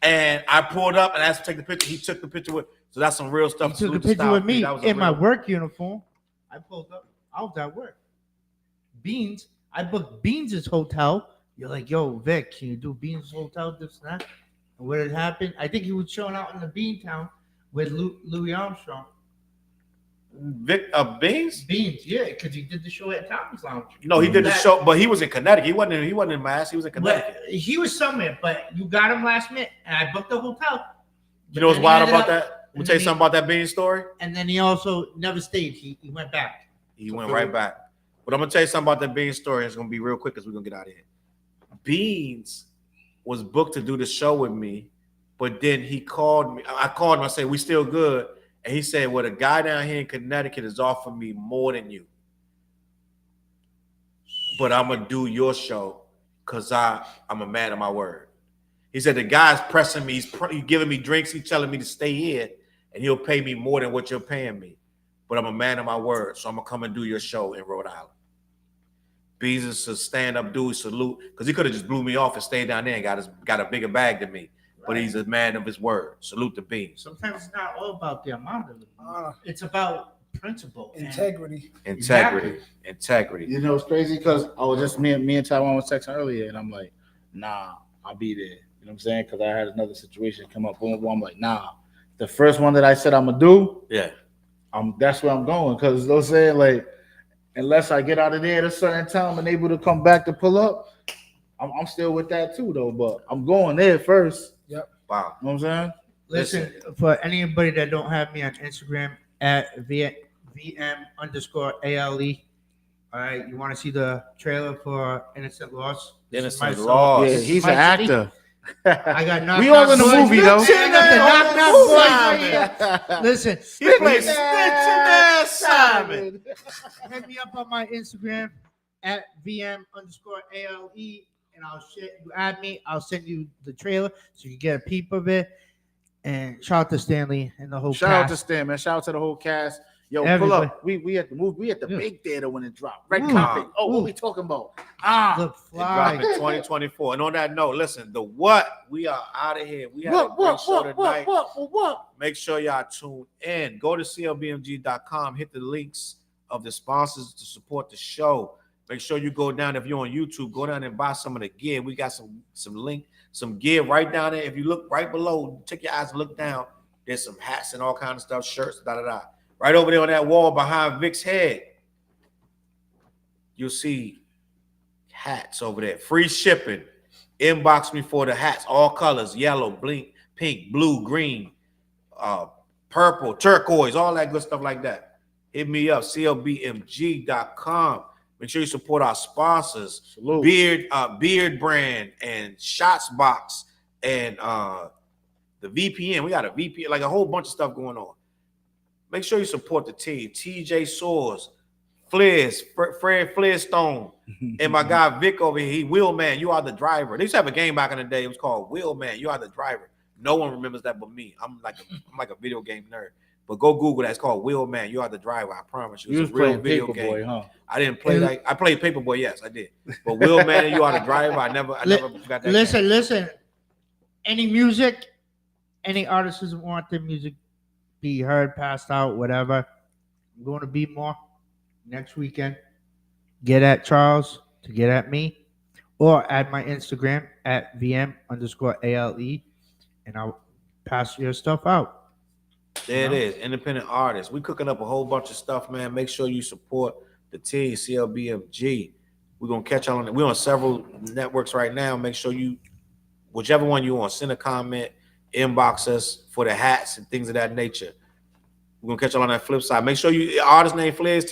And I pulled up and asked him to take the picture. He took the picture with. So that's some real stuff. He took a Salute to picture Styles with P. me That was a in my real- work uniform. I pulled up. I was at work. Beans. I booked Beans' hotel. You're like, yo, Vic, can you do Beans' hotel, this and that? And what had happened? I think he was chilling out in the Bean Town with Louis Armstrong. Beans? Beans, yeah, because he did the show at Tommy's Lounge. No, he did the show, but he was in Connecticut. He wasn't in Mass. He was in Connecticut. But he was somewhere, but you got him last minute, and I booked the hotel. You know what's And he wild ended about up- that? me tell you something about that Bean story. And then he also never stayed. He went back. He went right back. But I'm gonna tell you something about that Beans story. It's gonna be real quick because we're gonna get out of here. Beans was booked to do the show with me, but then he called me. I called him. I said, "We still good?" And he said, "Well, the guy down here in Connecticut is offering me more than you, but I'm gonna do your show because I'm a man of my word." He said, "The guy's pressing me. He's giving me drinks. He's telling me to stay here, and he'll pay me more than what you're paying me. But I'm a man of my word, so I'm gonna come and do your show in Rhode Island." Beans is a stand-up dude, salute, because he could have just blew me off and stayed down there and got a bigger bag than me. But he's a man of his word. Salute to Beans. Sometimes it's not all about the amount of it. It's about principle. Integrity. Integrity. You know, it's crazy because I was just me and Taiwan was texting earlier, and I'm like, nah, I'll be there. You know what I'm saying? Because I had another situation come up. Boom, boom. I'm like, nah. The first one that I said I'm gonna do, Yeah. That's where I'm going. Because they'll say, like, unless I get out of there at a certain time and able to come back to pull up, I'm still with that too, though. But I'm going there first. Yep. Wow. You know what I'm saying? Listen, for anybody that don't have me on Instagram at VM_ALE. All right, you want to see the trailer for Innocent Lost? This is Innocent my Lost. song. Yeah, This is he's my an city. actor. I got knocked We all out in the boys. movie, though. I got the knock boys right here. Listen, He plays Snitch Simon. hit me up on my Instagram at VM_ALE, and I'll share. You add me, I'll send you the trailer so you can get a peep of it. And shout out to Stanley and the whole Shout out to cast. Stan, man. Shout out to the whole cast. Yo, Everybody. pull up. We at the movie. We at the big theater when it dropped. Red Ooh. carpet. Oh, Ooh. what we talking about? Look, It dropped in fly. 2024. And on that note, listen, we are out of here. We had a great show tonight. What? Make sure y'all tune in. Go to clbmg.com. Hit the links of the sponsors to support the show. Make sure you go down. If you're on YouTube, go down and buy some of the gear. We got some gear right down there. If you look right below, take your eyes and look down. There's some hats and all kinds of stuff, shirts, da-da-da. Right over there on that wall behind Vic's head, you'll see hats over there. Free shipping. Inbox me for the hats, all colors, yellow, pink, blue, green, purple, turquoise, all that good stuff like that. Hit me up, clbmg.com. Make sure you support our sponsors, Salute. Beard Brand and Shots Box and the VPN. We got a VPN, like a whole bunch of stuff going on. Make sure you support the team. TJ Soares, Flizz, Fred Flintstone, and my guy Vic over here. He Will Man, you are the driver. They used to have a game back in the day. It was called Will Man, you are the driver. No one remembers that but me. I'm like a video game nerd. But go Google that. It's called Will Man, you are the driver. I promise you. You It's was a real playing video game. Paperboy, huh? I didn't play like I played Paperboy. Yes, I did. But Will Man, you are the driver. I never forgot that. Listen. Any music, any artists who want their music be heard, passed out, whatever. I'm going to be more next weekend. Get at Charles to get at me, or at my Instagram at VM_ALE, and I'll pass your stuff out. There it is, independent artists. We cooking up a whole bunch of stuff, man. Make sure you support the team, CLBMG. We're gonna catch y'all on it. We're on several networks right now. Make sure you, whichever one you on, send a comment, inbox us for the hats and things of that nature. We're gonna catch y'all on that flip side. Make sure you artist name Flizz.